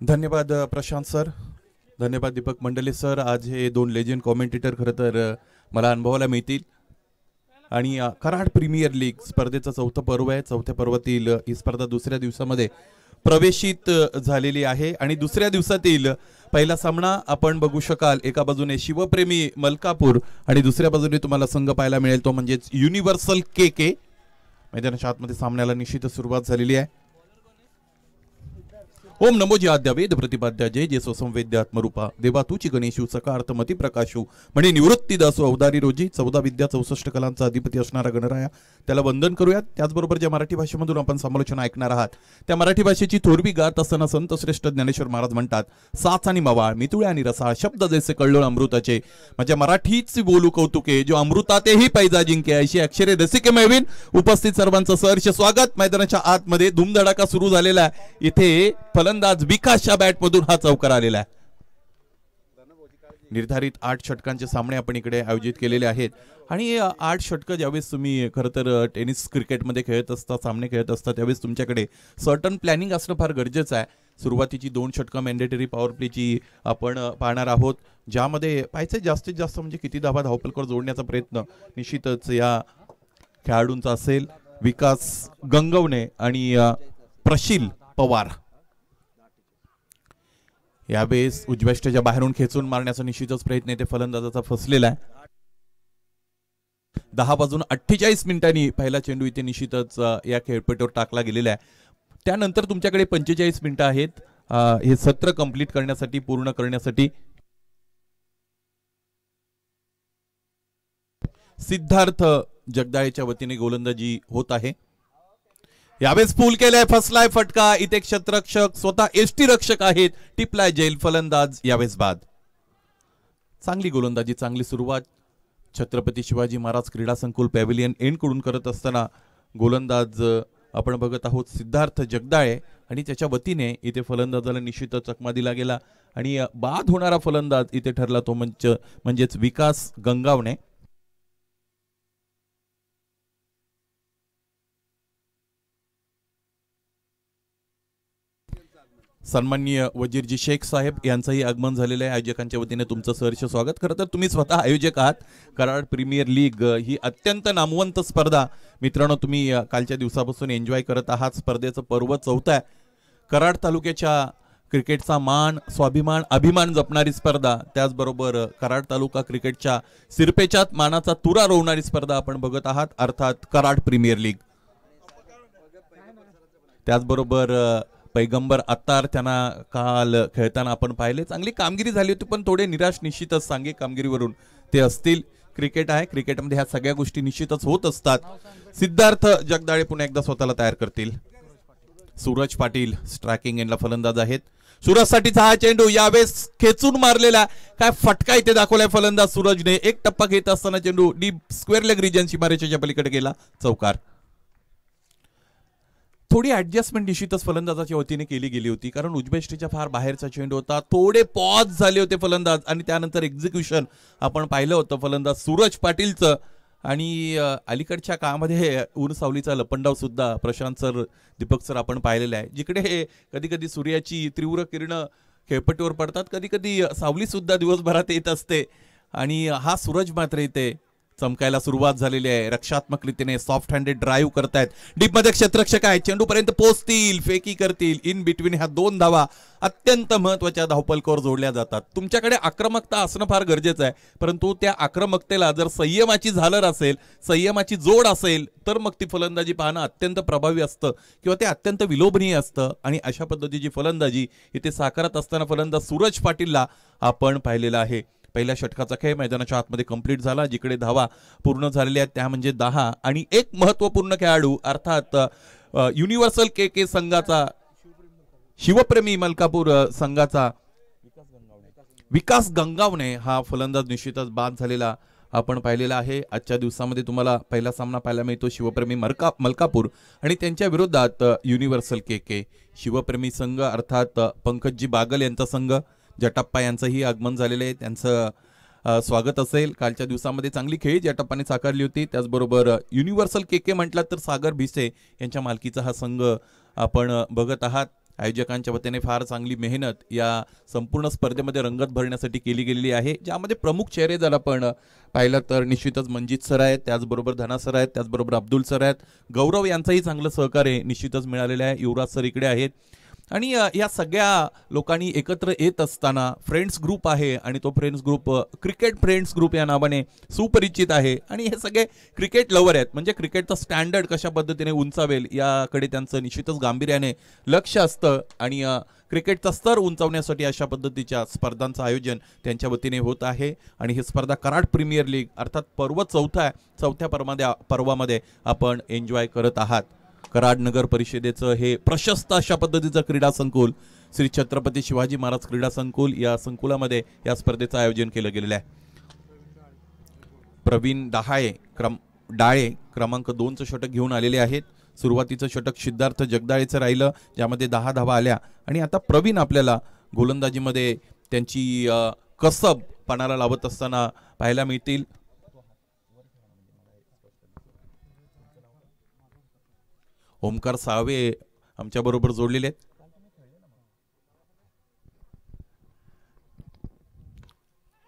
धन्यवाद प्रशांत सर, धन्यवाद दीपक मंडले सर. आज हे दोन लेजंड कॉमेंटेटर खरं तर मला अनुभवायला मिळतील आणि कराड प्रीमियर लीग स्पर्धेचं चौथं पर्व आहे. चौथ्या पर्वातील ही स्पर्धा दुसऱ्या दिवसामध्ये प्रवेशित झालेली आहे आणि दुसऱ्या दिवसातील पहिला सामना आपण बघू शकाल. एका बाजूने शिवप्रेमी मलकापूर आणि दुसऱ्या बाजूने तुम्हाला संघ पाहायला मिळेल तो म्हणजेच युनिव्हर्सल के. मैदानाच्या आतमध्ये सामन्याला निश्चितच सुरुवात झालेली आहे. ओम नमो जी आद्या वेद प्रतिपाद्या जय जय संवेद्य आत्मरूपा देवा तुची गणेशू सकार्थ मती प्रकाशू म्हणे निवृत्ती दासू अवतारी रोजी 14 विद्या 64 कलांचा अधिपती असणारा गणराया त्याला वंदन करूयात. त्याचबरोबर ज्या मराठी भाषेमधून आपण समालोचना ऐकणार आहात त्या मराठी भाषेची थोरवी गात असताना संत श्रेष्ठ ज्ञानेश्वर महाराज म्हणतात, साच आणि मवाळ मितुळे आणि रसा शब्द जैसे कळलोळ अमृताचे माझ्या मराठीच बोलू कौतुके जो अमृतातेही पैजा जिंके अशी अक्षरे रसिके मिळवीन. उपस्थित सर्वांचं सहर्ष स्वागत. मैदानाच्या आतमध्ये धूमधडाका सुरू झालेला आहे. इथे फलंदाज विकासच्या बॅट मधून हा चौकार आलेला आहे. निर्धारित 8 षटकांचे सामने आपण इकडे आयोजित केलेले आहेत आणि 8 षटकं ज्यावेळेस तुम्ही खरं तर टेनिस क्रिकेटमध्ये खेळत असता, सामने खेळत असता, त्यावेळेस तुमच्याकडे सर्टन प्लॅनिंग असणं फार गरजेचं आहे. सुरुवातीची 2 षटकं मॅन्डेटरी पॉवर प्लेची आपण पाहणार आहोत, ज्यामध्ये पाहायचं जास्तीत जास्त म्हणजे किती धावा धावपलकर जोडण्याचा प्रयत्न निश्चितच या खेळाडूंचा असेल. विकास गंगवणे आणि प्रशील पवार यावेळेस उजव्या स्टेजच्या बाहेरून खेचून मारण्याचा निश्चितच प्रयत्न येथे फलंदाजाचा फसलेला आहे. 10 वाजून 48 मिनिटांनी पहिला चेंडू इथे निश्चितच या खेळपट्टीवर टाकला गेलेला आहे. त्यानंतर तुमच्याकडे 45 मिनिटं आहेत हे सत्र कंप्लीट करण्यासाठी, पूर्ण करण्यासाठी. सिद्धार्थ जगदाळेच्या वतीने गोलंदाजी होत आहे. यावेळेस पूल केलाय, फसलाय फटका. इथे क्षेत्ररक्षक स्वतः एसटी रक्षक आहेत, टिपलाय जेल. फलंदाज यावेळेस बाद. चांगली गोलंदाजी, चांगली सुरुवात छत्रपती शिवाजी महाराज क्रीडा संकुल पॅव्हिलियन एंड कडून करत असताना गोलंदाज आपण बघत आहोत सिद्धार्थ जगदाळे आणि त्याच्या वतीने इथे फलंदाजाला निश्चितच चकमा दिला गेला आणि बाद होणारा फलंदाज इथे ठरला तो म्हणजेच विकास गंगावणे. सन्माननीय वजीरजी शेख साहेब यांचंही आगमन झालेलं आहे. आयोजकांच्या वतीने तुमचं सहर्ष स्वागत. खरं तर तुम्ही स्वतः आयोजक आहात. कराड प्रीमियर लीग ही अत्यंत नामवंत स्पर्धा मित्रांनो तुम्ही कालच्या दिवसापासून एन्जॉय करत आहात. स्पर्धेचं पर्व चौथं आहे. कराड तालुक्याच्या क्रिकेटचा मान, स्वाभिमान, अभिमान जपणारी स्पर्धा, त्याचबरोबर कराड तालुका क्रिकेटच्या सिरपेच्यात मानाचा तुरा रोवणारी स्पर्धा आपण बघत आहात, अर्थात कराड प्रीमियर लीग. त्याचबरोबर पैगंबर अत्तार त्यांना काल खेळताना आपण पाहिले, चांगली कामगिरी झाली होती पण थोडे निराश निश्चितच सांघिक कामगिरीवरून ते असतील. क्रिकेट आहे, क्रिकेटमध्ये ह्या सगळ्या गोष्टी निश्चितच होत असतात. सिद्धार्थ जगदाळे पुन्हा एकदा स्वतःला तयार करतील. सूरज पाटील स्ट्रायकिंग एंडला फलंदाज आहेत. सूरजसाठीचा हा चेंडू यावेळेस खेचून मारलेला, काय फटका इथे दाखवलाय फलंदाज सूरजने. एक टप्पा घेत असताना चेंडू डीप स्क्वेअर लेग रिजन सीमारेषेच्या पलीकडे गेला, चौकार. थोडी ऍडजस्टमेंट निश्चितच फलंदाजाच्या वतीने केली गेली होती कारण उजव्या स्टेजच्या फार बाहेरचा चेंडू होता. थोडे पॉज झाले होते फलंदाज आणि त्यानंतर एक्झिक्युशन आपण पाहिलं होतं फलंदाज सूरज पाटीलचं. आणि अलीकडच्या काळामध्ये ऊन सावलीचा लपंडाव सुद्धा प्रशांत सर, दीपक सर आपण पाहिलेला आहे. जिकडे कधी कधी सूर्याची तीव्र किरणं खेळपट्टीवर पडतात, कधी कधी सावली सुद्धा दिवसभरात येत असते आणि हा सूरज मात्र इथे चमकायला सुरुवात झालेली आहे. रक्षात्मक रीतीने सॉफ्ट हँडेड ड्राईव्ह करतायत. डीप मध्ये क्षेत्ररक्षक आहे, चेंडू पर्यंत पोहोचतील, फेकी करतील. इन बिटवीन ह्या 2 धावा अत्यंत महत्वाच्या धावपलकावर जोडल्या जातात. तुमच्याकडे आक्रमकता असणं फार गरजेचं आहे, परंतु त्या आक्रमकतेला जर संयमाची झालर असेल, संयमाची जोड असेल तर मग ती फलंदाजी पाहणं अत्यंत प्रभावी असतं किंवा ते अत्यंत विलोभनीय असतं. आणि अशा पद्धतीची फलंदाजी इथे साकारत असताना फलंदाज सूरज पाटीलला आपण पाहिलेला आहे. पहिल्या षटकाचा खेळ मैदानाच्या आतमध्ये कंप्लीट झाला, जिकडे धावा पूर्ण झालेल्या आहेत त्या म्हणजे 10 आणि एक महत्वपूर्ण खेळाडू अर्थात युनिव्हर्सल के संघाचा, शिवप्रेमी मलकापूर संघाचा विकास गंगावणे हा फलंदाज निश्चितच बाद झालेला आपण पाहिलेला आहे. आजच्या दिवसामध्ये तुम्हाला पहिला सामना पाहायला मिळतो शिवप्रेमी मलकापूर आणि त्यांच्या विरोधात युनिव्हर्सल के. शिवप्रेमी संघ अर्थात पंकजी बागल यांचा संघ, जटाप्पा यांचंही आगमन झालेलं आहे, त्यांचं स्वागत असेल. कालच्या दिवसामध्ये चांगली खेळी जटाप्पाने साकारली होती. त्याचबरोबर युनिव्हर्सल के म्हटलं तर सागर भिसे यांच्या मालकीचा हा संघ आपण बघत आहात. आयोजकांच्या वतीने फार चांगली मेहनत या संपूर्ण स्पर्धेमध्ये रंगत भरण्यासाठी केली गेलेली आहे, ज्यामध्ये प्रमुख चेहरे जर आपण पाहिलं तर निश्चितच मंजित सर आहेत, त्याचबरोबर धना सर आहेत, त्याचबरोबर अब्दुल सर आहेत, गौरव यांचंही चांगलं सहकार्य निश्चितच मिळालेलं आहे, युवराज सर इकडे आहेत. आणि या सगळ्या लोकांनी एकत्र येत असताना फ्रेंड्स ग्रुप आहे आणि तो friends group cricket friends group या नावाने सुपरिचित आहे. आणि हे सगळे क्रिकेट लवर आहेत, म्हणजे क्रिकेटचं स्टँडर्ड कशा पद्धतीने उंचावेल याकडे त्यांचं निश्चितच गांभीर्याने लक्ष असतं. आणि क्रिकेटचा स्तर उंचावण्यासाठी अशा पद्धतीच्या स्पर्धांचं आयोजन त्यांच्या वतीने होत आहे. आणि ही स्पर्धा कराड प्रीमियर लीग अर्थात पर्व चौथ्या पर्वामध्ये आपण एन्जॉय करत आहात. कराड नगर परिषदेचं हे प्रशस्त अशा पद्धतीचं क्रीडा संकुल श्री छत्रपती शिवाजी महाराज क्रीडा संकुल या संकुलामध्ये या स्पर्धेचं आयोजन केलं गेलेलं आहे. प्रवीण डाळे क्रमांक 2चं षटक घेऊन आलेले आहेत. सुरुवातीचं षटक सिद्धार्थ जगदाळेचं राहिलं, ज्यामध्ये 10 धावा आल्या. आणि आता प्रवीण आपल्याला गोलंदाजीमध्ये त्यांची कसब पणाला लावत असताना पाहायला मिळतील. ओमकार साळवे आमच्या बरोबर जोडलेले आहेत.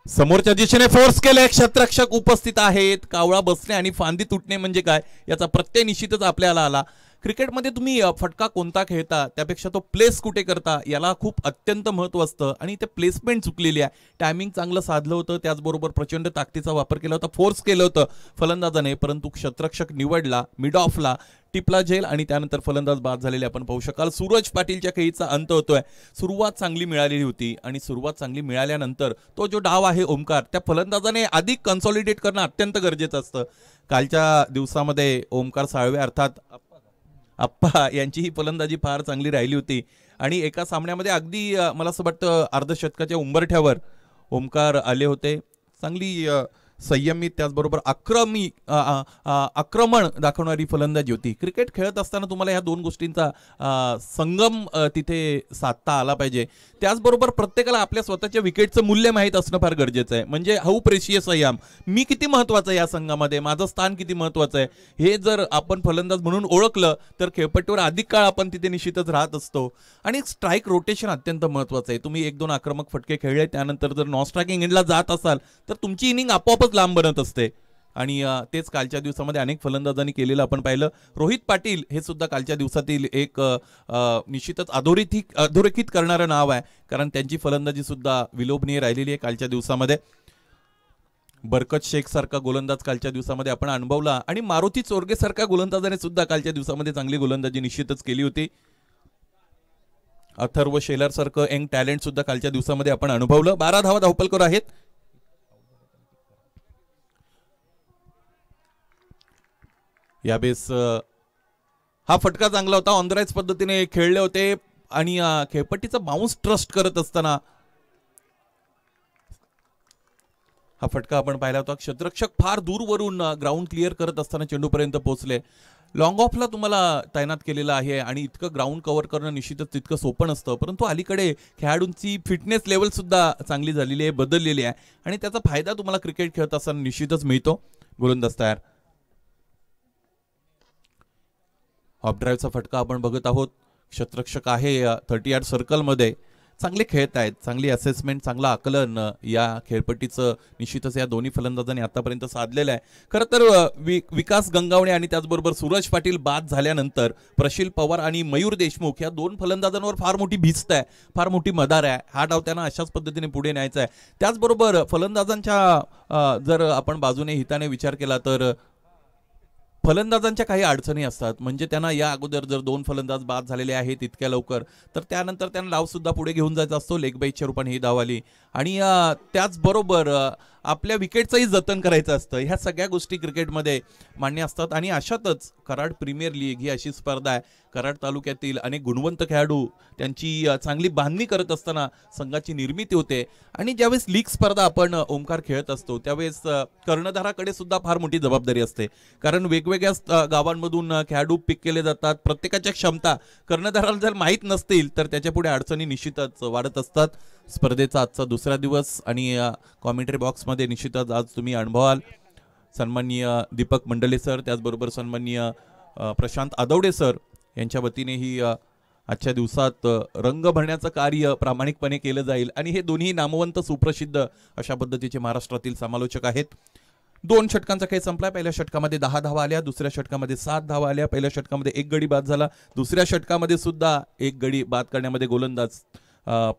समोरच्या दिशेने फोर्स केले, क्षेत्ररक्षक उपस्थित आहेत. कावळा बसणे आणि फांदी तुटणे म्हणजे काय याचा प्रत्यय निश्चितच आपल्याला आला. क्रिकेटमध्ये तुम्ही फटका कोणता खेळता त्यापेक्षा तो प्लेस कुठे करता याला खूप अत्यंत महत्त्व असतं. आणि ते प्लेसमेंट चुकलेली आहे. टायमिंग चांगलं साधलं होतं, त्याचबरोबर प्रचंड ताकदीचा वापर केला होता, फोर्स केलं होतं फलंदाजाने, परंतु क्षेत्ररक्षक निवडला, मिड ऑफला टिपला झेल आणि त्यानंतर फलंदाज बाद झालेले आपण पाहू शकाल. सूरज पाटीलच्या खेळीचा अंत होतोय. सुरुवात चांगली मिळालेली होती आणि सुरुवात चांगली मिळाल्यानंतर तो जो डाव आहे ओमकार, त्या फलंदाजाने अधिक कन्सॉलिडेट करणं अत्यंत गरजेचं असतं. कालच्या दिवसामध्ये ओमकार साळवे अर्थात आप्पा यांची ही फलंदाजी फार चांगली राहिली होती. आणि एका सामन्यामध्ये अगदी मला असं वाटतं अर्धशतकाच्या उंबरठ्यावर ओमकार आले होते. चांगली संयमित त्याचबरोबर आक्रमण दाखवणारी फलंदाजी होती. क्रिकेट खेळत असताना तुम्हाला ह्या दोन गोष्टींचा संगम तिथे साधता आला पाहिजे. त्याचबरोबर प्रत्येकाला आपल्या स्वतःच्या विकेटचं मूल्य माहीत असणं फार गरजेचं आहे. म्हणजे हाऊ प्रेशियस आय एम, मी किती महत्त्वाचं आहे या संघामध्ये, माझं स्थान किती महत्त्वाचं आहे, हे जर आपण फलंदाज म्हणून ओळखलं तर खेळपट्टीवर अधिक काळ आपण तिथे निश्चितच राहत असतो. आणि स्ट्राईक रोटेशन अत्यंत महत्त्वाचं आहे. तुम्ही 1-2 आक्रमक फटके खेळले, त्यानंतर जर नॉन स्ट्रायकिंग एंडला जात असाल तर तुमची इनिंग आपोआपच लांब बनत असते. आणि तेच कालच्या दिवसामध्ये अनेक फलंदाजांनी केलेलं आपण पाहिलं. रोहित पाटील हे सुद्धा कालच्या दिवसातील एक निश्चितच अधोरेखित करणारं नाव आहे, कारण त्यांची फलंदाजी सुद्धा विलोभनीय राहिलेली आहे कालच्या दिवसामध्ये. बरकत शेख सारखा गोलंदाज कालच्या दिवसामध्ये आपण अनुभवला आणि मारुती चोरगे सारख्या गोलंदाजाने सुद्धा कालच्या दिवसामध्ये चांगली गोलंदाजी निश्चितच केली होती. अथर्व शेलार सारखं यंग टॅलेंट सुद्धा कालच्या दिवसामध्ये आपण अनुभवलं. 12 धावा धावपलकर आहेत. यावेळेस हा फटका चांगला होता, ऑन द राईज पद्धतीने खेळले होते. आणि खेळपट्टीचा बाउन्स ट्रस्ट करत असताना हा फटका आपण पाहिला होता. क्षेत्ररक्षक फार दूरवरून ग्राउंड क्लिअर करत असताना चेंडूपर्यंत पोहोचले. लॉंग ऑफला तुम्हाला तैनात केलेला आहे आणि इतकं ग्राउंड कव्हर करणं निश्चितच तितकं सोपं नसतं. परंतु अलीकडे खेळाडूंची फिटनेस लेवल सुद्धा चांगली झालेली आहे, बदललेली आहे आणि त्याचा फायदा तुम्हाला क्रिकेट खेळत असताना निश्चितच मिळतो. गोलंदाज तयार. ऑफ ड्राईव्हचा फटका आपण बघत आहोत. क्षेत्ररक्षक आहे 30 यार्ड सर्कलमध्ये, चांगले खेळत आहेत. चांगली असेसमेंट, चांगलं आकलन या खेळपट्टीचं निश्चितच या दोन्ही फलंदाजांनी आतापर्यंत साधलेलं आहे. खरं तर विकास गंगावणे आणि त्याचबरोबर सूरज पाटील बाद झाल्यानंतर प्रशील पवार आणि मयूर देशमुख या दोन फलंदाजांवर फार मोठी भिस्त आहे, फार मोठी मदार आहे. हा डाव त्यांना अशाच पद्धतीने पुढे न्यायचा आहे. त्याचबरोबर फलंदाजांच्या जर आपण बाजूने हिताने विचार केला तर फलंदाजांच्या काही अडचणी असतात. म्हणजे त्यांना या अगोदर जर 2 फलंदाज बाद झालेले आहेत इतक्या लवकर, तर त्यानंतर त्यांना डाव सुद्धा पुढे घेऊन जायचा असतो. लेग बाईच्या रूपाने ही धाव आली. आणि त्याचबरोबर आपल्या विकेटचंही जतन करायचं असतं. ह्या सगळ्या गोष्टी क्रिकेटमध्ये मान्य असतात. आणि अशातच कराड प्रीमियर लीग ही अशी स्पर्धा आहे, कराड तालुक्यातील अनेक गुणवंत खेळाडू त्यांची चांगली बांधणी करत असताना संघाची निर्मिती होते. आणि ज्यावेळेस लीग स्पर्धा आपण ओमकार खेळत असतो त्यावेळेस कर्णधाराकडे सुद्धा फार मोठी जबाबदारी असते, कारण वेगवेगळ्या गावांमधून खेळाडू पिक केले जातात. प्रत्येकाच्या क्षमता कर्णधाराला जर माहीत नसतील तर त्याच्या पुढे अडचणी निश्चितच वाढत असतात. स्पर्धेचा आजचा दुसरा दिवस आणि कॉमेंट्री बॉक्समध्ये निश्चितच आज तुम्ही अनुभवाल सन्माननीय दीपक मंडले सर, त्याचबरोबर सन्माननीय प्रशांत आदवडे सर यांच्या वतीने ही आजच्या दिवसात रंग भरण्याचं कार्य प्रामाणिकपणे केलं जाईल आणि हे दोन्ही नामवंत सुप्रसिद्ध अशा पद्धतीचे महाराष्ट्रातील समालोचक आहेत. 2 षटकांचा खेळ संपला. पहिल्या षटकामध्ये 10 धावा आल्या, दुसऱ्या षटकामध्ये 7 धावा आल्या. पहिल्या षटकामध्ये 1 गडी बाद झाला, दुसऱ्या षटकामध्ये सुद्धा 1 गडी बाद करण्यामध्ये गोलंदाज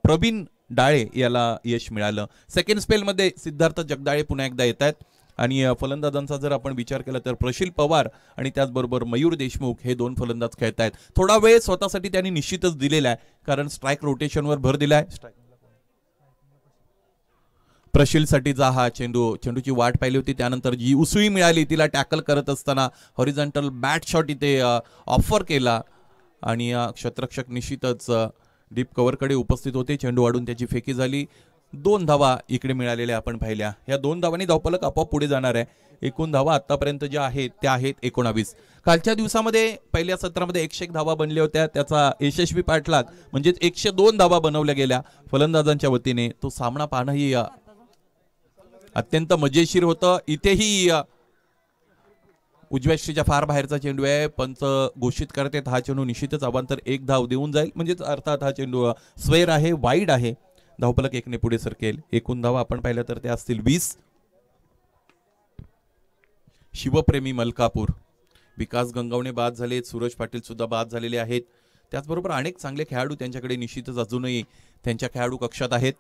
प्रवीण डाळे याला यश मिळालं. सेकंड स्पेलमध्ये सिद्धार्थ जगदाळे पुन्हा एकदा येत आहेत आणि फलंदाजांचा जर आपण विचार केला तर प्रशील पवार आणि त्याचबरोबर मयूर देशमुख हे 2 फलंदाज खेळत आहेत. थोडा वेळ स्वतःसाठी त्यांनी निश्चितच दिलेला आहे, कारण स्ट्राईक रोटेशनवर भर दिलाय. प्रशीलसाठीचा हा चेंडूची वाट पाहिली होती, त्यानंतर जी उसळी मिळाली तिला टॅकल करत असताना हॉरिझॉन्टल बॅट शॉट इथे ऑफर केला आणि क्षेत्ररक्षक निश्चितच डीप कव्हरकडे उपस्थित होते. चेंडू वाढून त्याची फेकी झाली. 2 धावा इकडे मिळालेल्या आपण पाहिल्या. या 2 धावांनी धावफलक आपोआप पुढे जाणार आहे. एकूण धावा आतापर्यंत ज्या आहेत त्या आहेत 19. कालच्या दिवसामध्ये पहिल्या सत्रामध्ये 101 धावा बनल्या होत्या, त्याचा यशस्वी पाठलाग म्हणजेच 102 धावा बनवल्या गेल्या फलंदाजांच्या वतीने. तो सामना पाहणंही अत्यंत मजेशीर होतं. इथेही उजव्या श्रीच्या फार बाहेरचा चेंडू आहे. पंच घोषित करतात हा चेंडू निश्चितच अवांतर 1 धाव देऊन जाईल, म्हणजेच अर्थात हा चेंडू स्वेर आहे, वाईड आहे. धावफलक 1 ने पुढे सरकेल. एकूण धावा आपण पाहिल्या तर ते असतील 20. शिवप्रेमी मलकापूर, विकास गंगावणे बाद झाले, सूरज पाटील सुद्धा बाद झालेले आहेत. त्याचबरोबर अनेक चांगले खेळाडू त्यांच्याकडे निश्चितच अजूनही त्यांच्या खेळाडू कक्षात आहेत.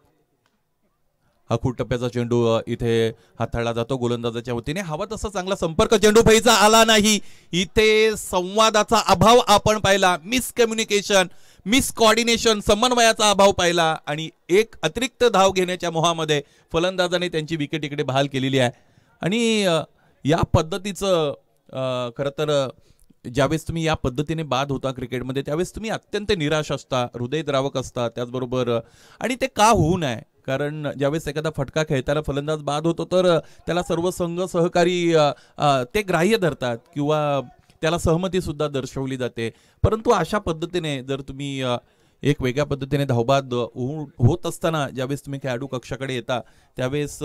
अखूट टप्प्याचा चेंडू इथे हाताळला जातो गोलंदाजाच्या वतीने. हवा तसा चांगला संपर्क चेंडू फैचा आला नाही. इथे संवादाचा अभाव आपण पाहिला, मिसकम्युनिकेशन, मिस कोऑर्डिनेशन, समन्वयाचा अभाव पाहिला आणि एक अतिरिक्त धाव घेण्याच्या मोहामध्ये फलंदाजाने त्यांची विकेट इकडे बहाल केलेली आहे. आणि या पद्धतीचं खरं तर ज्यावेळेस तुम्ही या पद्धतीने बाद होता क्रिकेटमध्ये त्यावेळेस तुम्ही अत्यंत निराश असता, हृदयद्रावक असता. त्याचबरोबर आणि ते का होऊ नये, कारण ज्यावेळेस एखादा फटका खेळताना फलंदाज बाद होतो तर त्याला सर्व संघ सहकारी ते ग्राह्य धरतात किंवा त्याला सहमती सुद्धा दर्शवली जाते. परंतु अशा पद्धतीने जर तुम्ही एक वेगळ्या पद्धतीने धावबाद होत असताना ज्यावेळेस तुम्ही खेळाडू कक्षाकडे येता त्यावेळेस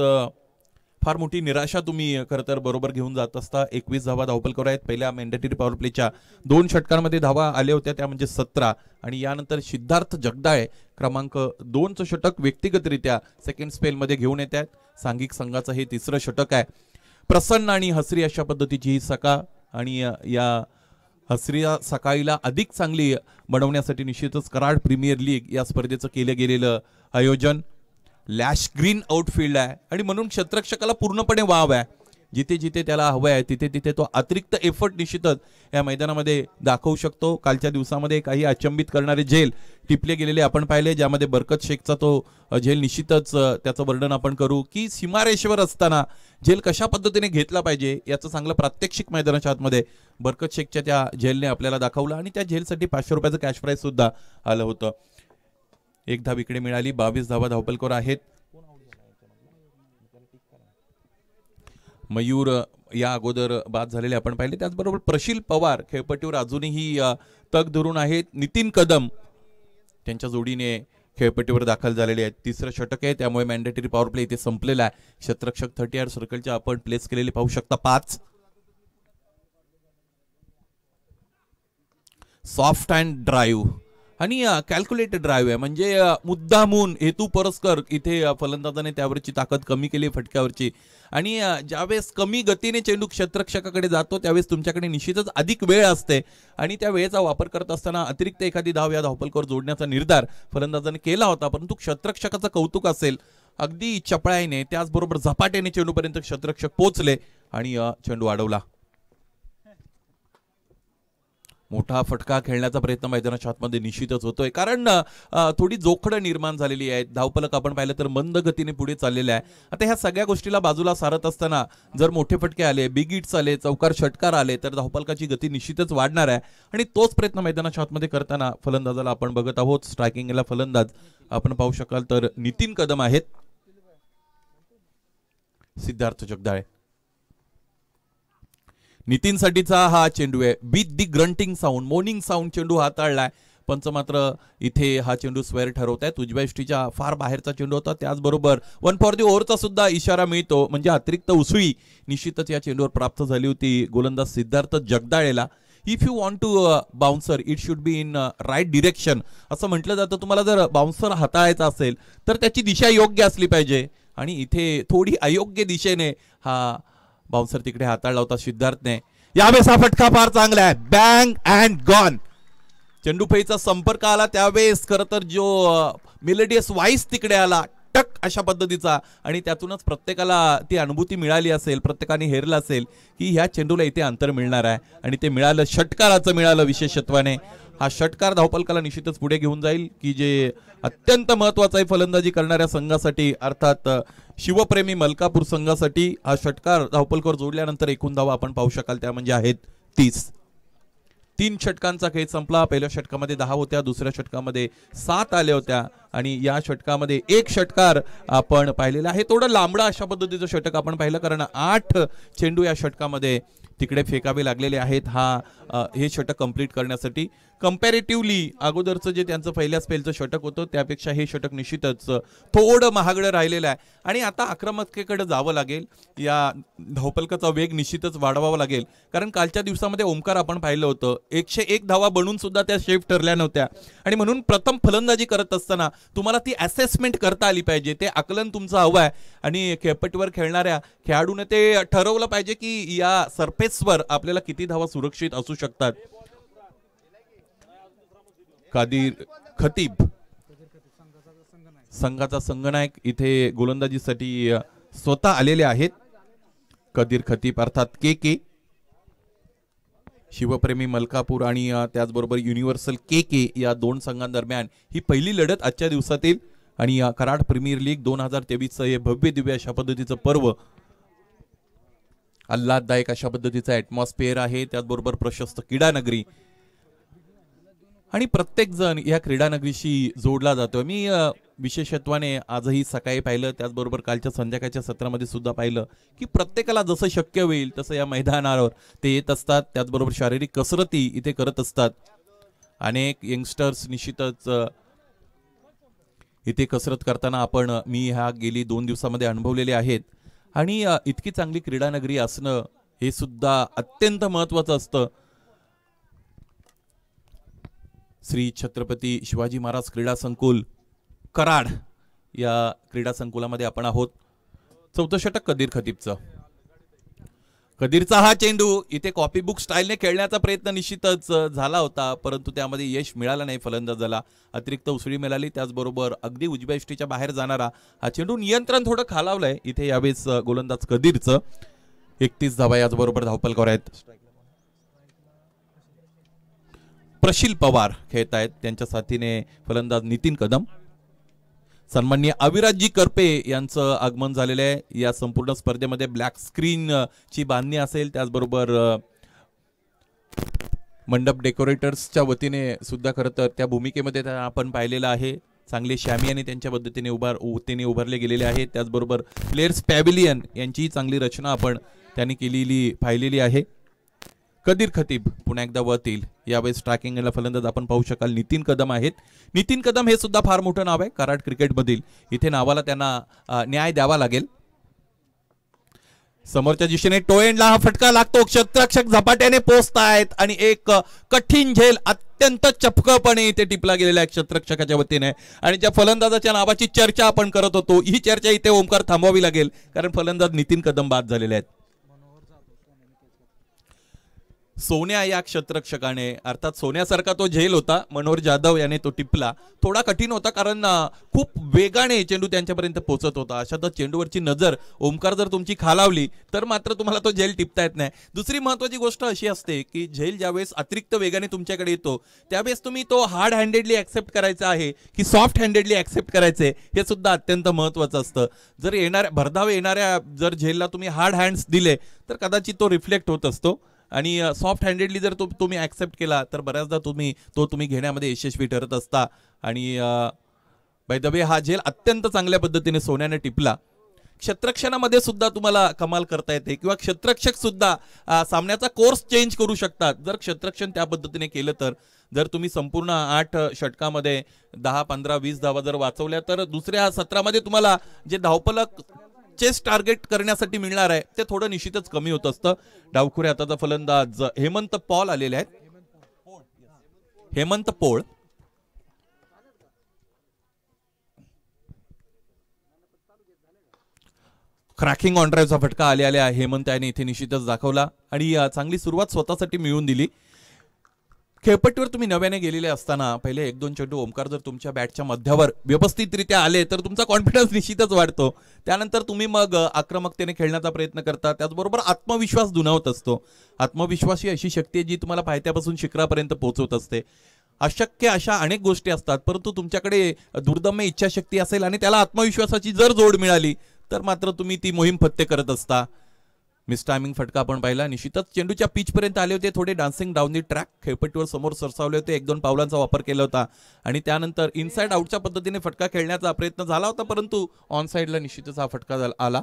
फार मोठी निराशा तुम्ही खरं तर बरोबर घेऊन जात असता. 21 धावा धावफलकावर आहेत. पहिल्या मॅन्डेटरी पॉवर प्लेच्या 2 षटकांमध्ये धावा आल्या होत्या, त्या म्हणजे 17 आणि यानंतर सिद्धार्थ जगदाळे क्रमांक 2चं षटक व्यक्तिगतरित्या सेकंड स्पेलमध्ये घेऊन येत आहेत. सांघिक संघाचं हे 3रं षटक आहे. प्रसन्न आणि हसरी अशा पद्धतीची ही सकाळ आणि या हसरिया सकाळीला अधिक चांगली बनवण्यासाठी निश्चितच कराड प्रीमियर लीग या स्पर्धेचं केलं गेलेलं आयोजन लॅश ग्रीन आउटफील्ड आहे आणि म्हणून क्षेत्ररक्षकाला पूर्णपणे वाव आहे. जिथे जिथे त्याला हवं आहे तिथे तिथे तो अतिरिक्त एफर्ट निश्चितच या मैदानामध्ये दाखवू शकतो. कालच्या दिवसामध्ये काही अचंबित करणारे झेल टिपले गेलेले आपण पाहिले, ज्यामध्ये बरकत शेखचा तो झेल निश्चितच त्याचं वर्णन आपण करू की सीमारेषेवर असताना झेल कशा पद्धतीने घेतला पाहिजे याचं चांगलं प्रात्यक्षिक मैदानाच्या आतमध्ये बरकत शेखच्या त्या झेलने आपल्याला दाखवलं आणि त्या झेलसाठी 500 रुपयाचं कॅश प्राइज सुद्धा आलं होतं. 1 धाव इकडे मिळाली. 22 धावा धावफलकावर आहेत. मयूर या अगोदर बाद झालेले आपण पाहिले. त्याचबरोबर प्रशील पवार खेळपट्टीवर अजूनही तग धरून आहेत. नितीन कदम त्यांच्या जोडीने खेळपट्टीवर दाखल झालेले आहेत. 3रं षटक आहे, त्यामुळे मॅन्डेटरी पॉवर प्ले इथे संपलेला आहे. क्षेत्ररक्षक 30 यार्ड सर्कलच्या आपण प्लेस केलेले पाहू शकता. 5 सॉफ्ट अँड ड्राईव्ह आणि कॅल्क्युलेटेड ड्राईव्ह आहे, म्हणजे मुद्दामून हेतू परस्पर इथे फलंदाजाने त्यावरची ताकद कमी केली फटक्यावरची. आणि ज्यावेळेस कमी गतीने चेंडू क्षेत्ररक्षकाकडे जातो त्यावेळेस तुमच्याकडे निश्चितच अधिक वेळ असते आणि त्या वेळेचा वापर करत असताना अतिरिक्त एखादी धाव या धावफलकावर जोडण्याचा निर्धार फलंदाजाने केला होता. परंतु क्षेत्ररक्षकाचं कौतुक असेल, अगदी चपळाईने त्याचबरोबर झपाट्याने चेंडूपर्यंत क्षेत्ररक्षक पोहोचले आणि चेंडू अडवला. मोठा फटका खेळण्याचा प्रयत्न मैदानाच्या आतमध्ये निश्चितच होतोय, कारण थोडी जोखड निर्माण झालेली आहे. धावफलक आपण पाहिलं तर मंद गतीने पुढे चाललेले आहे. आता ह्या सगळ्या गोष्टीला बाजूला सारत असताना जर मोठे फटके आले, बिग हिट्स आले, चौकार षटकार आले तर धावफलकाची गती निश्चितच वाढणार आहे आणि तोच प्रयत्न मैदानाच्या आतमध्ये करताना फलंदाजाला आपण बघत आहोत. स्ट्रायकिंगला फलंदाज आपण पाहू शकाल तर नितीन कदम आहेत, सिद्धार्थ जगदाळे. नितीनसाठीचा हा चेंडू आहे. With the grunting sound, morning sound चेंडू हाताळलाय. पंच मात्र इथे हा चेंडू स्क्वेअर ठरवत आहेत. उजव्या यष्टीच्या फार बाहेरचा चेंडू होता. त्याचबरोबर 1 फॉर दी ओव्हरचा सुद्धा इशारा मिळतो, म्हणजे अतिरिक्त उसळी निश्चितच या चेंडूवर प्राप्त झाली होती गोलंदाज सिद्धार्थ जगदाळेला. If you want to bouncer it should be in right direction असं म्हटलं जातं. तुम्हाला जर बाउन्सर हाताळायचा असेल तर त्याची दिशा योग्य असली पाहिजे आणि इथे थोडी अयोग्य दिशेने हा बाउन्सर तिकडे हाताळला होता सिद्धार्थने. यावेळेस हा फटका फार चांगला आहे, बँग अँड गॉन. चेंडूफळीचा संपर्क आला त्यावेळेस खरं तर जो मेलोडियस व्हाईस तिकडे आला टक अशा पद्धतीचा आणि त्यातूनच प्रत्येकाला ती अनुभूती मिळाली असेल, प्रत्येकाने हेरलं असेल की ह्या चेंडूला इथे अंतर मिळणार आहे आणि ते मिळालं, षटकाराचं मिळालं विशेषत्वाने. हा षटकार धावपलकाला निश्चितच पुढे घेऊन जाईल की जे अत्यंत महत्वाचा आहे फलंदाजी करणाऱ्या संघासाठी, अर्थात शिवप्रेमी मलकापूर संघासाठी. हा षटकार धावपलकावर जोडल्यानंतर एकूण धावा आपण पाहू शकाल त्या म्हणजे आहेत 30. 3 षटकांचा खेळ संपला. पहिल्या षटकामध्ये 10 होत्या, दुसऱ्या षटकामध्ये 7 आल्या होत्या आणि या षटकामध्ये एक षटकार आपण पाहिलेला आहे. थोडं लांबडा अशा पद्धतीचं षटक आपण पाहिलं कारण 8 चेंडू या षटकामध्ये तिकडे फेकावे लागलेले आहेत हे षटक कंप्लीट करण्यासाठी. कंपॅरेटिव्हली अगोदरचं जे त्यांचं पहिल्या स्पेलचं षटक होतं त्यापेक्षा हे षटक निश्चितच थोडं महागडं राहिलेलं आहे आणि आता आक्रमकतेकडे जावं लागेल. या धावपलकाचा वेग निश्चितच वाढवावा लागेल कारण कालच्या दिवसामध्ये ओमकार आपण पाहिलं होतं 101 धावा बनून सुद्धा त्या सेफ ठरल्या नव्हत्या आणि म्हणून प्रथम फलंदाजी करत असताना तुम्हाला ती असेसमेंट करता आली पाहिजे, ते आकलन तुमचं हवं आहे आणि खेळपट्टीवर खेळणाऱ्या खेळाडूने ते ठरवलं पाहिजे की या सरफेसवर आपल्याला किती धावा सुरक्षित असू शकतात. कादिर खतीब संघाचा संघनायक इथे गोलंदाजीसाठी स्वतः आलेले आहेत. कदीर खतीब अर्थात के शिवप्रेमी मलकापूर आणि त्याचबरोबर युनिव्हर्सल के या दोन संघांदरम्यान ही पहिली लढत आजच्या दिवसातील आणि कराड प्रीमियर लीग 2023 हे भव्य दिव्य अशा पद्धतीचं पर्व, आल्हाददायक अशा पद्धतीचा ॲटमॉस्फिअर आहे, त्याचबरोबर प्रशस्त क्रीडानगरी आणि प्रत्येक जण या क्रीडानगरीशी जोडला जातो. मी विशेषत्वाने आजही सकाळी पाहिलं, त्याचबरोबर कालच्या संध्याकाळच्या सत्रामध्ये सुद्धा पाहिलं की प्रत्येकाला जसं शक्य होईल तसं या मैदानावर ते येत असतात, त्याचबरोबर शारीरिक कसरती इथे करत असतात. अनेक यंगस्टर्स निश्चितच इथे कसरत करताना मी ह्या गेली 2 दिवसामध्ये अनुभवलेले आहेत आणि इतकी चांगली क्रीडानगरी असणं हे सुद्धा अत्यंत महत्त्वाचं असतं. श्री छत्रपती शिवाजी महाराज क्रीडा संकुल कराड या क्रीडा संकुलामध्ये आपण आहोत. चौथं षटक कदीर खतीबचं. कदीरचा हा चेंडू इथे कॉपी बुक स्टाईलने खेळण्याचा प्रयत्न निश्चितच झाला होता, परंतु त्यामध्ये यश मिळालं नाही फलंदाजाला. अतिरिक्त उसळी मिळाली, त्याचबरोबर अगदी उजव्या यष्टीच्या बाहेर जाणारा हा चेंडू नियंत्रण थोडं खालावलंय इथे यावेळेस गोलंदाज कदीरचं. 31 धावा याचबरोबर धावपलकावर आहेत. प्रशील पवार खेळत आहेत, त्यांच्या साथीने फलंदाज नितीन कदम. सन्माननीय अविराजजी करपे यांचं आगमन झालेलं आहे. या संपूर्ण स्पर्धेमध्ये ब्लॅक स्क्रीन ची बांधणी असेल, त्याचबरोबर मंडप डेकोरेटर्सच्या वतीने सुद्धा खरं तर त्या भूमिकेमध्ये आपण पाहिलेलं आहे. चांगले शामियाने त्यांच्या पद्धतीने उभारले गेलेले आहेत, त्याचबरोबर प्लेयर्स पॅव्हिलियन यांचीही चांगली रचना आपण त्यांनी पाहिलेली आहे. कदीर खतीब पुन्हा एकदा वतील. यावेळेस स्ट्रायकिंगला फलंदाज आपण पाहू शकाल नितीन कदम आहेत. नितीन कदम हे सुद्धा फार मोठं नाव आहे कराड क्रिकेटमधील. इथे नावाला त्यांना न्याय द्यावा लागेल. समोरच्या दिशेने टोएंडला हा फटका लागतो. क्षेत्ररक्षक झपाट्याने पोहोचतायत आणि एक कठीण झेल अत्यंत चपकपणे इथे टिपला गेलेला आहे क्षेत्ररक्षकाच्या वतीने आणि ज्या फलंदाजाच्या नावाची चर्चा आपण करत होतो ही चर्चा इथे ओमकार थांबवावी लागेल कारण फलंदाज नितीन कदम बाद झालेले आहेत. सोन्या या क्षेत्ररक्षकाने अर्थात सोन्यासारखा तो झेल होता, मनोहर जाधव याने तो टिपला. थोडा कठीण होता कारण खूप वेगाने चेंडू त्यांच्यापर्यंत पोहोचत होता. अशातच चेंडूवरची नजर ओमकार जर तुमची खालावली तर मात्र तुम्हाला तो झेल टिपता येत नाही. दुसरी महत्वाची गोष्ट अशी असते की झेल ज्यावेळेस अतिरिक्त वेगाने तुमच्याकडे येतो त्यावेळेस तुम्ही तो हार्ड हँडेडली ऍक्सेप्ट करायचा आहे की सॉफ्ट हँडेडली ऍक्सेप्ट करायचे हे सुद्धा अत्यंत महत्वाचं असतं. जर भरधाव येणाऱ्या जर झेलला तुम्ही हार्ड हँड्स दिले तर कदाचित तो रिफ्लेक्ट होत असतो आणि सॉफ्ट हँडेडली जर तुम्ही ऍक्सेप्ट केला तर बऱ्याचदा तुम्ही घेण्यामध्ये यशस्वी ठरत असता. आणि बाय द वे हा झेल अत्यंत चांगल्या पद्धतीने सोन्याने टिपला. क्षेत्ररक्षणामध्ये सुद्धा तुम्हाला कमाल करता येते किंवा क्षेत्ररक्षक सुद्धा सामन्याचा कोर्स चेंज करू शकतात जर क्षेत्ररक्षण त्या पद्धतीने केलं तर. जर तुम्ही संपूर्ण 8 षटकामध्ये 10, 15, 20 धावा जर वाचवल्या तर दुसऱ्या सत्रामध्ये तुम्हाला जे धावपलक चेस टार्गेट करण्यासाठी मिळणार आहे ते थोडं निश्चितच कमी होत असतं. डावखुरे हाताचा फलंदाज हेमंत पॉल आलेले आहेत. हेमंत पोळ क्रॅकिंग ऑन ड्राईव्हचा फटका आलेला हेमंत याने इथे निश्चितच दाखवला आणि चांगली सुरुवात स्वतःसाठी मिळवून दिली. खेळपट्टीवर तुम्ही नव्याने गेलेले असताना पहिले 1-2 चेंडू ओमकार जर तुमच्या बॅटच्या मध्यावर व्यवस्थितरित्या आले तर तुमचा कॉन्फिडन्स निश्चितच वाढतो. त्यानंतर तुम्ही मग आक्रमकतेने खेळण्याचा प्रयत्न करता. त्याचबरोबर आत्मविश्वास दुणावत असतो. आत्मविश्वास ही अशी शक्ती आहे जी तुम्हाला पायथ्यापासून शिखरापर्यंत पोहोचवत असते. अशक्य अशा अनेक गोष्टी असतात परंतु तुमच्याकडे दुर्दम्य इच्छाशक्ती असेल आणि त्याला आत्मविश्वासाची जर जोड मिळाली तर मात्र तुम्ही ती मोहीम फत्ते करत असता. मिस टायमिंग फटका आपण पाहिला. निश्चितच चेंडूच्या पिच पर्यंत आले होते. थोडे डान्सिंग डाऊन दी ट्रॅक खेळपट्टीवर समोर सरसावले होते. 1-2 पावलांचा वापर केला होता आणि त्यानंतर इनसाइड आउटच्या पद्धतीने फटका खेळण्याचा प्रयत्न झाला होता परंतु ऑन साइडला निश्चितच हा फटका आला.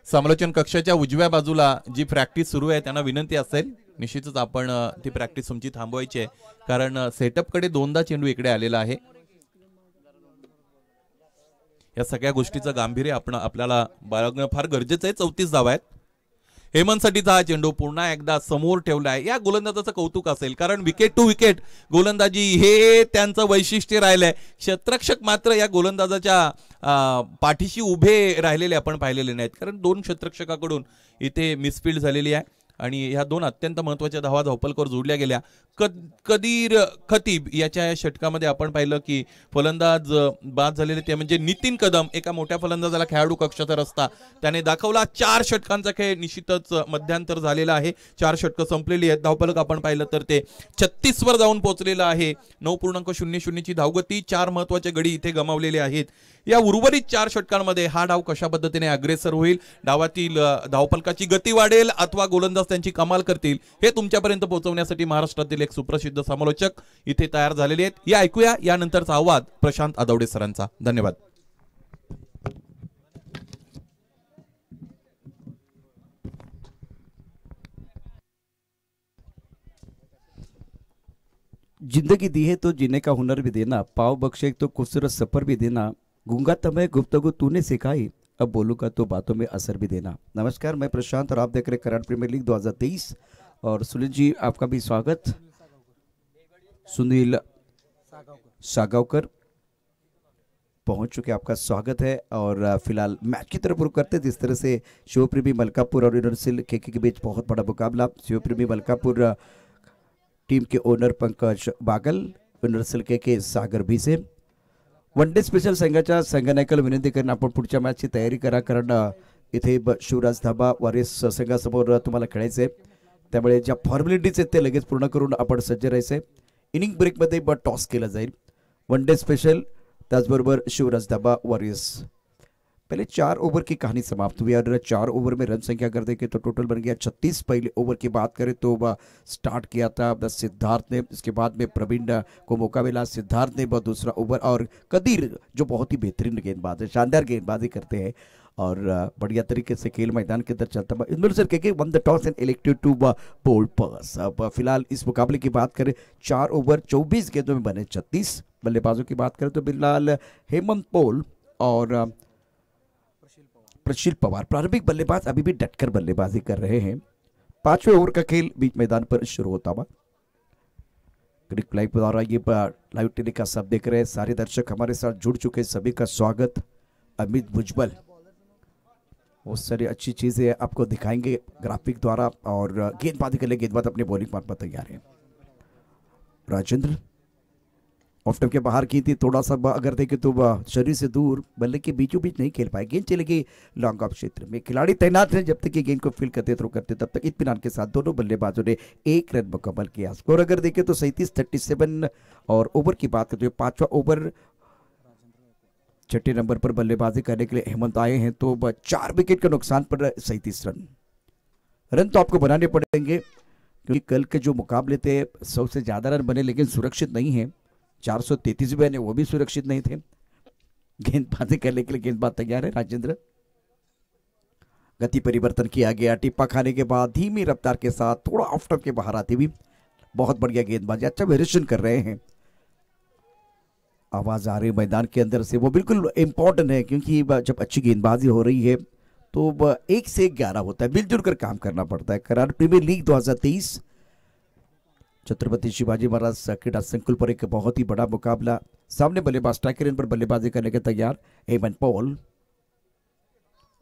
समालोचन कक्षाच्या उजव्या बाजूला जी प्रॅक्टिस सुरू आहे त्यांना विनंती असेल निश्चितच आपण ती प्रॅक्टिस तुमची थांबवायची आहे कारण सेटअपकडे 2दा चेंडू इकडे आलेला आहे. या सगळ्या गोष्टीचं गांभीर्य आपल्याला बाळगणं फार गरजेचं आहे. 34 धावा आहेत. हेमंतसाठीचा हा चेंडू पुन्हा एकदा समोर ठेवलाय. या गोलंदाजाचं कौतुक असेल कारण विकेट टू विकेट गोलंदाजी हे त्यांचं वैशिष्ट्य राहिलंय. क्षेत्ररक्षक मात्र या गोलंदाजाच्या पाठीशी उभे राहिलेले आपण पाहिलेले नाहीत कारण 2 क्षेत्ररक्षकाकडून इथे मिसफील्ड झालेली आहे आणि ह्या 2 अत्यंत महत्त्वाच्या धावा धावपलकर जोडल्या गेल्या. कदीर खतीब याच्या या षटकामध्ये आपण पाहिलं की फलंदाज बाद झालेले ते म्हणजे नितीन कदम एका मोठ्या फलंदाजाला खेळाडू कक्षाचा रस्ता त्याने दाखवला. 4 षटकांचा खेळ निश्चितच मध्यांतर झालेला आहे. 4 षटकं संपलेली आहेत. धावपलक आपण पाहिलं तर ते 36 वर जाऊन पोहोचलेलं आहे. 9.00 ची धावगती. 4 महत्त्वाचे गडी इथे गमावलेले आहेत. या उर्वरित 4 षटकांमध्ये हा डाव कशा पद्धतीने अग्रेसर होईल डावातील धावपलकाची गती वाढेल अथवा गोलंदाज त्यांची कमाल करतील हे तुमच्यापर्यंत पोहोचवण्यासाठी महाराष्ट्रातील एक सुप्रसिद्ध समालोचक इथे तयार झालेले आहेत. या ऐकूया यानंतरचा आवाज प्रशांत आदवडे सरांचा. धन्यवाद. जिंदगी दी है तो जीने का हुनर भी देना, पाव बख्शे तो खूबसूरत सफर भी देना, गूंगा तमय गुफ्तगू तूने सिखाई, अब बोलूँगा तो बातों में असर भी देना। नमस्कार, मैं प्रशांत और आप देख रहे करंट प्रीमियर लीग 2023 और सुनील जी आपका भी स्वागत। सुनील सागावकर पहुंच चुके, आपका स्वागत है। और फिलहाल मैच की तरफ रुख करते जिस तरह से शिवप्रेमी मलकापुर और यूनिवर्सल केके के बीच बहुत बड़ा मुकाबला। शिवप्रेमी मलकापुर टीम के ओनर पंकज बागल, यूनिवर्सल केके सागर भीसे। वनडे स्पेशल संघाच्या संघनायकाला विनंती करून आपण पुढच्या मॅचची तयारी करा, कारण इथे शिवराज धाबा वॉरियर्स संघासमोर तुम्हाला खेळायचे, त्यामुळे ज्या फॉर्मॅलिटीज आहेत ते लगेच पूर्ण करून आपण सज्ज राहायचे। इनिंग ब्रेकमध्ये टॉस केला जाईल। वनडे स्पेशल त्याचबरोबर शिवराज धाबा वॉरियर्स। पहले 4 ओवर की कहानी समाप्त हुई और 4 ओवर में रन संख्या कर देखें तो टोटल बन गया 36। पहले ओवर की बात करें तो स्टार्ट किया था सिद्धार्थ ने, इसके बाद में प्रवीण को मौका मिला। सिद्धार्थ ने दूसरा ओवर और कदीर जो बहुत ही बेहतरीन गेंदबाज है, शानदार गेंदबाजी करते हैं और बढ़िया तरीके से खेल मैदान के अंदर चलता है। Universal KK won the toss and elected to bowl first. अब फिलहाल इस मुकाबले की बात करें 4 ओवर 24 गेंदों में बने 36। बल्लेबाजों की बात करें तो फिलहाल हेमंत पोल और प्रशील पवार प्रारंभिक बल्लेबाज अभी भी डटकर बल्लेबाजी कर रहे हैं। 5वें ओवर का खेल बीच मैदान पर शुरू होता हुआ। क्रिक लाइव द्वारा ये लाइव टेलीकास्ट सब देख रहे हैं, सारे दर्शक हमारे साथ जुड़ चुके हैं, सभी का स्वागत। अमित भुजबल बहुत सारी अच्छी चीजें आपको दिखाएंगे ग्राफिक द्वारा और गेंदबाजी के लिए गेंदबाज अपने बॉलिंग पार्ट पर तैयार है। राजेंद्र ऑफ स्टंप के बाहर की थी, थोड़ा सा अगर देखें तो शरीर से दूर, बल्ले के बीचों बीच नहीं खेल पाए। गेंद चलेगी लॉन्ग ऑफ क्षेत्र में, खिलाड़ी तैनात हैं जब तक ये गेंद को फील्ड करते थ्रो करते, तब तक इत्मीनान के साथ दोनों बल्लेबाजों ने 1 रन मुकम्मल किया। स्कोर अगर देखें तो 37-37। और ओवर की बात करते हुए 5वां ओवर 6ठे नंबर पर बल्लेबाजी करने के लिए हेमंत आए हैं, तो 4 विकेट के नुकसान पर 37 रन। रन तो आपको बनाने पड़ेंगे क्योंकि कल के जो मुकाबले थे 100 से ज्यादा रन बने लेकिन सुरक्षित नहीं है। 433 बने, वो भी सुरक्षित नहीं थे। गेंदबाजी करने के लिए गेंदबाज तैयार है। राजेंद्र गति परिवर्तन किया गया, टिप्पा खाने के बाद धीमी रफ्तार के साथ थोड़ा ऑफ स्टंप के बाहर आती हुई बहुत बढ़िया गेंदबाजी, अच्छा वेरिएशन कर रहे हैं। आवाज आ रही है मैदान के अंदर से, वो बिल्कुल इम्पोर्टेंट है, क्योंकि जब अच्छी गेंदबाजी हो रही है तो 1 से 11 होता है, मिलजुल कर काम करना पड़ता है। करार प्रीमियर लीग 2023 छत्रपति शिवाजी महाराज क्रीडा संकुल पर एक बहुत ही बड़ा मुकाबला। सामने बल्लेबाज स्ट्राइकर इन पर बल्लेबाजी करने के तैयार हेमंत पॉल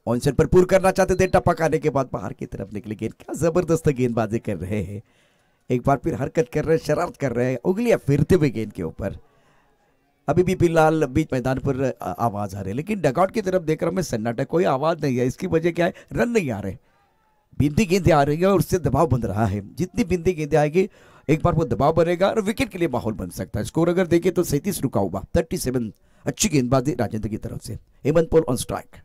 ऑनसेट पर पूर्ण करना चाहते थे, टपक आने के बाद बाहर की तरफ निकले गेंद। क्या जबरदस्त गेंदबाजी कर रहे हैं, एक बार फिर हरकत कर रहे हैं, शरारत कर रहे हैं, उंगलियां फेरते हुए गेंद के ऊपर। अभी भी फिलहाल बीच मैदान पर आवाज आ रही है, लेकिन डगआउट की तरफ देख रहा मैं सन्नाटा, कोई आवाज नहीं है। इसकी वजह क्या है? रन नहीं आ रहे, बिंदी गेंदें आ रही है और उससे दबाव बन रहा है। जितनी बिंदी गेंदें आएगी एक बार वो दबाव बनेगा और विकेट के लिए माहौल बन सकता है। स्कोर अगर देखें तो 37 रुका हुआ, 37। अच्छी गेंदबाजी राजेंद्र की तरफ से। हेमंत पॉल ऑन स्ट्राइक,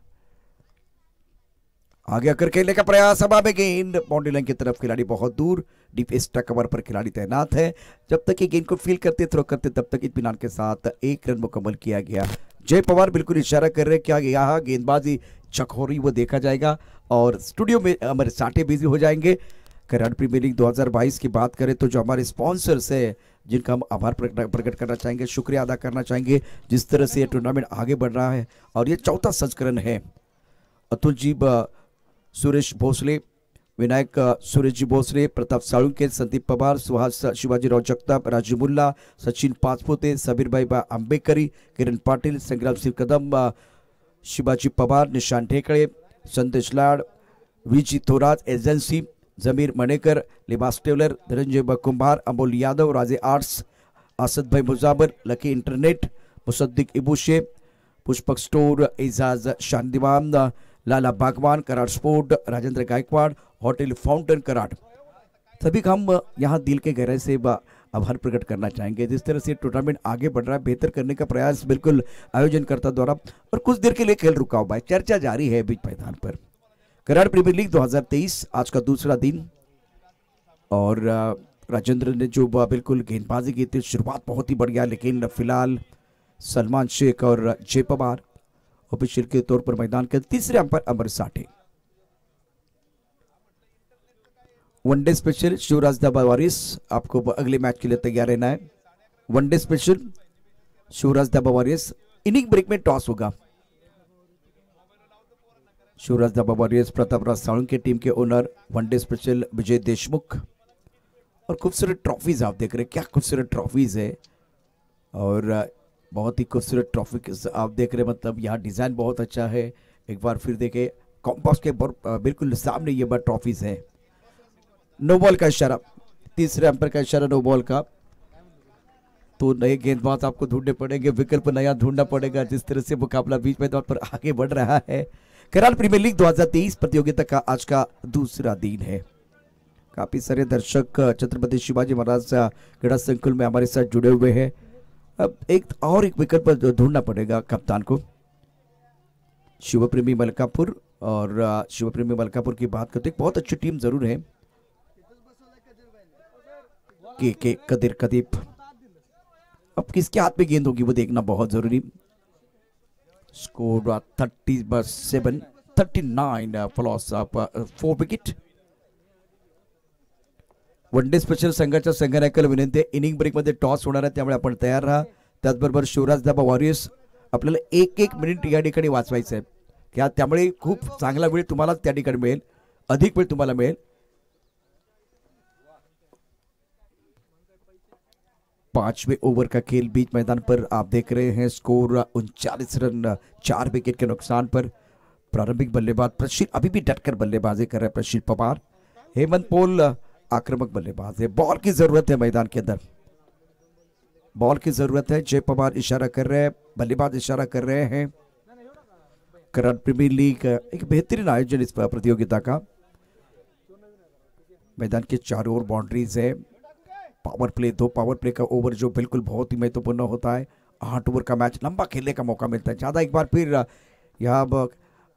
आगे आकर खेलने का प्रयास, हवा में गेंद बाउंड्री लाइन की तरफ, खिलाड़ी बहुत दूर, डीप एक्स्ट्रा कवर पर खिलाड़ी तैनात है। जब तक ये गेंद को फील करते थ्रो करते तब तक इत्मीनान के साथ 1 रन मुकम्मल किया गया। जय पवार बिल्कुल इशारा कर रहे, क्या यहाँ गेंदबाजी चक हो रही वो देखा जाएगा और स्टूडियो में हमारे साटे बिजी हो जाएंगे। करार प्रीमियर लीग 2022 की बात करें तो जो हमारे स्पॉन्सर्स है जिनका हम आभार प्रकट करना चाहेंगे, शुक्रिया अदा करना चाहेंगे, जिस तरह से ये टूर्नामेंट आगे बढ़ रहा है और ये 4था संस्करण है। अतुल जी, सुरेश भोसले, विनायक सुरेश जी भोसले, प्रताप साळुंके, संदीप पवार, सुहास शिवाजीराव जगताप, राजू मुल्ला, सचिन पाचपुते, सबीर भाई आंबेकरी, किरण पाटील, संग्राम सिंह कदम, शिवाजी पवार, निशान ढेकळे, संदेश लाड, विजी Thorat agency, Zameer Manekar, Libas Tailor, Dhananjay Kumbhar, Amol Yadav, Raje Arts, Asad Bhai Mujabar, Lucky Internet, Musaddiq Ibushe, Pushpak Store, Ejaz Shantiwan, Lala Bagwan, Karad Sport, Rajendra Gaikwad, Hotel Fountain Karad, सभी का हम यहाँ दिल के गहराई से आभार प्रकट करना चाहेंगे। जिस तरह से टूर्नामेंट आगे बढ़ रहा है, बेहतर करने का प्रयास बिल्कुल आयोजनकर्ता द्वारा, और कुछ देर के लिए खेल रुका हुआ है, चर्चा जारी है बीच मैदान पर। कराड़ प्रीमियर लीग 2023 आज का दूसरा दिन और राजेंद्र ने जो बिल्कुल गेंदबाजी की थी, शुरुआत बहुत ही बढ़िया, लेकिन फिलहाल सलमान शेख और जय पवार ऑफिशियल के तौर पर मैदान के तीसरे अंपायर अमर साठे। वनडे स्पेशल शिवराज दाबा वारिस, आपको अगले मैच के लिए तैयार रहना है। वनडे स्पेशल शिवराज दाबा वारिस, इनिंग ब्रेक में टॉस होगा। शिवराज दाबा वारियर्स प्रताप राज साळुंके टीम के owner, one day special Vijay Deshmukh, और खूबसूरत ट्रॉफीज आप देख रहे हैं, क्या खूबसूरत ट्रॉफीज है और बहुत ही खूबसूरत ट्रॉफी आप देख रहे हैं, मतलब यहाँ डिजाइन बहुत अच्छा है। एक बार फिर देखें, कॉम्पास के बिल्कुल सामने ये बार ट्रॉफीज है। नो बॉल का इशारा, तीसरे अंपायर का इशारा नो बॉल का, तो नए गेंदबाज आपको ढूंढने पड़ेंगे, विकल्प नया ढूंढना पड़ेगा। जिस तरह से मुकाबला बीच मैदान पर आगे बढ़ रहा है। कराड़ प्रीमियर लीग 2023 प्रतियोगिता का आज का दूसरा दिन है। काफी सारे दर्शक छत्रपति शिवाजी महाराज क्रीडा संकुल में हमारे साथ जुड़े हुए हैं। अब एक विकल्प ढूंढना पड़ेगा कप्तान को। शिवप्रेमी मलकापुर, और शिवप्रेमी मलकापुर की बात करते बहुत अच्छी टीम जरूर है। के कदीर कदीप, अब किसके हाथ में गेंद होगी वो देखना बहुत जरूरी। Score 37 39 followers of 4 wicket. One day special संघाच्या संघनायकाला विनंती आहे, इनिंग ब्रेक मध्ये टॉस होणार आहे, त्यामुळे आपण तयार राहा। त्याचबरोबर शिवराज दाबा वॉरियर्स, आपल्याला 1-1 मिनिट या ठिकाणी वाचवायचं आहे, क्या त्यामुळे खूप चांगला वेळ तुम्हाला त्या ठिकाणी मिळेल, अधिक वेळ तुम्हाला मिळेल। 5वें ओवर का खेल बीच मैदान पर आप देख रहे हैं। स्कोर 39 रन 4 विकेट के नुकसान पर। प्रारंभिक बल्लेबाज प्रशील अभी भी डटकर बल्लेबाजी कर रहे हैं। प्रशील पवार, हेमंत पॉल आक्रामक बल्लेबाज है। बॉल की जरूरत है मैदान के अंदर, बॉल की जरूरत है। जय पवार इशारा कर रहे हैं, बल्लेबाज इशारा कर रहे हैं। कराड़ प्रीमियर लीग एक बेहतरीन आयोजन इस प्रतियोगिता का। मैदान के चारों ओर बाउंड्रीज है। पावर प्ले, 2 पावर प्ले का ओवर जो बिल्कुल बहुत ही महत्वपूर्ण होता है। 8 ओवर का मैच, लंबा खेलने का मौका मिलता है, ज्यादा एक बार फिर यहाँ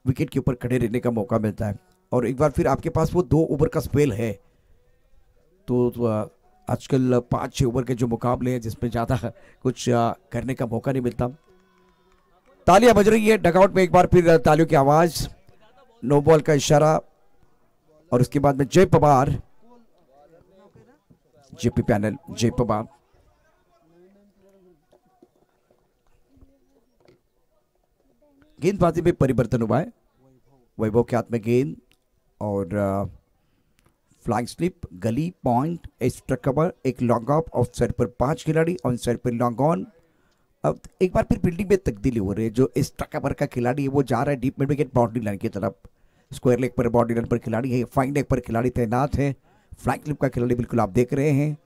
विकेट के ऊपर खड़े रहने का मौका मिलता है, और एक बार फिर आपके पास वो 2 ओवर का स्पेल है। तो आजकल 5-6 ओवर के जो मुकाबले हैं जिसमें ज्यादा कुछ करने का मौका नहीं मिलता। तालियां बज रही है डगआउट में, एक बार फिर तालियों की आवाज, नो बॉल का इशारा, और उसके बाद में जय पवार, जेपी पैनल जय पवार। गेंदबाजी में परिवर्तन हुआ है। वैभव के हाथ में गेंद और फ्लाइंग स्लिप, गली, पॉइंट, एक्स्ट्रा कवर, एक लॉन्ग ऑफ, ऑफ साइड पर 5 खिलाड़ी, on side per long on. अब एक बार फिर फील्डिंग में तब्दीली हो रही है। जो एक्स्ट्रा कवर का खिलाड़ी है वो जा रहा है deep mid wicket boundary line की तरफ। स्क्वायर लेग पर बाउंड्री लाइन पर खिलाड़ी है, फाइन लेग पर खिलाड़ी तैनात है, फ्लाइंग स्लिप का खिलाड़ी बिल्कुल आप देख रहे हैं।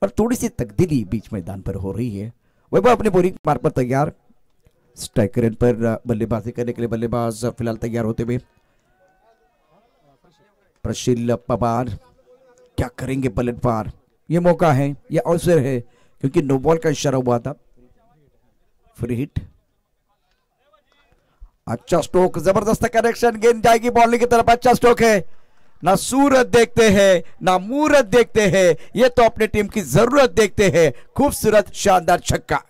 और थोड़ी सी तब्दीली बीच मैदान पर हो रही है। वैभव अपने बोलिंग मार्ग पर तैयार, स्ट्राइकर एंड पर बल्लेबाजी करने के लिए बल्लेबाज फिलहाल तैयार होते हुए। प्रशील पवार क्या करेंगे पलटवार, ये मौका है, ये अवसर है, क्योंकि नो बॉल का इशारा हुआ था। फ्री हिट, अच्छा स्ट्रोक, जबरदस्त कनेक्शन, गेंद जाएगी बॉलिंग की तरफ। अच्छा स्ट्रोक है, ना सूरत देखते हैं ना मूरत देखते हैं, ये तो अपनी टीम की जरूरत देखते हैं। खूबसूरत शानदार छक्का,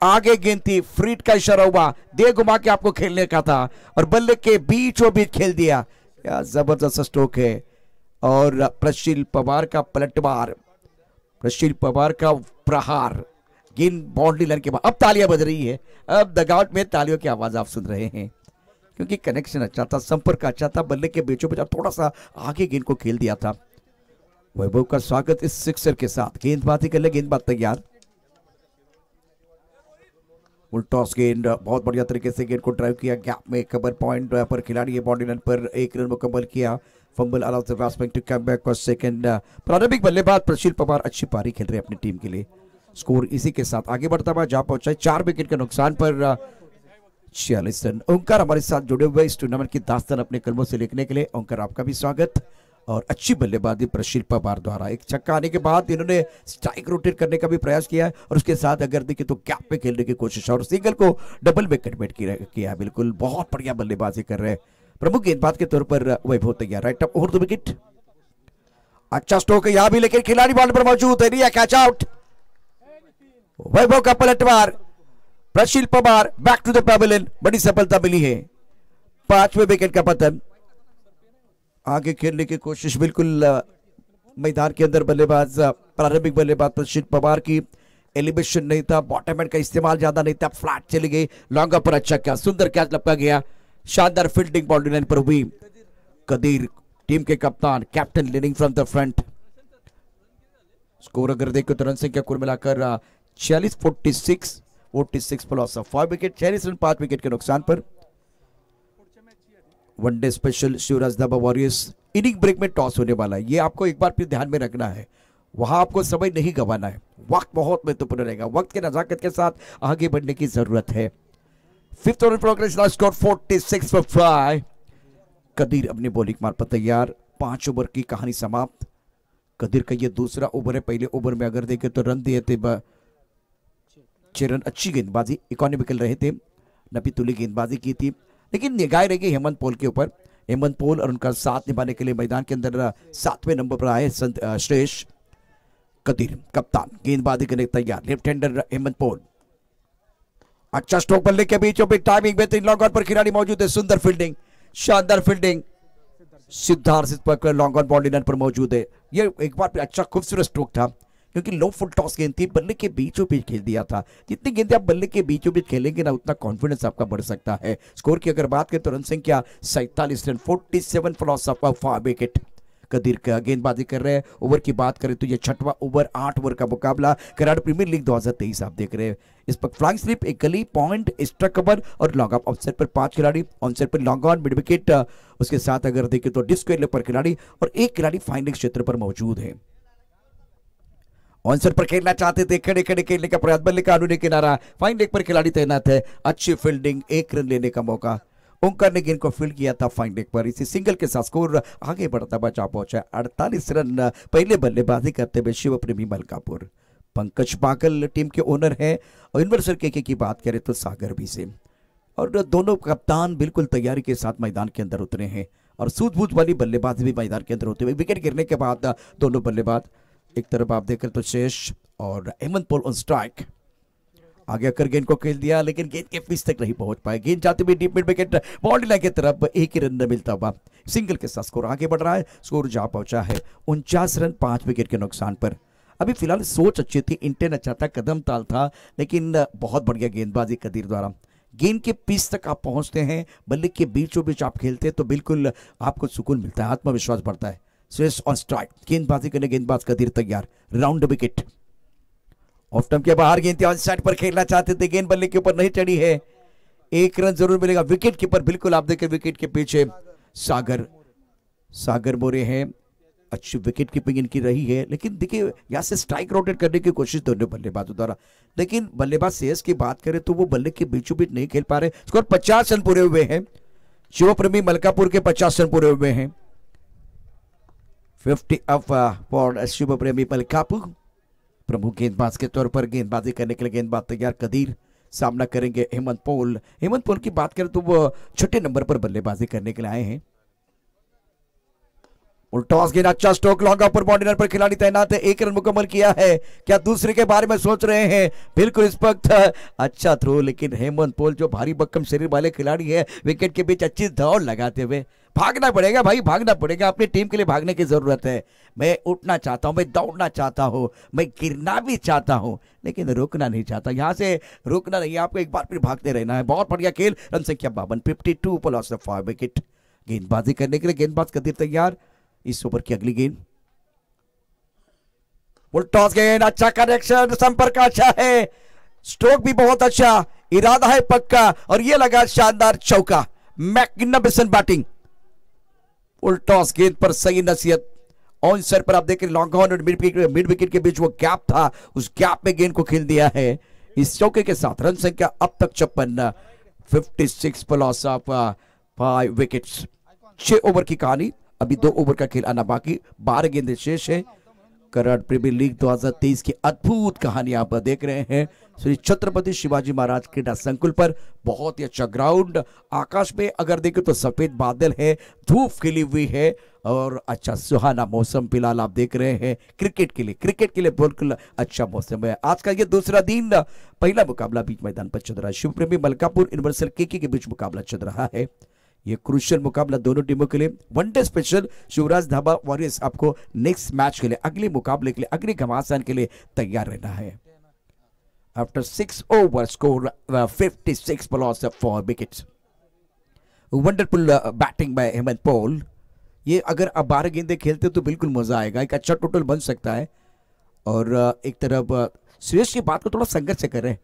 आगे गेंद थी, फ्रीट का इशारा हुआ, दे घुमा के आपको खेलने का था और बल्ले के बीचों बीच खेल दिया। क्या जबरदस्त स्ट्रोक है। और प्रशील पवार का पलटवार, प्रशील पवार का प्रहार, गेंद बाउंड्री लाइन के बाद। अब तालियां बज रही है, अब डगआउट में तालियों की आवाज आप सुन रहे हैं, क्योंकि कनेक्शन अच्छा था, संपर्क अच्छा था, बल्ले के बीचों बीच थोड़ा सा आगे गेंद को खेल दिया था। वैभव का स्वागत इस सिक्सर के साथ। गेंदबाजी कर ले, गेंदबाज तैयार, टॉस गेंद, बहुत बढ़िया तरीके से गेंद को ड्राइव किया, गैप में कवर पॉइंट पर खिलाड़ी है, बाउंड्री लाइन पर 1 रन मुकम्मल किया। Fumble allows the batsman to come back for second. प्रारंभिक बल्लेबाज प्रशील पवार अच्छी पारी खेल रहे हैं अपनी टीम के लिए। स्कोर इसी के साथ आगे बढ़ता हुआ जहां पहुंचा है 4 विकेट के नुकसान पर 46 रन। ओंकार हमारे साथ जुड़े हुए इस टूर्नामेंट की दास्तान अपने कलमों से लिखने के लिए। ओंकार आपका भी स्वागत। और अच्छी बल्लेबाजी प्रशील पवार द्वारा, एक छक्का आने के बाद इन्होंने स्ट्राइक रोटेट करने का भी प्रयास किया है और उसके साथ अगर देखिए तो गैप पे खेलने की कोशिश और सिंगल को डबल में कन्वर्ट किया है। बिल्कुल बहुत बढ़िया बल्लेबाजी कर रहे हैं। प्रमुख गेंदबाज के तौर पर वैभव तैयार, right up over the wicket. अच्छा स्ट्रोक है यहां भी, लेकिन खिलाड़ी बॉल पर मौजूद है, रिया कैच आउट। वैभव का पलटवार, Prashil Pawar back to the pavilion, बड़ी सफलता मिली है। 5वें विकेट का पतन। आगे खेलने की कोशिश बिल्कुल मैदान के अंदर बल्लेबाज, प्रारंभिक बल्लेबाज प्रशील पवार की एलिवेशन नहीं था, बॉटम एंड का इस्तेमाल ज्यादा नहीं था, फ्लैट चली गई, लॉन्ग पर अच्छा क्या सुंदर कैच लपका गया, शानदार फील्डिंग बाउंड्री लाइन पर हुई। कदीर टीम के कप्तान, captain leading from the front. Score अगर देखो तो रन संख्या कुल मिलाकर 46 प्लस 5 विकेट, 46 रन 5 विकेट के नुकसान पर। वनडे स्पेशल शिवराज दाबा वॉरियर्स इनिंग ब्रेक में टॉस होने वाला है, ये आपको एक बार फिर ध्यान में रखना है। वहां आपको समय नहीं गंवाना है, वक्त बहुत महत्वपूर्ण रहेगा, वक्त के नजाकत के साथ आगे बढ़ने की जरूरत है। 5th over progress, score 46 for 5। Qadir अपनी बॉलिंग मार पर तैयार, 5 ओवर की कहानी समाप्त। कदीर का ये दूसरा ओवर है, पहले ओवर में अगर देखें तो रन दिए थे 6 रन। अच्छी गेंदबाजी, इकोनॉमिकल रहे थे, नपी तुली गेंदबाजी की थी, लेकिन निगाह रहेगी हेमंत पॉल के ऊपर। हेमंत पॉल और उनका साथ निभाने के लिए मैदान के अंदर 7वें नंबर पर आए श्रेष्ठ कदीर कप्तान। गेंदबाजी करने तैयार, लेफ्ट हैंडर हेमंत पॉल। अच्छा स्ट्रोक बल्ले के बीचों बीच, टाइमिंग बेहतरीन, लॉन्ग ऑन पर खिलाड़ी मौजूद है, सुंदर फील्डिंग, शानदार fielding. Siddharth long on boundary line पर मौजूद है। ये एक बार अच्छा खूबसूरत स्ट्रोक था, क्योंकि लो फुल टॉस गेंद थी, बल्ले के बीचों बीच खेल दिया था। जितनी गेंदें आप बल्ले के बीचों बीच खेलेंगे ना, उतना कॉन्फिडेंस आपका बढ़ सकता है। स्कोर की अगर बात करें तो रन संख्या 47 रन, 47 प्लस 5 विकेट। कदीर का गेंदबाजी कर रहे हैं। ओवर की बात करें तो ये 6वां ओवर, 8 ओवर का मुकाबला कराड़ प्रीमियर लीग 2023 आप देख रहे हैं। इस पर फ्लाइंग स्लिप, एक गली, पॉइंट, एक्स्ट्रा कवर और लॉन्ग ऑफ साइड पर 5 खिलाड़ी, on side per long on, mid wicket. उसके साथ अगर देखें तो डिस्क पर खिलाड़ी और एक खिलाड़ी फाइनल क्षेत्र पर मौजूद है। ऑन साइड पर खेलना चाहते थे, खड़े खड़े खेलने का प्रयास, बल्ले का अनुने किनारा, फाइन लेग पर खिलाड़ी तैनात है, अच्छी फील्डिंग, 1 रन लेने का मौका। ओंकार ने गेंद को फील्ड किया था फाइन लेग पर, इसी सिंगल के साथ स्कोर आगे बढ़ता बचा पहुंचा 48 रन। पहले बल्लेबाजी करते हुए शिव प्रेमी मलकापुर। पंकज पागल टीम के ओनर हैं और इन्वर्सर के की बात करें तो सागर भी से, और दोनों कप्तान बिल्कुल तैयारी के साथ मैदान के अंदर उतरे हैं और सूझबूझ वाली बल्लेबाजी भी मैदान के अंदर होते हुए। विकेट गिरने के बाद दोनों बल्लेबाज, एक तरफ आप देखकर तो शेष और हेमंत पॉल ऑन स्ट्राइक, आगे आकर गेंद को खेल दिया, लेकिन गेंद के पिच तक नहीं पहुंच पाए। गेंद जाते हुए deep mid wicket boundary line की तरफ, 1 ही रन मिलता हुआ सिंगल के साथ स्कोर आगे बढ़ रहा है। स्कोर जा पहुंचा है 49 रन 5 विकेट के नुकसान पर। अभी फिलहाल सोच अच्छी थी, इंटेन अच्छा था, कदम ताल था, लेकिन बहुत बढ़िया गेंदबाजी कदीर द्वारा। गेंद के पीस तक आप पहुंचते हैं, बल्ले के बीचों बीच आप खेलते हैं तो बिल्कुल आपको सुकून मिलता है, आत्मविश्वास बढ़ता है। स्विस ऑन स्ट्राइक, गेंदबाजी करने गेंदबाज कदीर तैयार, राउंड विकेट। ऑफ स्टंप के बाहर गेंद ऑन साइड पर खेलना चाहते थे, गेंद बल्ले के ऊपर नहीं चढ़ी है, 1 रन जरूर मिलेगा। विकेट कीपर बिल्कुल आप देखें विकेट के पीछे सागर मोरे हैं, अच्छी विकेट कीपिंग इनकी रही है। लेकिन देखिए यहाँ से स्ट्राइक रोटेट करने की कोशिश दोनों बल्लेबाजों द्वारा, लेकिन बल्लेबाज श्रेयस की बात करें तो वो बल्ले के बीचों बीच नहीं खेल पा रहे। स्कोर 50 रन पूरे हुए हैं, शिवप्रेमी मलकापुर के 50 रन पूरे हुए हैं। 50 अप फॉर शिवप्रेमी मलकापुर। प्रमुख गेंदबाज के तौर पर गेंदबाजी करने के लिए गेंदबाज तैयार कदीर, सामना करेंगे हेमंत पॉल। हेमंत पॉल की बात करें तो वो छठे नंबर पर बल्लेबाजी करने के लिए आए हैं। टॉस गेंद, अच्छा स्ट्रोक, लॉन्ग ऑफ पर बाउंड्री पर खिलाड़ी तैनात है, 1 रन मुकम्मल किया है। क्या दूसरे के बारे में सोच रहे हैं? बिल्कुल इस वक्त अच्छा थ्रो, लेकिन हेमंत पॉल जो भारी भक्कम शरीर वाले खिलाड़ी है, विकेट के बीच अच्छी दौड़ लगाते हुए भागना पड़ेगा भाई, भागना पड़ेगा, अपनी टीम के लिए भागने की जरूरत है। मैं उठना चाहता हूं, मैं दौड़ना चाहता हूं, मैं गिरना भी चाहता हूं, लेकिन रुकना नहीं चाहता। यहां से रुकना नहीं, आपको एक बार फिर भागते रहना है। बहुत बढ़िया खेल, रन संख्या 52, 52 पर लॉस ऑफ 5 विकेट। गेंदबाजी करने के लिए गेंदबाज कदीर तैयार। इस ओवर की अगली गेंद, टॉस गेंद, अच्छा कनेक्शन, संपर्क अच्छा है, स्ट्रोक भी बहुत अच्छा, इरादा है पक्का, और ये लगा शानदार चौका। Magnificent batting. टॉस गेंद पर सही नसीहत, ऑन सर पर आप देख रहे लॉन्ग ऑन और मिड विकेट के बीच वो गैप था, उस गैप में गेंद को खेल दिया है। इस चौके के साथ रन संख्या अब तक 56, 56 पर लॉस ऑफ 5 विकेट्स। 6 ओवर की कहानी, अभी 2 ओवर का खेल आना बाकी, 12 गेंदें शेष है। कराड़ प्रीमियर लीग 2023 की अद्भुत कहानी आप देख रहे हैं श्री छत्रपति शिवाजी महाराज क्रीडा संकुल पर। बहुत ही अच्छा ग्राउंड, आकाश में अगर देखें तो सफेद बादल है, धूप खिली हुई है और अच्छा सुहाना मौसम फिलहाल आप देख रहे हैं। क्रिकेट के लिए बिल्कुल अच्छा मौसम है। आज का ये दूसरा दिन, पहला मुकाबला बीच मैदान पर चल रहा है, शिवप्रेमी मलकापुर यूनिवर्सल केके के बीच मुकाबला चल रहा है। ये क्रूशियल मुकाबला दोनों टीमों के लिए। वनडे स्पेशल शिवराज धाबा वॉरियर्स आपको नेक्स्ट मैच के लिए, अगले मुकाबले के लिए, अगले घमासान के लिए तैयार रहना है। After 6 over score 56 per loss of 4 wickets. Wonderful batting bye Hemant Paul. ये अगर आप 12 गेंदें खेलते तो बिल्कुल मजा आएगा, एक अच्छा टोटल बन सकता है। और एक तरफ श्रेयस की बात को थोड़ा संघर्ष से कर रहे हैं,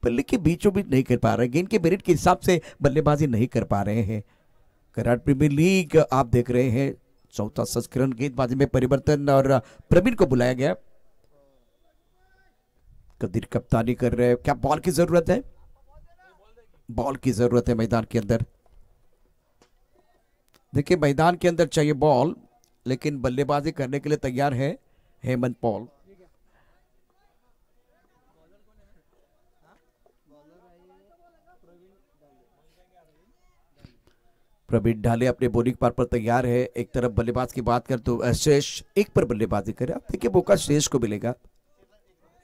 बल्ले के बीचों बीच नहीं कर पा रहे, गेंद के मेरिट के हिसाब से बल्लेबाजी नहीं कर पा रहे हैं। कराड़ प्रीमियर लीग आप देख रहे हैं, चौथा संस्करण, गेंदबाजी में परिवर्तन और प्रवीण को बुलाया गया। कदीर कप्तानी कर रहे हैं, क्या बॉल की जरूरत है? बॉल की जरूरत है मैदान के अंदर। देखिए मैदान के अंदर चाहिए बॉल, लेकिन बल्लेबाजी करने के लिए तैयार है हेमंत पॉल। प्रवीण ढाले अपने बॉलिंग पार पर तैयार है। एक तरफ बल्लेबाज की बात कर तो शेष एक पर बल्लेबाजी करे, आप देखिए मौका शेष को मिलेगा।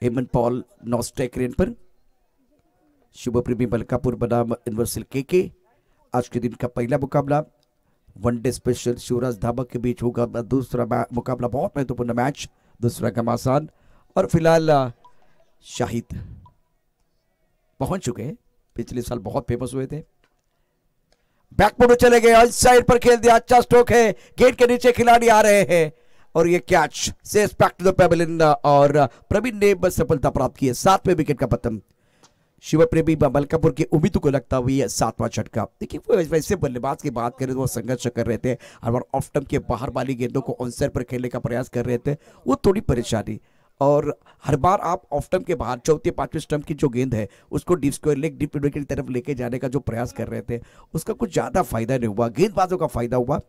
हेमंत पॉल नॉ स्ट्राइक रेंज पर। शिवप्रेमी मलकापुर बनाम यूनिवर्सल केके। आज के दिन का पहला मुकाबला वनडे स्पेशल शिवराज धाबा के बीच होगा। दूसरा मुकाबला बहुत महत्वपूर्ण मैच, दूसरा घमासान। और फिलहाल शाहिद पहुंच चुके हैं, पिछले साल बहुत फेमस हुए थे। बैकबोर्ड में चले गए, साइड पर खेल दिया, अच्छा स्ट्रोक है, गेट के नीचे खिलाड़ी आ रहे हैं और ये कैच सेज बैक टू द पेविलियन और प्रवीण ने सफलता प्राप्त की है। 7वें विकेट का पतन। शिवप्रेमी मलकापुर की उम्मीदों को लगता हुई है 7वां झटका। देखिए वैसे बल्लेबाज की बात करें तो वो संघर्ष कर रहे थे और ऑफ स्टंप के बाहर वाली गेंदों को ऑन साइड पर खेलने का प्रयास कर रहे थे, वो थोड़ी परेशानी। और हर बार आप ऑफ स्टंप के बाहर चौथे 5वें स्टंप की जो गेंद है उसको deep square leg deep wicket की तरफ लेके जाने का जो प्रयास कर रहे थे, उसका कुछ ज्यादा फायदा नहीं हुआ, गेंदबाजों का फायदा हुआ।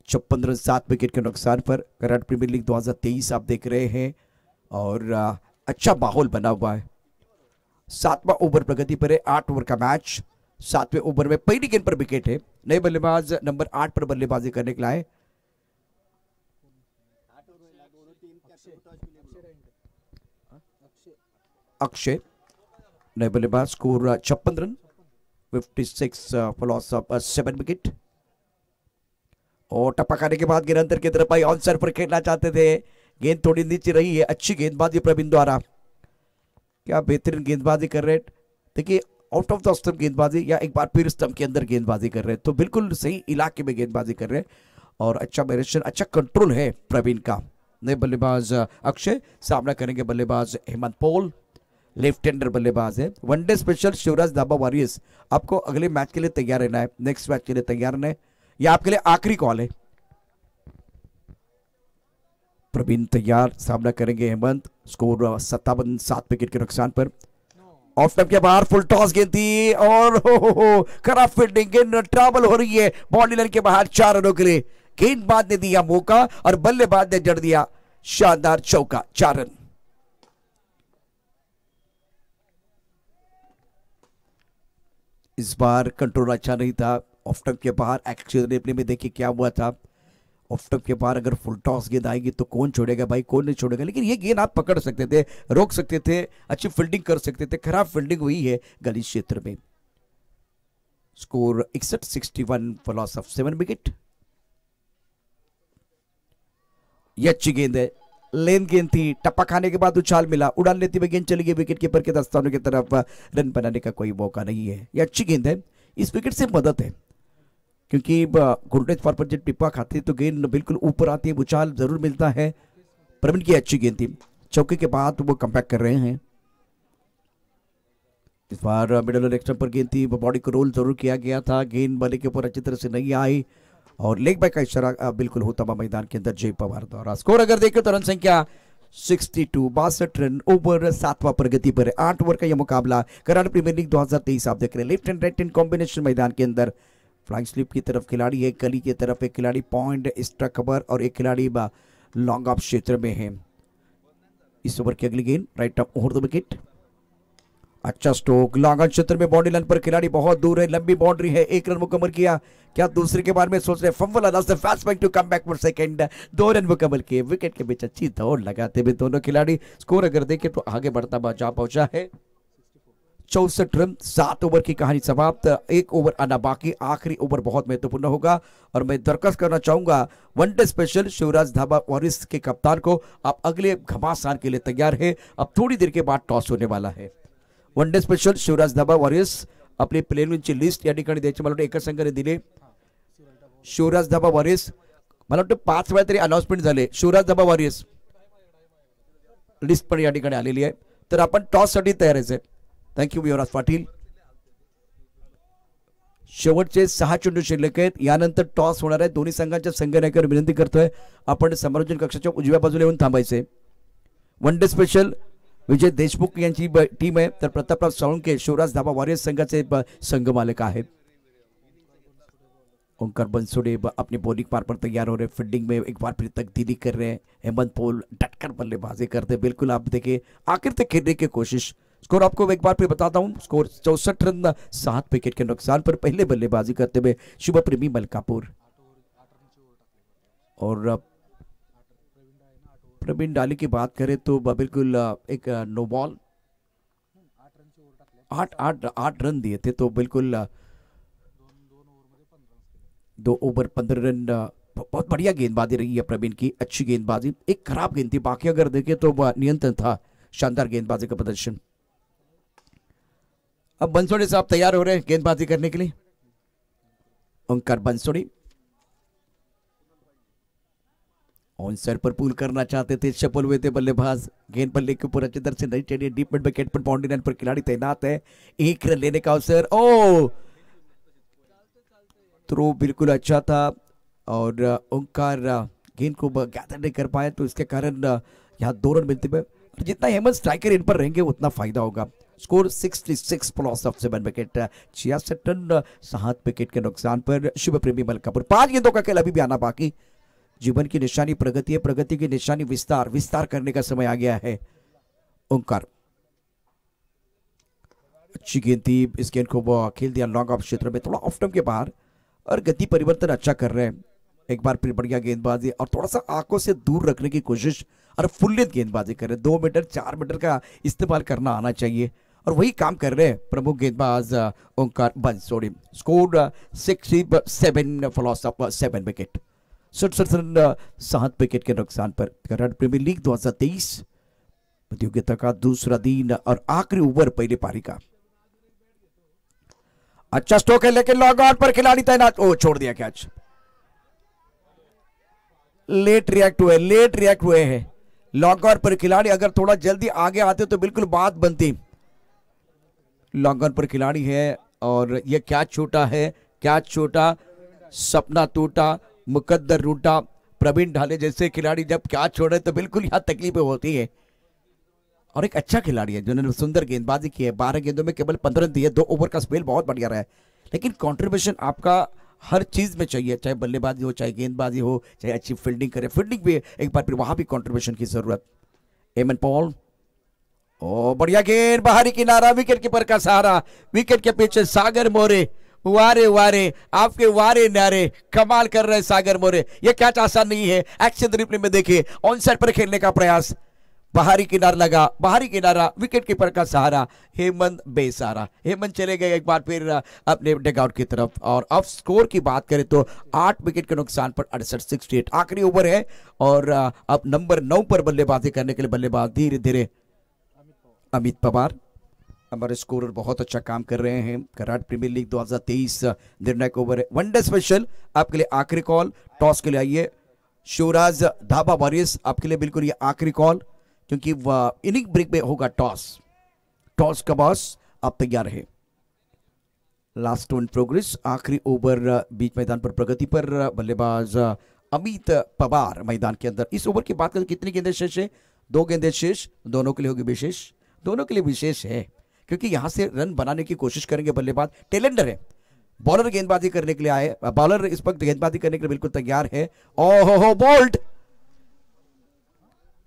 56 रन 7 विकेट के नुकसान पर कराड़ प्रीमियर लीग 2023 आप देख रहे हैं और अच्छा माहौल बना हुआ है। 7वां ओवर प्रगति पर है, 8 ओवर का मैच। 7वें ओवर में पहली गेंद पर विकेट है। नए बल्लेबाज नंबर 8 पर बल्लेबाजी करने के लिए अक्षय। नए बल्लेबाज, score 56 run, 56 for loss of 7 wicket. और टपकाने के बाद गेंद अंदर की तरफ आई, ऑन साइड पर खेलना चाहते थे, गेंद थोड़ी नीचे रही है। अच्छी गेंदबाजी प्रवीण द्वारा, क्या बेहतरीन गेंदबाजी कर रहे हैं। देखिए आउट ऑफ द स्टंप गेंदबाजी या एक बार फिर स्टंप के अंदर गेंदबाजी कर रहे हैं, तो बिल्कुल सही इलाके में गेंदबाजी कर रहे हैं और अच्छा डायरेक्शन, अच्छा कंट्रोल है प्रवीण का। नए बल्लेबाज अक्षय, सामना करेंगे बल्लेबाज हेमंत पॉल, लेफ्ट हैंडर बल्लेबाज है। वनडे स्पेशल शिवराज दाबा वॉरियर्स, आपको अगले मैच के लिए तैयार रहना है, नेक्स्ट मैच के लिए तैयार रहना है, यह आपके लिए आखिरी कॉल है। प्रवीण तैयार, सामना करेंगे हेमंत। स्कोर 57 विकेट के नुकसान पर। ऑफ स्टंप के बाहर फुल टॉस गेंद थी और हो खराब फील्डिंग, गेंद ट्रैवल हो रही है बाउंड्री लाइन के बाहर 4 रनों के लिए। गेंदबाज ने दिया मौका और बल्लेबाज ने जड़ दिया शानदार चौका, 4 रन। इस बार कंट्रोल अच्छा नहीं था। ऑफ स्टंप के बाहर एक्शन रिप्ले में देखिए क्या हुआ था। ऑफ स्टंप के बाहर अगर फुल टॉस गेंद आएगी तो कौन छोड़ेगा भाई, कौन नहीं छोड़ेगा, लेकिन ये गेंद आप पकड़ सकते थे, रोक सकते थे, अच्छी फील्डिंग कर सकते थे। खराब फील्डिंग हुई है गली क्षेत्र में। Score 61 for loss of 7 wicket. ये अच्छी गेंद है, लेन गेंद थी, टप्पा खाने के बाद उछाल मिला, उड़ान लेती हुई गेंद चली गई विकेट कीपर के दस्तानों की तरफ। रन बनाने का कोई मौका नहीं है। यह अच्छी गेंद है, इस विकेट से मदद है क्योंकि घुटनेज पर जब टिप्पा खाती है तो गेंद बिल्कुल ऊपर आती है, उछाल जरूर मिलता है। प्रवीण की अच्छी गेंद थी, चौके के बाद वो कमबैक कर रहे हैं। इस बार मिडल और लेग पर गेंद थी, बॉडी को रोल जरूर किया गया था, गेंद बल्ले के ऊपर अच्छी तरह से नहीं आई और लेग बैक का इशारा बिल्कुल होता हुआ मैदान के अंदर जय पवार द्वारा। स्कोर अगर देखें तो रन संख्या 62, 62 रन ओवर 7वां प्रगति पर है। 8 ओवर का यह मुकाबला कराड़ प्रीमियर लीग 2023 आप देख रहे हैं। Left end right hand combination मैदान के अंदर फ्लाइंग स्लिप की तरफ खिलाड़ी है, गली की तरफ एक खिलाड़ी पॉइंट स्ट्राइक कवर और एक खिलाड़ी लॉन्ग ऑफ क्षेत्र में है। इस ओवर की अगली गेंद right of over the wicket. अच्छा स्ट्रोक, लॉन्ग ऑन क्षेत्र में बाउंड्री लाइन पर खिलाड़ी बहुत दूर है, लंबी बाउंड्री है, 1 रन मुकम्मल किया। क्या दूसरे के बारे में सोच रहे? Fumble allows the fast back to come back for second. 2 run मुकम्मल किए, विकेट के बीच अच्छी दौड़ लगाते हुए दोनों खिलाड़ी। स्कोर अगर देखें तो आगे बढ़ता जा पहुंचा है 64 रन। 7 ओवर की कहानी समाप्त, 1 ओवर आना बाकी। आखिरी ओवर बहुत महत्वपूर्ण होगा और मैं दरखास्त करना चाहूंगा वनडे स्पेशल शिवराज धाबा वॉरियर्स के कप्तान को, आप अगले घमासान के लिए तैयार है। अब थोड़ी देर के बाद टॉस होने वाला है। वनडे स्पेशल शिवराज धाबा वॉरियर्स आपली प्लेयरची लिस्ट या ठिकाणी द्यायची मला वाटतं एका संघाने दिले। शिवराज धाबा वॉरियर्स, मला वाटतं 5 वेळा तरी अनाउन्समेंट झाले। शिवराज धाबा वॉरियर्स लिस्ट पण या ठिकाणी आलेली आहे, तर आपण टॉस साठी तयार आहे। थँक्यू युवराज पाटील। शेवटचे 6 चेंडू शिल्लक आहेत, यानंतर टॉस होणार आहे। दोन्ही संघांच्या संघनायकांवर विनंती करतोय आपण समालोचन कक्षाच्या उजव्या बाजूला येऊन थांबायचे। वनडे स्पेशल विजय देशमुख यांची टीम आहे, तर प्रतापराव साळुंके शिवराज धाबा वॉरियर्स संघाचे संघ मालक आहेत। ओंकार बनसोड़े अपनी बॉलिंग पार पर तैयार हो रहे, फील्डिंग में एक बार फिर तब्दीली कर रहे हैं। हेमंत पॉल डटकर बल्लेबाजी करते, बिल्कुल आप देखिए आखिर तक खेलने की कोशिश। स्कोर आपको एक बार फिर बताता हूं, स्कोर 64 रन 7 विकेट के नुकसान पर पहले बल्लेबाजी करते हुए शुभ प्रेमी मलकापुर। और प्रवीण डाली की बात करें तो बिल्कुल एक नो बॉल, 8 रन दिए थे, तो बिल्कुल 2 ओवर 15 रन। बहुत बढ़िया गेंदबाजी रही है प्रवीण की, अच्छी गेंदबाजी। एक खराब गेंद थी, बाकी अगर देखें तो नियंत्रण था, शानदार गेंदबाजी का प्रदर्शन। अब बंसोड़ी साहब तैयार हो रहे हैं गेंदबाजी करने के लिए। ओंकार बंसोड़ी ऑन सर पर पुल करना चाहते थे, सफल हुए थे बल्लेबाज। गेंद बल्ले के ऊपर अच्छी तरह से नहीं चढ़ी, डीप मिड विकेट पर बाउंड्री लाइन पर खिलाड़ी तैनात है। 1 रन लेने का अवसर, ओ थ्रो बिल्कुल अच्छा था और ओंकार गेंद को गैदर नहीं कर पाए, तो इसके कारण यहाँ 2 रन मिलते हुए। जितना हेमंत स्ट्राइकर इन पर रहेंगे उतना फायदा होगा। Score 66 for loss of 7 wicket, 66 run 7 wicket के नुकसान पर शुभ प्रेमी मलकापुर। 5 गेंदों का खेल अभी भी आना बाकी। जीवन की निशानी प्रगति है, प्रगति की निशानी विस्तार, विस्तार करने का समय आ गया है। ओंकार अच्छी गेंद थी, इस गेंद को वो खेल दिया लॉन्ग ऑफ क्षेत्र में, थोड़ा ऑफ स्टंप के बाहर और गति परिवर्तन अच्छा कर रहे हैं। एक बार फिर बढ़िया गेंदबाजी और थोड़ा सा आंखों से दूर रखने की कोशिश और फुल लेंथ गेंदबाजी कर रहे हैं। 2 मीटर 4 मीटर का इस्तेमाल करना आना चाहिए और वही काम कर रहे हैं प्रमुख गेंदबाज Omkar Bansodi. Score 67 for loss of 7 wicket, 67 run 7 wicket के नुकसान पर। कराड़ प्रीमियर लीग 2023 प्रतियोगिता का दूसरा दिन और आखिरी ओवर पहले पारी का। अच्छा स्ट्रोक है लेकिन लॉन्ग ऑन पर खिलाड़ी तैनात, ओ छोड़ दिया कैच। लेट रिएक्ट हुए हैं लॉन्ग ऑन पर खिलाड़ी, अगर थोड़ा जल्दी आगे आते तो बिल्कुल बात बनती। लॉन्ग ऑन पर खिलाड़ी है और ये कैच छूटा है, कैच छूटा, सपना टूटा, मुकद्दर रूटा। प्रवीण ढाले जैसे खिलाड़ी जब कैच छोड़े तो बिल्कुल यहां तकलीफें होती है। और एक अच्छा खिलाड़ी है जिन्होंने सुंदर गेंदबाजी की है, 12 गेंदों में केवल 15 रन दिए, 2 ओवर का स्पेल बहुत बढ़िया रहा है। लेकिन कंट्रीब्यूशन आपका हर चीज में चाहिए, चाहे बल्लेबाजी हो, चाहे गेंदबाजी हो, चाहे अच्छी फील्डिंग करे, फील्डिंग भी एक बार फिर वहां भी कंट्रीब्यूशन की जरूरत। एमन पॉल, ओ बढ़िया गेंद, बाहरी किनारा, विकेट कीपर का सहारा, विकेट के पीछे सागर मोरे, वारे वारे आपके वारे नारे, कमाल कर रहे हैं सागर मोरे। ये कैच आसान नहीं है, एक्शन रिप्ले में देखिए, ऑन साइड पर खेलने का प्रयास, बाहरी किनारा लगा, बाहरी किनारा, विकेट कीपर का सहारा, हेमंत बेसारा। हेमंत चले गए एक बार फिर अपने डगआउट की तरफ। और अब स्कोर की बात करें तो 8 विकेट के नुकसान पर 68 आखिरी ओवर है और अब नंबर 9 पर बल्लेबाजी करने के लिए बल्लेबाज धीरे धीरे अमित पवार। हमारे स्कोरर बहुत अच्छा काम कर रहे हैं। कराट प्रीमियर लीग 2023 निर्णायक ओवर है, वनडे स्पेशल आपके लिए आखिरी कॉल। टॉस के लिए आइए, शिवराज धाबा वॉरियर्स आपके लिए बिल्कुल ये आखिरी कॉल, क्योंकि इनिंग ब्रेक में होगा टॉस। टॉस का बॉस आप तैयार है। लास्ट वन प्रोग्रेस, आखिरी ओवर बीच मैदान पर प्रगति पर, बल्लेबाज अमित पवार मैदान के अंदर। इस ओवर की बात करें कितनी गेंदें शेष है? 2 गेंदें शेष, दोनों के लिए होगी विशेष, दोनों के लिए विशेष है क्योंकि यहां से रन बनाने की कोशिश करेंगे बल्लेबाज। टेलेंडर है, बॉलर गेंदबाजी करने के लिए आए, बॉलर इस वक्त गेंदबाजी करने के लिए बिल्कुल तैयार है। ओहो बोल्ड,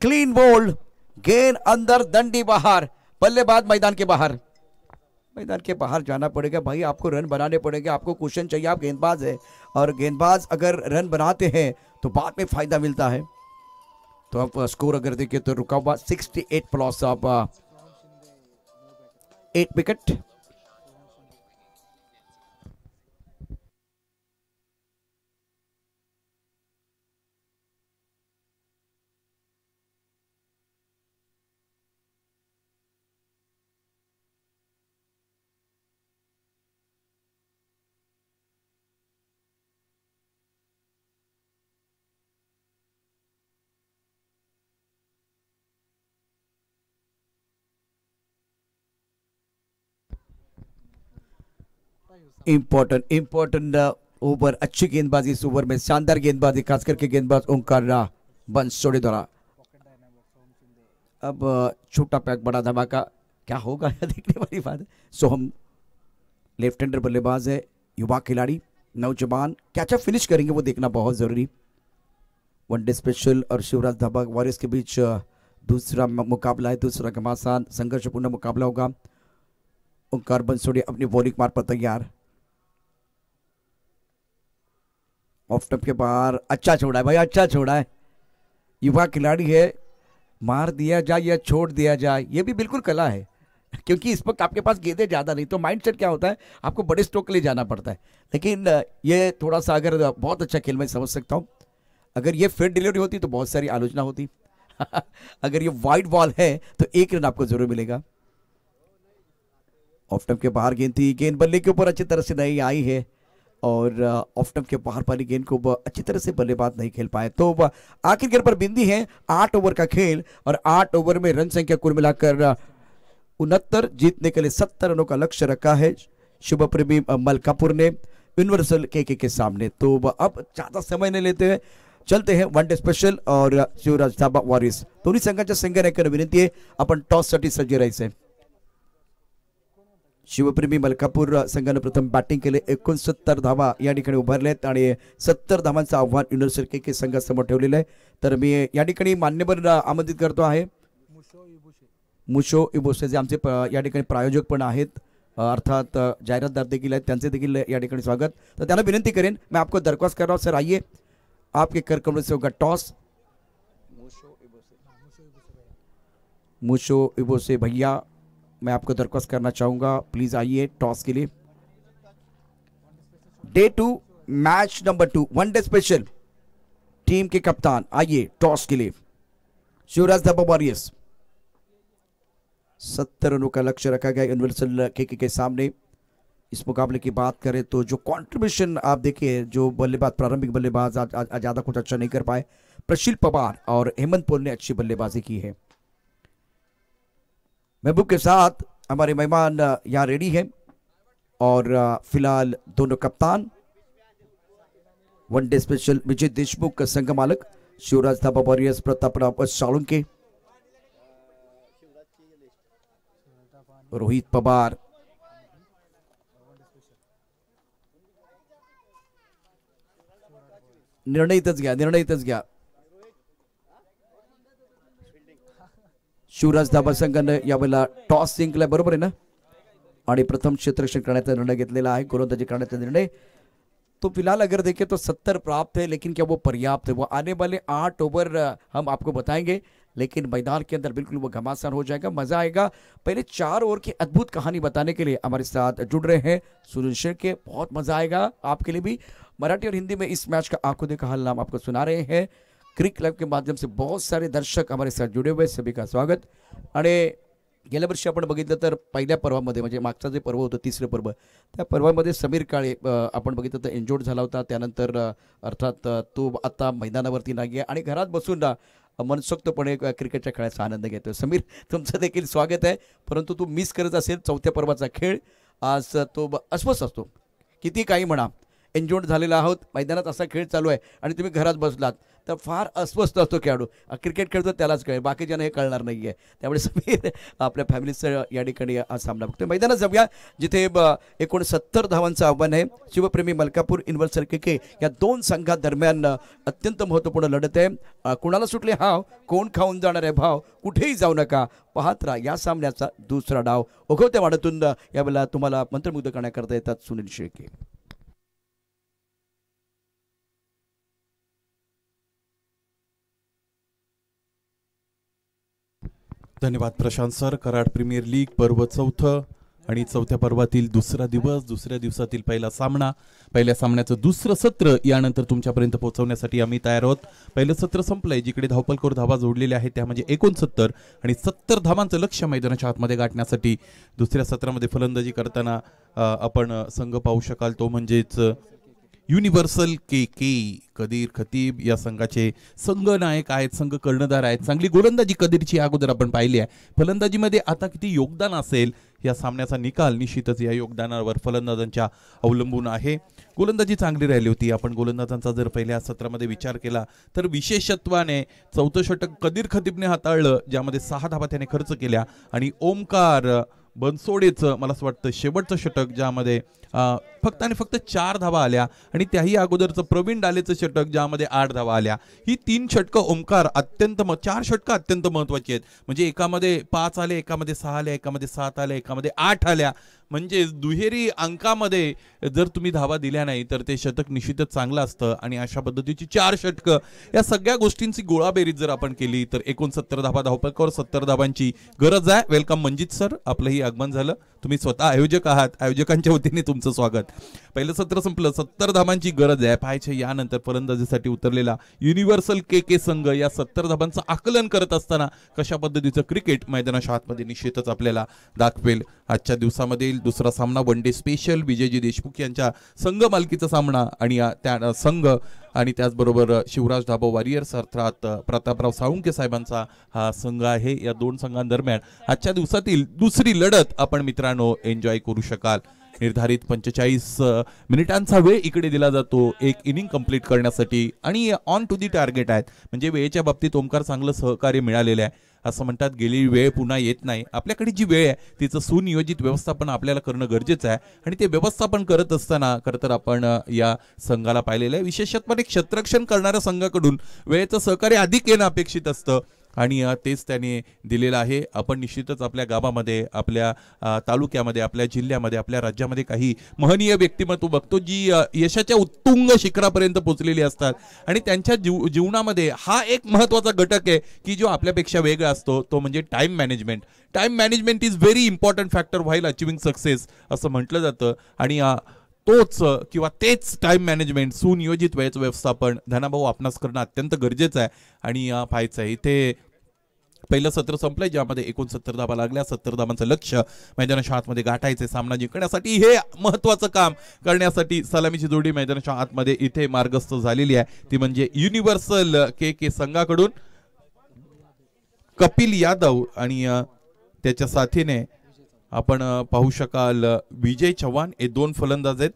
क्लीन बोल्ड, गेंद अंदर, दंडी बाहर, बल्लेबाज मैदान के बाहर। मैदान के बाहर जाना पड़ेगा भाई, आपको रन बनाने पड़ेंगे, आपको क्वेश्चन चाहिए, आप गेंदबाज है और गेंदबाज अगर रन बनाते हैं तो बाद में फायदा मिलता है। तो अब स्कोर अगर देखिए तो रुका हुआ 68 plus of 8 wicket. Important over, अच्छी गेंदबाजी इस ओवर में, शानदार गेंदबाजी, खास करके गेंदबाज ओंकार बंसोड़े द्वारा। अब छोटा पैक बड़ा धमाका क्या होगा देखने वाली बात है। सोहम लेफ्ट हैंडर बल्लेबाज है, युवा खिलाड़ी, नौजवान, कैच फिनिश करेंगे वो देखना बहुत जरूरी। वनडे स्पेशल और शिवराज धाबा वॉरियर्स के बीच दूसरा मुकाबला है, दूसरा घमासान संघर्षपूर्ण मुकाबला होगा। ओंकार बंसोड़े अपनी बॉलिंग मार पर तैयार, ऑफ टप के बाहर, अच्छा छोड़ा है भाई, अच्छा छोड़ा है, युवा खिलाड़ी है, मार दिया जाए या छोड़ दिया जाए ये भी बिल्कुल कला है, क्योंकि इस वक्त आपके पास गेंदें ज्यादा नहीं, तो माइंडसेट क्या होता है, आपको बड़े स्ट्रोक के लिए जाना पड़ता है। लेकिन ये थोड़ा सा अगर बहुत अच्छा खेल मैं समझ सकता हूँ, अगर ये फिर डिलीवरी होती तो बहुत सारी आलोचना होती अगर ये वाइड बॉल है तो 1 रन आपको जरूर मिलेगा। ऑफ टप के बाहर गेंद थी, गेंद बल्ले के ऊपर अच्छी तरह से नहीं आई है और ऑफ टप के बाहर वाली गेंद को अच्छी तरह से बल्लेबाज नहीं खेल पाए। तो आखिर गेंद पर बिंदी है, 8 ओवर का खेल और 8 ओवर में रन संख्या कुल मिलाकर 69, जीतने के लिए 70 रनों का लक्ष्य रखा है शुभ प्रेमी मलकापुर ने यूनिवर्सल के सामने। तो अब ज्यादा समय नहीं लेते हैं, चलते हैं वनडे स्पेशल और शिवराज धाबा वॉरियर्स दोन्ही संघांच्या संघनायकांना विनंती आहे आपण टॉससाठी सज्ज राहायचंय। शिवप्रेमी मलकापूर संघाने प्रथम बॅटिंग केले, 69 धावा या ठिकाणी उभारल्यात आणि 70 धावांचं आव्हान युनिवर्सल के संघासमोर ठेवलेलं आहे। तर मी या ठिकाणी मान्यवर आमंत्रित करतो आहे मुशो इबोसे जे आमचे या ठिकाणी प्रायोजक पण आहेत, अर्थात जाहिरातदार देखील आहेत, त्यांचे देखील या ठिकाणी स्वागत। तर त्यांना विनंती करेन, मैं आपको दरख्वास्त कर रहा हूँ सर, आइए आपके कर कमरे से होगा टॉस। मुशो इबोसे भैया, मैं आपको दरख्वास्त करना चाहूंगा, प्लीज आइए टॉस के लिए। Day 2 match number 2 one day special, team के कप्तान आइए टॉस के लिए। शिवराज धाबा वॉरियर्स 70 रनों का लक्ष्य रखा गया यूनिवर्सल के सामने। इस मुकाबले की बात करें तो जो कंट्रीब्यूशन आप देखिए, जो बल्लेबाज प्रारंभिक बल्लेबाज आज ज़्यादा कुछ अच्छा नहीं कर पाए, प्रशील पवार और हेमंत पोल ने अच्छी बल्लेबाजी की है। महबूब के साथ हमारे मेहमान यहाँ रेडी हैं और फिलहाल दोनों कप्तान वनडे स्पेशल विजय देशमुख संघ मालक, शिवराज धाबा वॉरियर्स प्रतापराव साळुंके, रोहित पवार, निर्णयच घ्या शिवराज धाबा संघाने यावेळेला टॉस जिंकलाय, बरोबर आहे ना, आणि प्रथम क्षेत्ररक्षण करण्याचा निर्णय घेतलेला आहे, गोलंदाजी करण्याचा निर्णय। तो फिलहाल अगर देखें तो 70 प्राप्त है, लेकिन क्या वो पर्याप्त है? वो आने वाले 8 ओवर हम आपको बताएंगे, लेकिन मैदान के अंदर बिल्कुल वो घमासान हो जाएगा, मजा आएगा। पहले 4 ओवर की अद्भुत कहानी बताने के लिए हमारे साथ जुड़ रहे हैं सुनील शेळके, बहुत मजा आएगा आपके लिए भी। मराठी और हिंदी में इस मैच का आंखों देखा हाल नाम आपको सुना रहे हैं। क्रिक लाइव के माध्यम से बहुत सारे दर्शक हमारे साथ जुड़े हुए, सभी का स्वागत। आणि गेल्या वर्षी आपण बघितलं तर पहिल्या पर्वामध्ये, म्हणजे मागचा जे पर्व होतं तिसरे पर्व, त्या पर्वामध्ये समीर काळे आपण बघितलं तर इंजोर्ड झाला होता, त्यानंतर अर्थात तो आता मैदानावरती नाही आहे आणि घरात बसून मनसोक्तपणे क्रिकेटच्या खेळाचा आनंद घेतोय। समीर, तुमचं देखील स्वागत आहे, परंतु तू मिस करत असेल चौथ्या पर्वाचा खेळ। आज तो अस्वस्थ असतो, किती काही म्हणा, एन्जॉय झालेला आहोत, मैदानात असा खेळ चालू आहे आणि तुम्ही घरात बसलात तर फार अस्वस्थ असतो खेळाडू। क्रिकेट खेळतो त्यालाच कळेल, बाकीच्यांना हे कळणार नाही आहे। त्यामुळे समीर आपल्या फॅमिलीचं या ठिकाणी हा सामना बघतोय। मैदानात जाऊया जिथे 69 धावांचं आव्हान आहे। शिवप्रेमी मलकापूर युनिव्हर्सल केके या दोन संघादरम्यान अत्यंत महत्त्वपूर्ण लढत आहे। कुणाला सुटले हाव, कोण खाऊन जाणार आहे भाव, कुठेही जाऊ नका, पाहत राहा या सामन्याचा दुसरा डाव। ओघवत्या वाड्यातून यावेळेला तुम्हाला मंत्रमुग्ध करण्याकरता येतात सुनील शेळके। धन्यवाद Prashant sir. Karad premier league पर्व चौथं आणि चौथ्या पर्वातील दुसरा दिवस, दुसऱ्या दिवसातील पहिला सामना, पहिल्या सामन्याचं दुसरं सत्र यानंतर तुमच्यापर्यंत पोहोचवण्यासाठी आम्ही तयार आहोत। पहिलं सत्र संपलंय, जिकडे धावपलकोर धावा जोडलेल्या आहेत त्या म्हणजे 69 आणि 70 धावांचं लक्ष्य मैदानाच्या आतमध्ये गाठण्यासाठी दुसऱ्या सत्रामध्ये फलंदाजी करताना आपण संघ पाहू शकाल, तो म्हणजेच युनिव्हर्सल केके कदीर खतीब या संघाचे संघनायक आहेत, संघ कर्णधार आहेत। चांगली गोलंदाजी कदीरची अगोदर आपण पाहिली आहे। फलंदाजीमध्ये आता किती योगदान असेल या सामन्याचा निकाल निश्चितच या योगदानावर फलंदाजांच्या अवलंबून आहे। गोलंदाजी चांगली राहिली होती। आपण गोलंदाजांचा जर पहिल्या सत्रामध्ये विचार केला तर विशेषत्वाने चौथं षटक कदीर खतीबने हाताळलं, ज्यामध्ये 6 धावा त्याने खर्च केल्या, आणि ओमकार बनसोडेचं मला असं वाटतं शेवटचं षटक, ज्यामध्ये फक्त आणि फक्त 4 धावा आल्या, आणि त्याही अगोदरचं प्रवीण डालेचं षटक ज्यामध्ये 8 धावा आल्या। ही 3 षटकं ओमकार अत्यंत 4 षटकं अत्यंत महत्त्वाची आहेत। म्हणजे एकामध्ये 5 आले, एकामध्ये 6 आले, एकामध्ये 7 आले, एकामध्ये 8 आल्या। म्हणजे दुहेरी अंकामध्ये जर तुम्ही धावा दिल्या नाही तर ते षटक निश्चितच चांगलं असतं, आणि अशा पद्धतीची 4 षटकं या सगळ्या गोष्टींची गोळाबेरीज जर आपण केली तर 69 धावा धावपलकावर 70 धावांची गरज आहे। वेलकम मंजित सर, आपलंही आगमन झालं, तुम्ही स्वतः आयोजक आहात, आयोजकांच्या वतीने तुमचं स्वागत। पहिलं सत्र संपलं, 70 धावांची गरज आहे। पाहायचे यानंतर फलंदाजीसाठी उतरलेला युनिव्हर्सल केके संघ या 70 धावांचं आकलन करत असताना कशा पद्धतीचं क्रिकेट मैदानाच्या आतमध्ये निश्चितच आपल्याला दाखवेल। आजच्या दिवसामधील दुसरा सामना one day special Vijayji Deshmukh यांच्या संघ मालकीचा सामना, आणि त्या संघ आणि त्याचबरोबर शिवराज धाबा वॉरियर्स अर्थात प्रतापराव साळुंके साहेबांचा हा संघ आहे। या दोन संघांदरम्यान आजच्या दिवसातील दुसरी लढत आपण मित्रांनो एन्जॉय करू शकाल। निर्धारित 45 मिनिटांचा वेळ इकडे दिला जातो एक इनिंग कंप्लीट करण्यासाठी, आणि ऑन टू दी टार्गेट आहेत। म्हणजे वेळेच्या बाबतीत ओमकार चांगलं सहकार्य मिळालेलं आहे। असं म्हणतात गेलेली वेळ पुन्हा येत नाही। आपल्याकडे जी वेळ आहे तिचं सुनियोजित व्यवस्थापन आपल्याला करणं गरजेचं आहे, आणि ते व्यवस्थापन करत असताना खरं तर आपण या संघाला पाहिलेलं आहे। विशेषत्वाने क्षेत्ररक्षण करणाऱ्या संघाकडून वेळेचं सहकार्य अधिक येणं अपेक्षित असतं, आणि तेच त्याने दिलेलं आहे। आपण निश्चितच आपल्या गावामध्ये, आपल्या तालुक्यामध्ये, आपल्या जिल्ह्यामध्ये, आपल्या राज्यामध्ये काही महनीय व्यक्तिमत्व बघतो जी यशाच्या उत्तुंग शिखरापर्यंत पोहोचलेली असतात, आणि त्यांच्या जीवनामध्ये हा एक महत्त्वाचा घटक आहे की जो आपल्यापेक्षा वेगळा असतो, तो म्हणजे time management. Time management is very important factor while achieving success असं म्हटलं जातं, आणि तोच किंवा तेच टाइम मॅनेजमेंट, सुनियोजित वेळेचं व्यवस्थापन धनाभाऊ आपणास करणं अत्यंत गरजेचं आहे। आणि पाहायचं आहे इथे पहिलं सत्र संपलंय, ज्यामध्ये 69 धावा लागल्या. 70 धावांचं लक्ष्य मैदानाच्या आतमध्ये गाठायचे. सामना जिंकण्यासाठी हे महत्वाचं काम करण्यासाठी सलामीची जोडी मैदानाच्या आतमध्ये इथे मार्गस्थ झालेली आहे. ती म्हणजे युनिव्हर्सल के संघाकडून कपिल यादव आणि त्याच्या साथीने आपण पाहू शकाल विजय चव्हाण. हे दोन फलंदाज आहेत.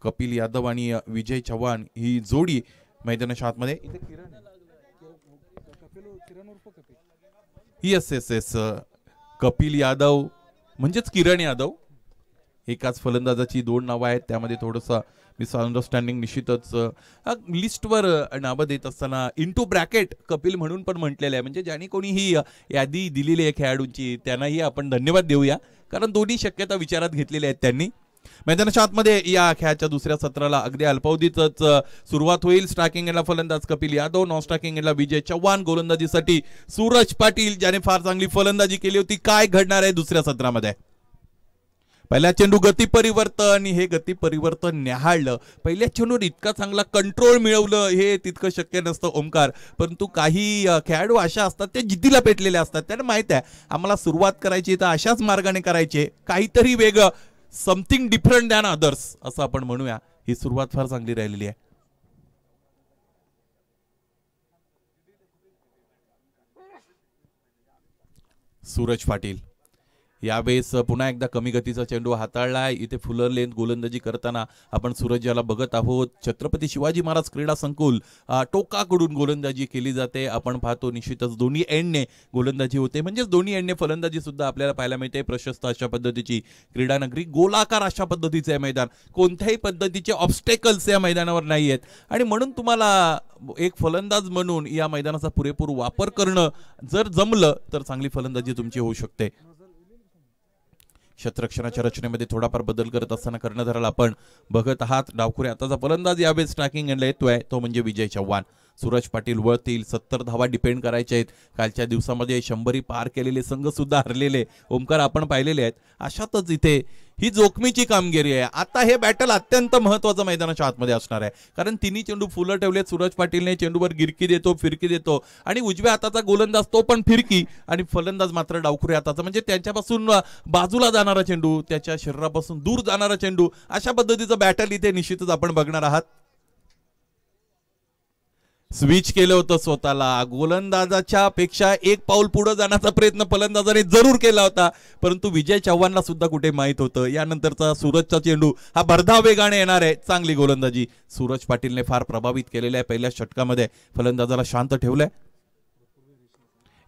कपिल यादव आणि विजय चव्हाण ही जोडी मैदानाच्या आतमध्ये. येस कपिल यादव म्हणजेच किरण यादव, एकाच फलंदाजाची दोन नावं आहेत. त्यामध्ये थोडंसं मिसअंडरस्टँडिंग निश्चितच. लिस्टवर नावं देत असताना इंटू ब्रॅकेट कपिल म्हणून पण म्हटलेलं आहे. म्हणजे ज्यांनी कोणी ही यादी दिलेली आहे खेळाडूंची त्यांनाही आपण धन्यवाद देऊया, कारण दोन्ही शक्यता विचारात घेतलेल्या आहेत त्यांनी. मैदानाच्या आतमध्ये या खेळाच्या दुसऱ्या सत्राला अगदी अल्पावधीतच सुरुवात होईल. स्ट्रायकिंग एंडला फलंदाज कपिल यादव, नॉन स्ट्रायकिंग एंडला विजय चव्हाण, गोलंदाजीसाठी सूरज पाटील ज्याने फार चांगली फलंदाजी केली होती. काय घडणार आहे दुसऱ्या सत्रामध्ये? पहिल्या चेंडू गती परिवर्तन, हे गती परिवर्तन न्याहाळलं. पहिल्या चेंडूवर इतका चांगला कंट्रोल मिळवलं हे तितकं शक्य नसतं ओमकार, परंतु काही खेळाडू अशा असतात ते जिद्दीला पेटलेले असतात. त्यांना माहित आहे आम्हाला सुरुवात करायची तर अशाच मार्गाने करायचे, काहीतरी वेगळं, समथिंग डिफरंट दॅन अदर्स असं आपण म्हणूया. ही सुरुवात फार चांगली राहिलेली आहे. सूरज पाटील यावेळेस पुन्हा एकदा कमी गतीचा चेंडू हाताळलाय. इथे फुलर लेंथ गोलंदाजी करताना आपण सूरज याला बघत आहोत. छत्रपती शिवाजी महाराज क्रीडा संकुल टोकाकडून गोलंदाजी केली जाते. आपण पाहतो निश्चितच दोन्ही एंडने गोलंदाजी होते, म्हणजेच दोन्ही एंडने फलंदाजी सुद्धा आपल्याला पाहायला मिळते. प्रशस्त अशा पद्धतीची क्रीडा नगरी, गोलाकार अशा पद्धतीचे मैदान, कोणत्याही पद्धतीचे ऑब्स्टेकल्स या मैदानावर नाही आहेत. आणि म्हणून तुम्हाला एक फलंदाज म्हणून या मैदानाचा पुरेपूर वापर करणं जर जमलं तर चांगली फलंदाजी तुमची होऊ शकते. क्षेत्ररक्षणाच्या रचनेमध्ये थोडाफार बदल करत असताना कर्णधाराला आपण बघत आहात. डावखुरे आताचा फलंदाज यावेळेस स्ट्रायकिंग एंडला येतोय तो म्हणजे विजय चव्हाण. सूरज पाटील वळतील. 70 धावा डिपेंड करायचे आहेत. कालच्या दिवसामध्ये 100 पार केलेले संघ सुद्धा हरलेले ओमकार आपण पाहिलेले आहेत. अशातच इथे ही जोखमीची कामगिरी आहे. आता हे बॅटल अत्यंत महत्वाचं मैदानाच्या आतमध्ये असणार आहे, कारण तिन्ही चेंडू फुलं ठेवलेत. सूरज पाटीलने चेंडूवर गिरकी देतो, फिरकी देतो आणि उजव्या हाताचा गोलंदाज तो पण फिरकी, आणि फलंदाज मात्र डावखुरे हाताचा, म्हणजे त्यांच्यापासून बाजूला जाणारा चेंडू, त्याच्या शरीरापासून दूर जाणारा चेंडू, अशा पद्धतीचं बॅटल इथे निश्चितच आपण बघणार आहात. स्विच केलं होतं स्वतःला. गोलंदाजाच्या पेक्षा एक पाऊल पुढे जाण्याचा प्रयत्न फलंदाजाने जरूर केला होता, परंतु विजय चव्हाणला सुद्धा कुठे माहित होतं यानंतरचा सूरजचा चेंडू हा भरधाव वेगाने येणार आहे. चांगली गोलंदाजी सूरज पाटीलने फार प्रभावित केलेली आहे. पहिल्या षटकामध्ये फलंदाजाला शांत ठेवलंय.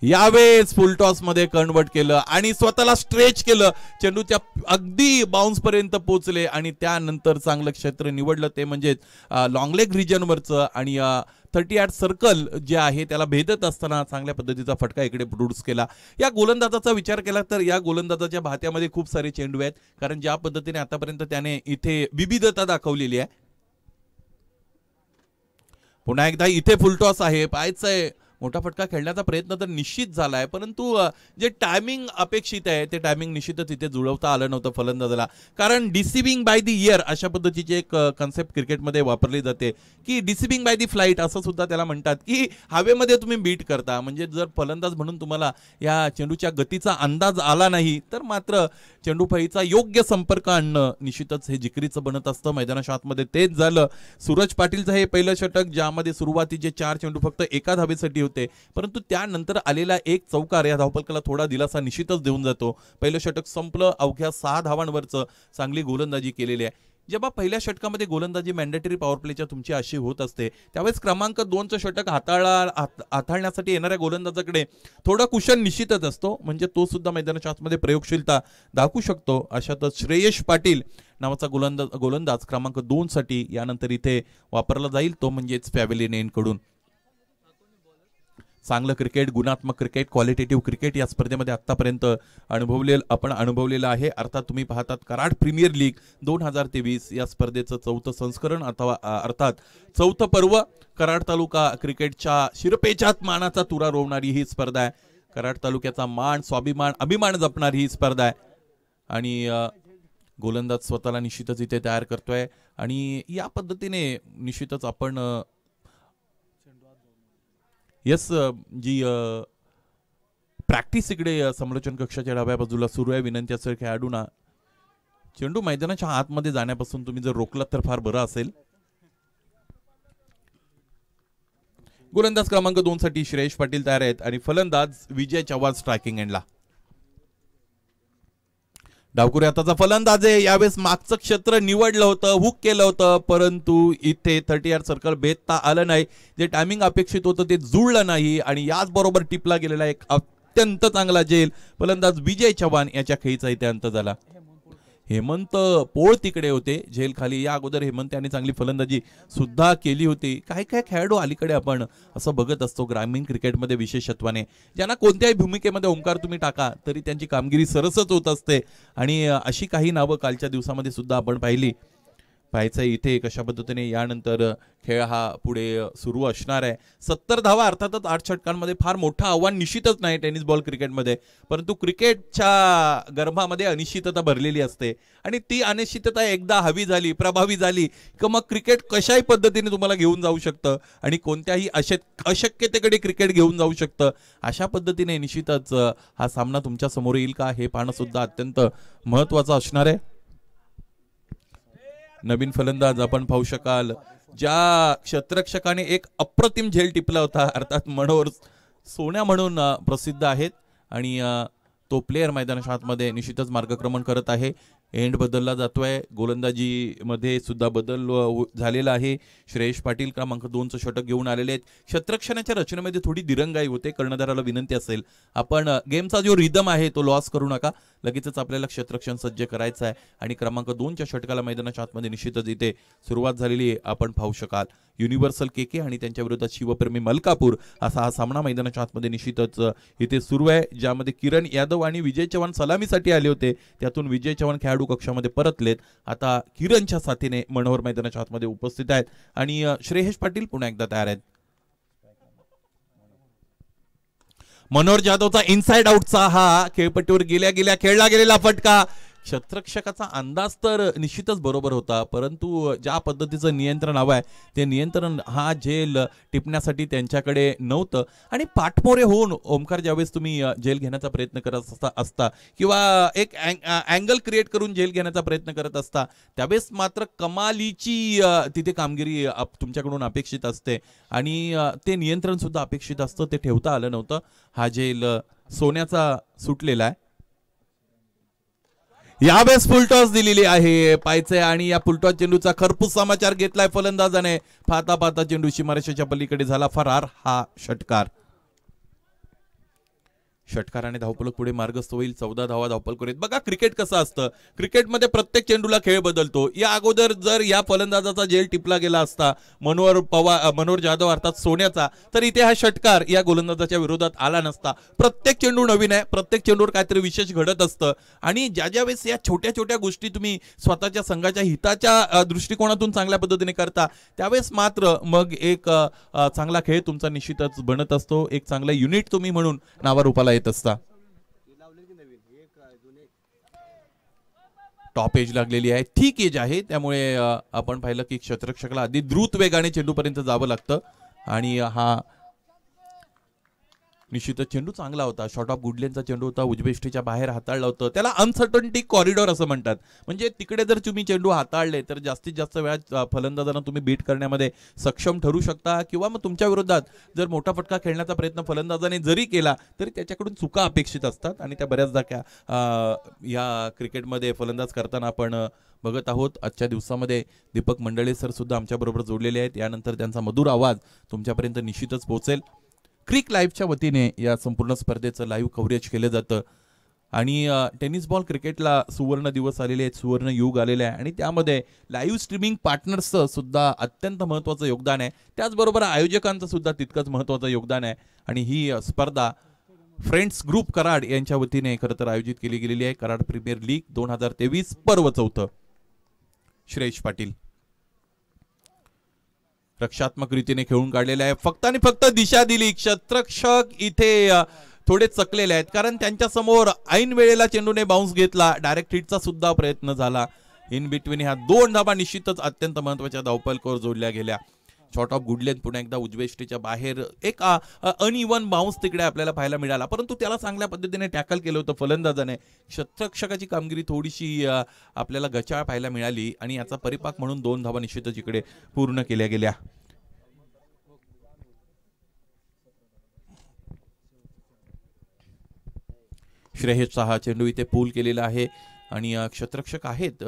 यावेळेस फुल टॉस मध्ये कन्वर्ट केलं आणि स्वतःला स्ट्रेच केलं. चेंडूच्या अगदी बाउन्स पर्यंत पोहोचले आणि त्यानंतर चांगलं क्षेत्र निवडलं, ते म्हणजे लॉंग लेग रिजनवरचं. आणि 38 सर्कल जे आहे त्याला भेदत असताना चांगल्या पद्धतीचा फटका इकडे प्रोड्यूस केला. या गोलंदाजाचा विचार केला तर या गोलंदाजाच्या भात्यामध्ये खूप सारे चेंडू आहेत, कारण ज्या पद्धतीने आतापर्यंत त्याने इथे विविधता दाखवलेली आहे. पुन्हा एकदा इथे फुल टॉस आहे. पाहायचंय मोठा फटका खेळण्याचा प्रयत्न तर निश्चित झालाय, परंतु जे टायमिंग अपेक्षित आहे ते टायमिंग निश्चितच इथे जुळवता आलं नव्हतं फलंदाजाला. कारण डिसिव्हिंग बाय द इयर अशा पद्धतीची एक कन्सेप्ट क्रिकेटमध्ये वापरली जाते की डिसिव्हिंग बाय द फ्लाईट असं सुद्धा त्याला म्हणतात, की हवेमध्ये तुम्ही बीट करता. म्हणजे जर फलंदाज म्हणून तुम्हाला या चेंडूच्या गतीचा अंदाज आला नाही तर मात्र चेंडूफळीचा योग्य संपर्क आणणं निश्चितच हे जिकरीचं बनत असतं. मैदानाच्या आतमध्ये तेच झालं. सूरज पाटीलचं हे पहिलं षटक, ज्यामध्ये सुरुवातीचे 4 चेंडू फक्त एका धावेसाठी होते, परंतु त्यानंतर आलेला एक चौकार या धावफलकाला थोडा दिलासा निश्चितच देऊन जातो. पहिलं षटक संपलं, अवघ्या 6 धावांवरचं चांगली गोलंदाजी केलेली आहे. जेव्हा पहिल्या षटकामध्ये गोलंदाजी मॅन्डेटरी पॉवर प्लेच्या तुमची अशी होत असते, त्यावेळेस क्रमांक 2चं षटक हाताळण्यासाठी येणाऱ्या गोलंदाजाकडे थोडा कुशन निश्चितच असतो, म्हणजे तो सुद्धा मैदानाच्या आतमध्ये प्रयोगशीलता दाखवू शकतो. अशातच श्रेयश पाटील नावाचा गोलंदाज क्रमांक 2 साठी यानंतर इथे वापरला जाईल, तो म्हणजेच पॅव्हेलियन कडून. चांगलं क्रिकेट, गुणात्मक क्रिकेट, क्वालिटेटिव्ह क्रिकेट या स्पर्धेमध्ये आतापर्यंत आपण अनुभवलेलं आहे. अर्थात तुम्ही पाहतात कराड प्रीमियर लीग 2023 या स्पर्धेचं 4थं संस्करण अर्थात 4थं पर्व. कराड तालुका क्रिकेटच्या शिरपेचात मानाचा तुरा रोवणारी ही स्पर्धा आहे. कराड तालुक्याचा मान, स्वाभिमान, अभिमान जपणारी ही स्पर्धा आहे. आणि गोलंदाज स्वतःला निश्चितच इथे तयार करतोय आणि या पद्धतीने निश्चितच आपण जी प्रॅक्टिस इकडे समालोचन कक्षाच्या डाव्या बाजूला सुरू आहे. विनंती असेल खेळाडूंना चेंडू मैदानाच्या आतमध्ये जाण्यापासून तुम्ही जर रोखलात तर फार बरं असेल. गोलंदाज क्रमांक 2 साठी श्रेयश पाटील तयार आहेत आणि फलंदाज विजय चव्हाण स्ट्रायकिंग एंडला. डावकुरे आताचा फलंदाज आहे. यावेळेस मागचं क्षेत्र निवडलं होतं, हुक केलं होतं, परंतु इथे 30 यार्ड सर्कल भेदता आलं नाही. जे टायमिंग अपेक्षित होतं ते जुळलं नाही आणि याच बरोबर टिपला गेलेला एक अत्यंत चांगला झेल फलंदाज विजय चव्हाण याच्या खेळीचा इथे अंत झाला. हेमंत पोळ तिकडे होते झेल खाली. या अगोदर हेमंत यांनी चांगली फलंदाजी सुद्धा केली होती. काही काही खेळाडू अलीकडे आपण असं बघत असतो ग्रामीण क्रिकेटमध्ये विशेषत्वाने, ज्यांना कोणत्याही भूमिकेमध्ये ओंकार तुम्ही टाका तरी त्यांची कामगिरी सरसच होत असते. आणि अशी काही नावं कालच्या दिवसामध्ये सुद्धा आपण पाहायचं इथे कशा पद्धतीने यानंतर खेळ हा पुढे सुरू असणार आहे. 70 धावा अर्थातच 8 षटकांमध्ये फार मोठं आव्हान निश्चितच नाही टेनिस बॉल क्रिकेटमध्ये, परंतु क्रिकेटच्या गर्भामध्ये अनिश्चितता भरलेली असते आणि ती अनिश्चितता एकदा हवी झाली, प्रभावी झाली की मग क्रिकेट कशाही पद्धतीने तुम्हाला घेऊन जाऊ शकतं आणि कोणत्याही अशक्यतेकडे क्रिकेट घेऊन जाऊ शकतं. अशा पद्धतीने निश्चितच हा सामना तुमच्या समोर येईल का हे पाहणं सुद्धा अत्यंत महत्त्वाचं असणार आहे. नवीन फलंदाज आपण पाहू शकाल. ज्या क्षेत्ररक्षकाने एक अप्रतिम झेल टिपला होता, अर्थात मनोहर सोन्या म्हणून प्रसिद्ध आहेत आणि तो प्लेयर मैदानाच्या आतमध्ये निश्चितच मार्गक्रमण करत आहे. एंड बदलला जातोय. गोलंदाजीमध्ये सुद्धा बदल झालेला आहे. श्रेयश पाटील क्रमांक 2चं षटक घेऊन आलेले आहेत. क्षेत्ररक्षणाच्या रचनेमध्ये थोडी दिरंगाई होते. कर्णधाराला विनंती असेल आपण गेमचा जो रिदम आहे तो लॉस करू नका. लगेचच आपल्याला क्षेत्ररक्षण सज्ज करायचं आहे आणि क्रमांक 2च्या षटकाला मैदानाच्या आतमध्ये निश्चितच इथे सुरुवात झालेली आहे. आपण पाहू शकाल युनिव्हर्सल केके आणि त्यांच्या विरोधात शिवप्रेमी मलकापूर असा हा सामना मैदानाच्या आतमध्ये निश्चितच इथे सुरू आहे, ज्यामध्ये किरण यादव आणि विजय चव्हाण सलामीसाठी आले होते. त्यातून विजय चव्हाण खेळाडू कक्षामध्ये परतलेत. आता किरणच्या साथीने मनोहर मैदानाच्या आतमध्ये उपस्थित आहेत आणि श्रेयश पाटील पुन्हा एकदा तयार आहेत. मनोहर जाधवचा इनसाइड आउटचा हा खेळपट्टीवर गेल्या खेळला गेलेला फटका. क्षेत्ररक्षकाचा अंदाज तर निश्चितच बरोबर होता, परंतु ज्या पद्धतीचं नियंत्रण हवं आहे ते नियंत्रण हा झेल टिपण्यासाठी त्यांच्याकडे नव्हतं. आणि पाठमोरे होऊन ओमकार ज्यावेळेस तुम्ही झेल घेण्याचा प्रयत्न करत असता किंवा एक अँगल क्रिएट करून झेल घेण्याचा प्रयत्न करत असता त्यावेळेस मात्र कमालीची तिथे कामगिरी तुमच्याकडून अपेक्षित असते आणि ते नियंत्रण सुद्धा अपेक्षित असतं. ते ठेवता आलं नव्हतं. हा झेल सोन्याचा सुटलेला आहे. यावेळेस फुलटॉस दिलेली आहे पायचे आणि या फुलटॉस चेंडूचा खरपूस समाचार घेतलाय फलंदाजाने. पाहता पाहता चेंडू सीमारेषेच्या पलीकडे झाला फरार. हा षटकाराने धावफलक पुढे मार्गस्थ होईल. 14 धावा धावफलक आहेत. बघा क्रिकेट कसं असतं, क्रिकेटमध्ये प्रत्येक चेंडूला खेळ बदलतो. या अगोदर जर या फलंदाजाचा झेल टिपला गेला असता मनोहर जाधव अर्थात सोन्याचा, तर इथे हा षटकार या गोलंदाजाच्या विरोधात आला नसता. प्रत्येक चेंडू नवीन आहे, प्रत्येक चेंडूवर काहीतरी विशेष घडत असतं आणि ज्या वेळेस या छोट्या छोट्या गोष्टी तुम्ही स्वतःच्या संघाच्या हिताच्या दृष्टिकोनातून चांगल्या पद्धतीने करता त्यावेळेस मात्र मग एक चांगला खेळ तुमचा निश्चितच बनत असतो. एक चांगला युनिट तुम्ही म्हणून नावारूपाला येत असता. टॉप एज लागलेली आहे, ठीक एज आहे, त्यामुळे आपण पाहिलं की क्षेत्ररक्षकाला आधी द्रुत वेगाने चेंडूपर्यंत जावं लागतं आणि हा निश्चितच चेंडू चांगला होता. शॉर्ट ऑफ गुडलेनचा चेंडू होता, उजवेष्टीच्या बाहेर हाताळला होतं. त्याला अनसर्टनिटी कॉरिडॉर असं म्हणतात. म्हणजे तिकडे जर तुम्ही चेंडू हाताळले तर जास्तीत जास्त वेळा फलंदाजांना तुम्ही बीट करण्यामध्ये सक्षम ठरू शकता किंवा मग तुमच्या विरोधात जर मोठा फटका खेळण्याचा प्रयत्न फलंदाजाने जरी केला तरी त्याच्याकडून चुका अपेक्षित असतात आणि त्या बऱ्याचदा या क्रिकेटमध्ये फलंदाज करताना आपण बघत आहोत. आजच्या दिवसामध्ये दीपक मंडळे सर सुद्धा आमच्याबरोबर जोडलेले आहेत. यानंतर त्यांचा मधुर आवाज तुमच्यापर्यंत निश्चितच पोहोचेल. क्रिक लाईव्हच्या वतीने या संपूर्ण स्पर्धेचं लाईव्ह कव्हरेज केलं जातं आणि टेनिस बॉल क्रिकेटला सुवर्ण दिवस आलेले आहेत, सुवर्ण युग आलेले आहे आणि त्यामध्ये लाईव्ह स्ट्रीमिंग पार्टनर्सचं सुद्धा अत्यंत महत्त्वाचं योगदान आहे. त्याचबरोबर आयोजकांचं सुद्धा तितकंच महत्त्वाचं योगदान आहे आणि ही स्पर्धा फ्रेंड्स ग्रुप कराड यांच्या वतीने खरं तर आयोजित केली गेलेली आहे. कराड प्रीमियर लीग 2023 पर्व 4. श्रेयश पाटील रक्षात्मक रीतीने खेळून काढलेले आहे. फक्त आणि फक्त दिशा दिली. क्षेत्ररक्षक इथे थोडे चकलेले आहेत कारण त्यांच्या समोर ऐन वेळेला चेंडूने बाउन्स घेतला. डायरेक्ट हिटचा सुद्धा प्रयत्न झाला. इन बिटवीन ह्या 2 धाबा निश्चितच अत्यंत महत्वाच्या धावफलकावर जोडल्या गेल्या. शॉर्ट ऑफ गुड लेंथ पुन्हा एकदा उजव्या यष्टीच्या बाहेर एक अनइवन बाउन्स तिकडे आपल्याला पाहायला मिळाला, परंतु त्याला चांगल्या पद्धतीने टॅकल केलं होतं फलंदाजाने. क्षेत्ररक्षकाची कामगिरी थोडीशी आपल्याला गचाळ पाहायला मिळाली आणि याचा परिपाक म्हणून 2 धावा निश्चितच इकडे पूर्ण केल्या गेल्या. श्रेयसचा हा चेंडू इथे पूल केलेला आहे आणि क्षेत्ररक्षक आहेत,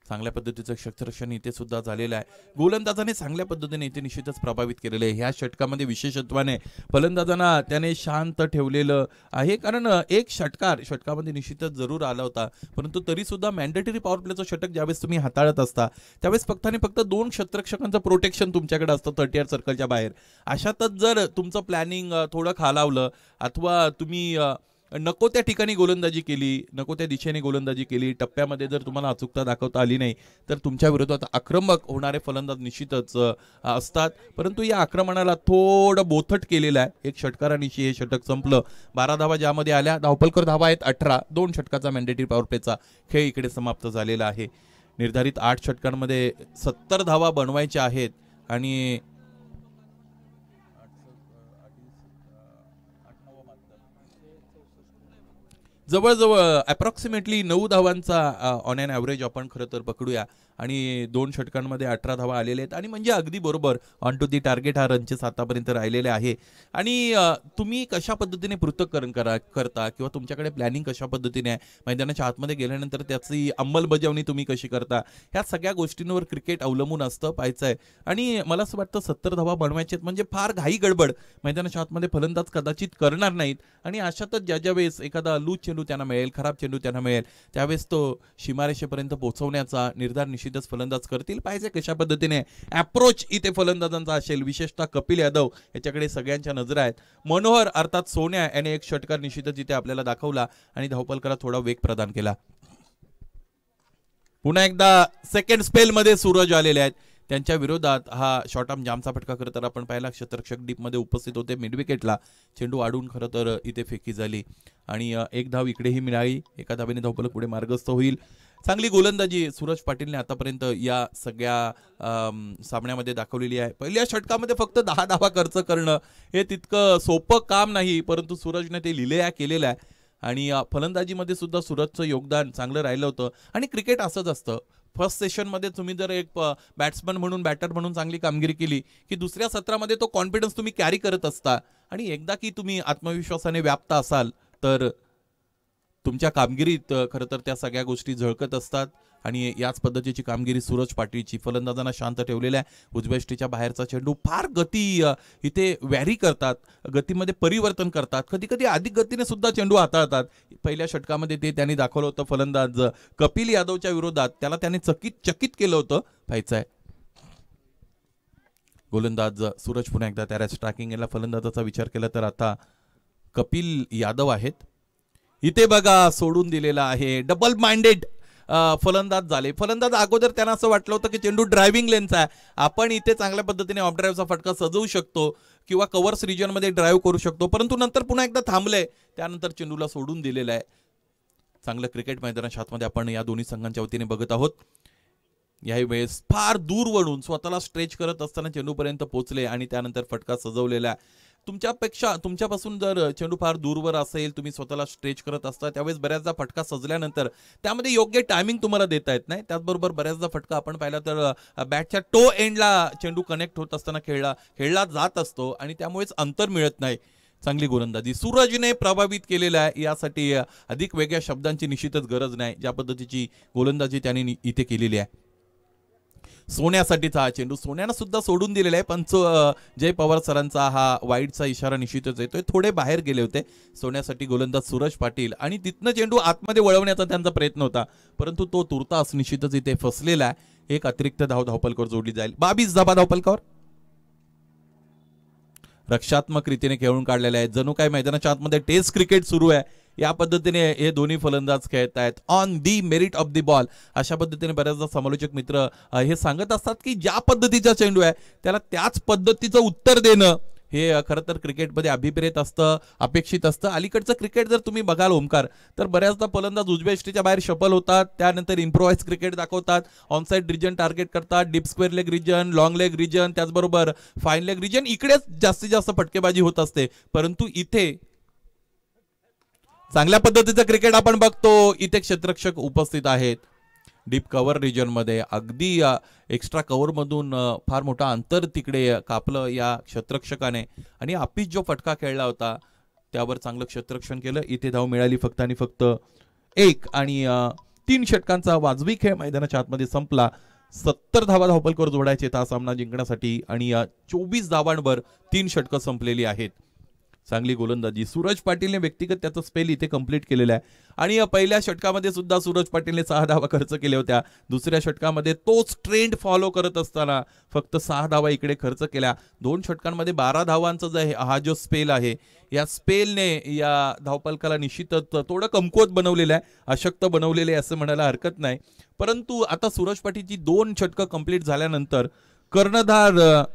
चांगल्या पद्धतीचं क्षेत्ररक्षण इथे सुद्धा झालेलं आहे. गोलंदाजाने चांगल्या पद्धतीने इथे निश्चितच प्रभावित केलेलं आहे. ह्या षटकामध्ये विशेषत्वाने फलंदाजांना त्याने शांत ठेवलेलं आहे, कारण एक षटकामध्ये निश्चितच जरूर आला होता, परंतु तरी सुद्धा मॅन्डेटरी पॉवर प्लेचं षटक ज्यावेळेस तुम्ही हाताळत असता त्यावेळेस फक्त आणि फक्त 2 क्षेत्ररक्षकांचं प्रोटेक्शन तुमच्याकडे असतं 30 सर्कलच्या बाहेर. अशातच जर तुमचं प्लॅनिंग थोडं खालावलं अथवा तुम्ही नको त्या ठिकाणी गोलंदाजी केली, नको त्या दिशेने गोलंदाजी केली, टप्प्यामध्ये जर तुम्हाला अचूकता दाखवता आली नाही तर तुमच्या विरोधात आक्रमक होणारे फलंदाज निश्चितच असतात. परंतु या आक्रमणाला थोडं बोथट केलेलं आहे. एक षटकारानिशी हे षटक संपलं. 12 धावा ज्यामध्ये आल्या, धावपलकर धावा आहेत 18. 2 षटकाचा मॅन्डेटरी पॉवर प्लेचा खेळ इकडे समाप्त झालेला आहे. निर्धारित 8 षटकांमध्ये 70 धावा बनवायच्या आहेत आणि जवळजवळ अप्रॉक्सिमेटली 9 धावांचा ऑन ॲन ॲव्हरेज आपण खरं तर पकडूया आणि 2 षटकांमध्ये 18 धावा आलेले आहेत आणि म्हणजे अगदी बरोबर ऑन टू दी टार्गेट हा रनचेस आतापर्यंत राहिलेले आहे. आणि तुम्ही कशा पद्धतीने पृथक्करण करता किंवा तुमच्याकडे प्लॅनिंग कशा पद्धतीने आहे, मैदानाच्या आतमध्ये गेल्यानंतर त्याची अंमलबजावणी तुम्ही कशी करता, ह्या सगळ्या गोष्टींवर क्रिकेट अवलंबून असतं पाहायचं आहे. आणि मला असं वाटतं 70 धावा बनवायचे म्हणजे फार घाई गडबड मैदानाच्या आतमध्ये फलंदाज कदाचित करणार नाहीत आणि अशातच ज्या वेळेस एखादा लूज चेंडू त्यांना मिळेल, खराब चेंडू त्यांना मिळेल, त्यावेळेस तो सीमारेषेपर्यंत पोहोचवण्याचा निर्धार निश्चितच फलंदाज करतील. पाहिजे कशा पद्धतीने अप्रोच इथे फलंदाजांचा असेल, विशेषतः कपिल यादव याच्याकडे सगळ्यांच्या नजरा आहेत. मनोहर अर्थात सोन्या याने एक षटकार निश्चितच इथे आपल्याला दाखवला आणि धावपलकाला थोडा वेग प्रदान केला. पुन्हा एकदा सेकंड स्पेल मध्ये सूरज आलेले आहेत. त्यांच्या विरोधात हा शॉर्ट आर्म जामचा फटका खरं तर आपण पाहिला. क्षेत्ररक्षक डीप मध्ये उपस्थित होते मिड विकेटला. चेंडू आडून खरं तर इथे फेकी झाली आणि एक धाव इकडेही मिळाली. एका धावेने धावपलक पुढे मार्गस्थ होईल. चांगली गोलंदाजी सूरज पाटीलने आतापर्यंत या सगळ्या सामन्यामध्ये दाखवलेली आहे. पहिल्या षटकामध्ये फक्त 10 धावा खर्च करणं हे तितकं सोपं काम नाही, परंतु सूरजने ते केलेलं आहे आणि फलंदाजीमध्ये सुद्धा सूरजचं योगदान चांगलं राहिलं होतं. आणि क्रिकेट असंच असतं, फर्स्ट सेशनमध्ये तुम्ही जर एक बॅट्समन म्हणून बॅटर म्हणून चांगली कामगिरी केली की दुसऱ्या सत्रामध्ये तो कॉन्फिडन्स तुम्ही कॅरी करत असता आणि एकदा की तुम्ही आत्मविश्वासाने व्याप्त असाल तर तुमच्या कामगिरीत खरं तर त्या सगळ्या गोष्टी झळकत असतात. आणि याच पद्धतीची कामगिरी सूरज पाटीलची. फलंदाजांना शांत ठेवलेल्या आहे. उजव्या यष्टीच्या बाहेरचा चेंडू फार गती इथे व्हॅरी करतात, गतीमध्ये परिवर्तन करतात, कधी कधी अधिक गतीने सुद्धा चेंडू हाताळतात. पहिल्या षटकामध्ये ते त्यांनी दाखवलं होतं फलंदाज कपिल यादवच्या विरोधात, त्याला त्याने चकित केलं होतं. पाहायचं आहे गोलंदाज सूरज पुन्हा एकदा त्या स्ट्रायकिंग याला फलंदाजाचा विचार केला तर आता कपिल यादव आहेत. इथे बघा सोडून दिलेला आहे. डबल माइंडेड फलंदाज झाले. फलंदाज अगोदर त्यांना असं वाटलं होतं की चेंडू ड्रायव्हिंग लेनचा आहे, आपण इथे चांगल्या पद्धतीने ऑफ ड्राईव्हचा फटका सजवू शकतो किंवा कव्हर्स रिजन मध्ये ड्राईव्ह करू शकतो, परंतु नंतर पुन्हा एकदा थांबले. त्यानंतर चेंडूला सोडून दिलेला आहे. चांगलं क्रिकेट मैदानाच्या आतमध्ये आपण या दोन्ही संघांच्या वतीने बघत आहोत. याही वेळेस फार दूर वळून स्वतःला स्ट्रेच करत असताना चेंडूपर्यंत पोहोचले आणि त्यानंतर फटका सजवलेला आहे. तुमच्यापासून जर चेंडू फार दूरवर असेल, तुम्ही स्वतःला स्ट्रेच करत असता, त्यावेळेस बऱ्याचदा फटका सजल्यानंतर त्यामध्ये योग्य टायमिंग तुम्हाला देता येत नाही. त्याचबरोबर बऱ्याचदा फटका आपण पाहिला तर बॅटच्या टो एंडला चेंडू कनेक्ट होत असताना खेळला जात असतो आणि त्यामुळेच अंतर मिळत नाही. चांगली गोलंदाजी सूरजने प्रभावित केलेला आहे. यासाठी अधिक वेगळ्या शब्दांची निश्चितच गरज नाही. ज्या पद्धतीची गोलंदाजी त्यांनी इथे केलेली आहे. सोन्यासाठीचा हा चेंडू सोन्यानं सुद्धा सोडून दिलेला आहे. पंच जय पवार सरांचा हा वाईडचा इशारा निश्चितच येतोय. थोडे बाहेर गेले होते सोन्यासाठी गोलंदाज सूरज पाटील आणि तिथनं चेंडू आतमध्ये वळवण्याचा त्यांचा प्रयत्न होता, परंतु तो तुर्तास निश्चितच इथे फसलेला आहे. एक अतिरिक्त धावपलकावर जोडली जाईल. 22 धावा धावपलकावर रक्षात्मक रीतीने खेळून काढलेले आहेत. जणू काय मैदानाच्या आतमध्ये टेस्ट क्रिकेट सुरू आहे. या पद्धतीने हे दोन्ही फलंदाज खेळत आहेत on the merit of the ball. अशा पद्धतीने बऱ्याचदा समालोचक मित्र हे सांगत असतात की ज्या पद्धतीचा चेंडू आहे त्याला त्याच पद्धतीचं उत्तर देणं हे खरं तर क्रिकेटमध्ये अभिप्रेत असतं, अपेक्षित असतं. अलीकडचं क्रिकेट जर तुम्ही बघाल ओमकार, तर बऱ्याचदा फलंदाज उजव्या यष्टीच्या बाहेर शफल होतात, त्यानंतर इम्प्रोवाइज क्रिकेट दाखवतात, ऑनसाइड रिजन टार्गेट करतात, deep square leg region, long leg region, त्याचबरोबर फाईन लेग रिजन, इकडेच जास्तीत जास्त फटकेबाजी होत असते. परंतु इथे चांगल्या पद्धतीचं क्रिकेट आपण बघतो. इथे क्षेत्ररक्षक उपस्थित आहेत डीप कव्हर रिजन मध्ये. अगदी एक्स्ट्रा कव्हर मधून फार मोठा अंतर तिकडे कापलं या क्षेत्ररक्षकाने आणि आपिस जो फटका खेळला होता त्यावर चांगलं क्षेत्ररक्षण केलं. इथे धाव मिळाली फक्त आणि फक्त एक आणि 3 षटकांचा वाजवी खेळ मैदानाच्या आतमध्ये संपला. 70 धावा धावपलकर जोडायचे हा सामना जिंकण्यासाठी आणि 24 धावांवर 3 षटकं संपलेली आहेत. चांगली गोलंदाजी सूरज पाटीलने व्यक्तिगत त्याचं स्पेल इथे कंप्लीट केलेला आहे आणि पहिल्या षटकामध्ये सुद्धा सूरज पाटीलने 6 धावा खर्च केल्या होत्या. दुसऱ्या षटकामध्ये तोच ट्रेंड फॉलो करत असताना फक्त 6 धावा इकडे खर्च केल्या. 2 षटकांमध्ये 12 धावांचा हा जो स्पेल आहे या स्पेलने या धावपलकाला निश्चितच थोडं कमकुवत बनवलेलं आहे, अशक्त बनवलेले असं म्हणायला हरकत नाही. परंतु आता सूरज पाटीलची 2 षटकं कंप्लीट झाल्यानंतर कर्णधार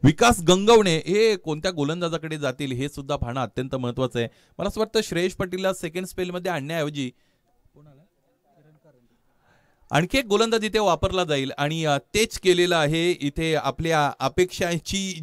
विकास गंगवणे हे कोणत्या गोलंदाजाकडे जातील हे सुद्धा पाहणं अत्यंत महत्वाचं आहे. मला असं वाटतं श्रेयस पाटीलला सेकंड स्पेलमध्ये आणण्याऐवजी आणखी एक गोलंदाज इथे वापरला जाईल आणि तेच केलेलं आहे. इथे आपल्या अपेक्षांची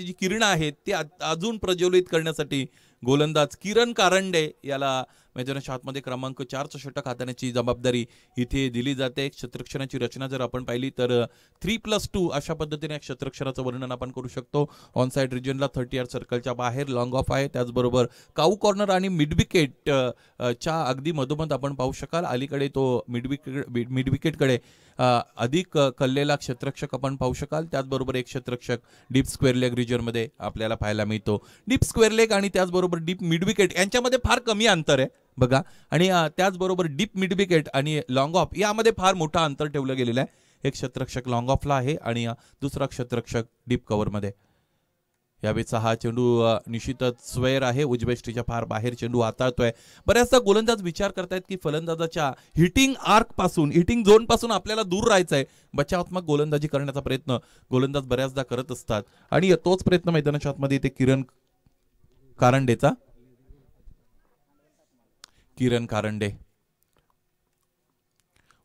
जी किरणं आहेत ती अजून प्रज्वलित करण्यासाठी गोलंदाज किरण कारंडे याला मैदानाच्या आतमध्ये क्रमांक 4चं षटक हाताळण्याची जबाबदारी इथे दिली जाते. क्षेत्ररक्षणाची रचना जर आपण पाहिली तर 3+2 अशा पद्धतीने क्षेत्ररक्षणाचं वर्णन आपण करू शकतो. ऑन साइड रिजनला 30 यार्ड सर्कलच्या बाहेर लॉंग ऑफ आहे, त्याचबरोबर काऊ कॉर्नर आणि मिड विकेट च्या अगदी मधोमध आपण पाहू शकाल. अलीकडे तो मिड विकेटकडे अधिक कल्लेला क्षेत्ररक्षक आपण पाहू शकाल. त्याचबरोबर एक क्षेत्ररक्षक डीप स्क्वेअर लेग रिजनमध्ये आपल्याला पाहायला मिळतो. डीप स्क्वेअर लेग आणि त्याचबरोबर डीप मिड विकेट यांच्यामध्ये फार कमी अंतर आहे बघा आणि त्याचबरोबर डीप मिड विकेट आणि लॉंग ऑफ यामध्ये फार मोठा अंतर ठेवलं गेलेलं आहे. एक क्षेत्ररक्षक लॉंग ऑफला आहे आणि दुसरा क्षेत्ररक्षक डीप कव्हरमध्ये. यावेळेचा हा चेंडू निश्चितच स्वेअर आहे, उजव्या यष्टीच्या फार बाहेर चेंडू हाताळतोय. बऱ्याचदा गोलंदाज विचार करतायत की फलंदाजाच्या हिटिंग आर्क पासून हिटिंग झोन पासून आपल्याला दूर राहायचंय. बचावात्मक गोलंदाजी करण्याचा प्रयत्न गोलंदाज बऱ्याचदा करत असतात आणि तोच प्रयत्न मैदानाच्या आतमध्ये इथे किरण कारंडे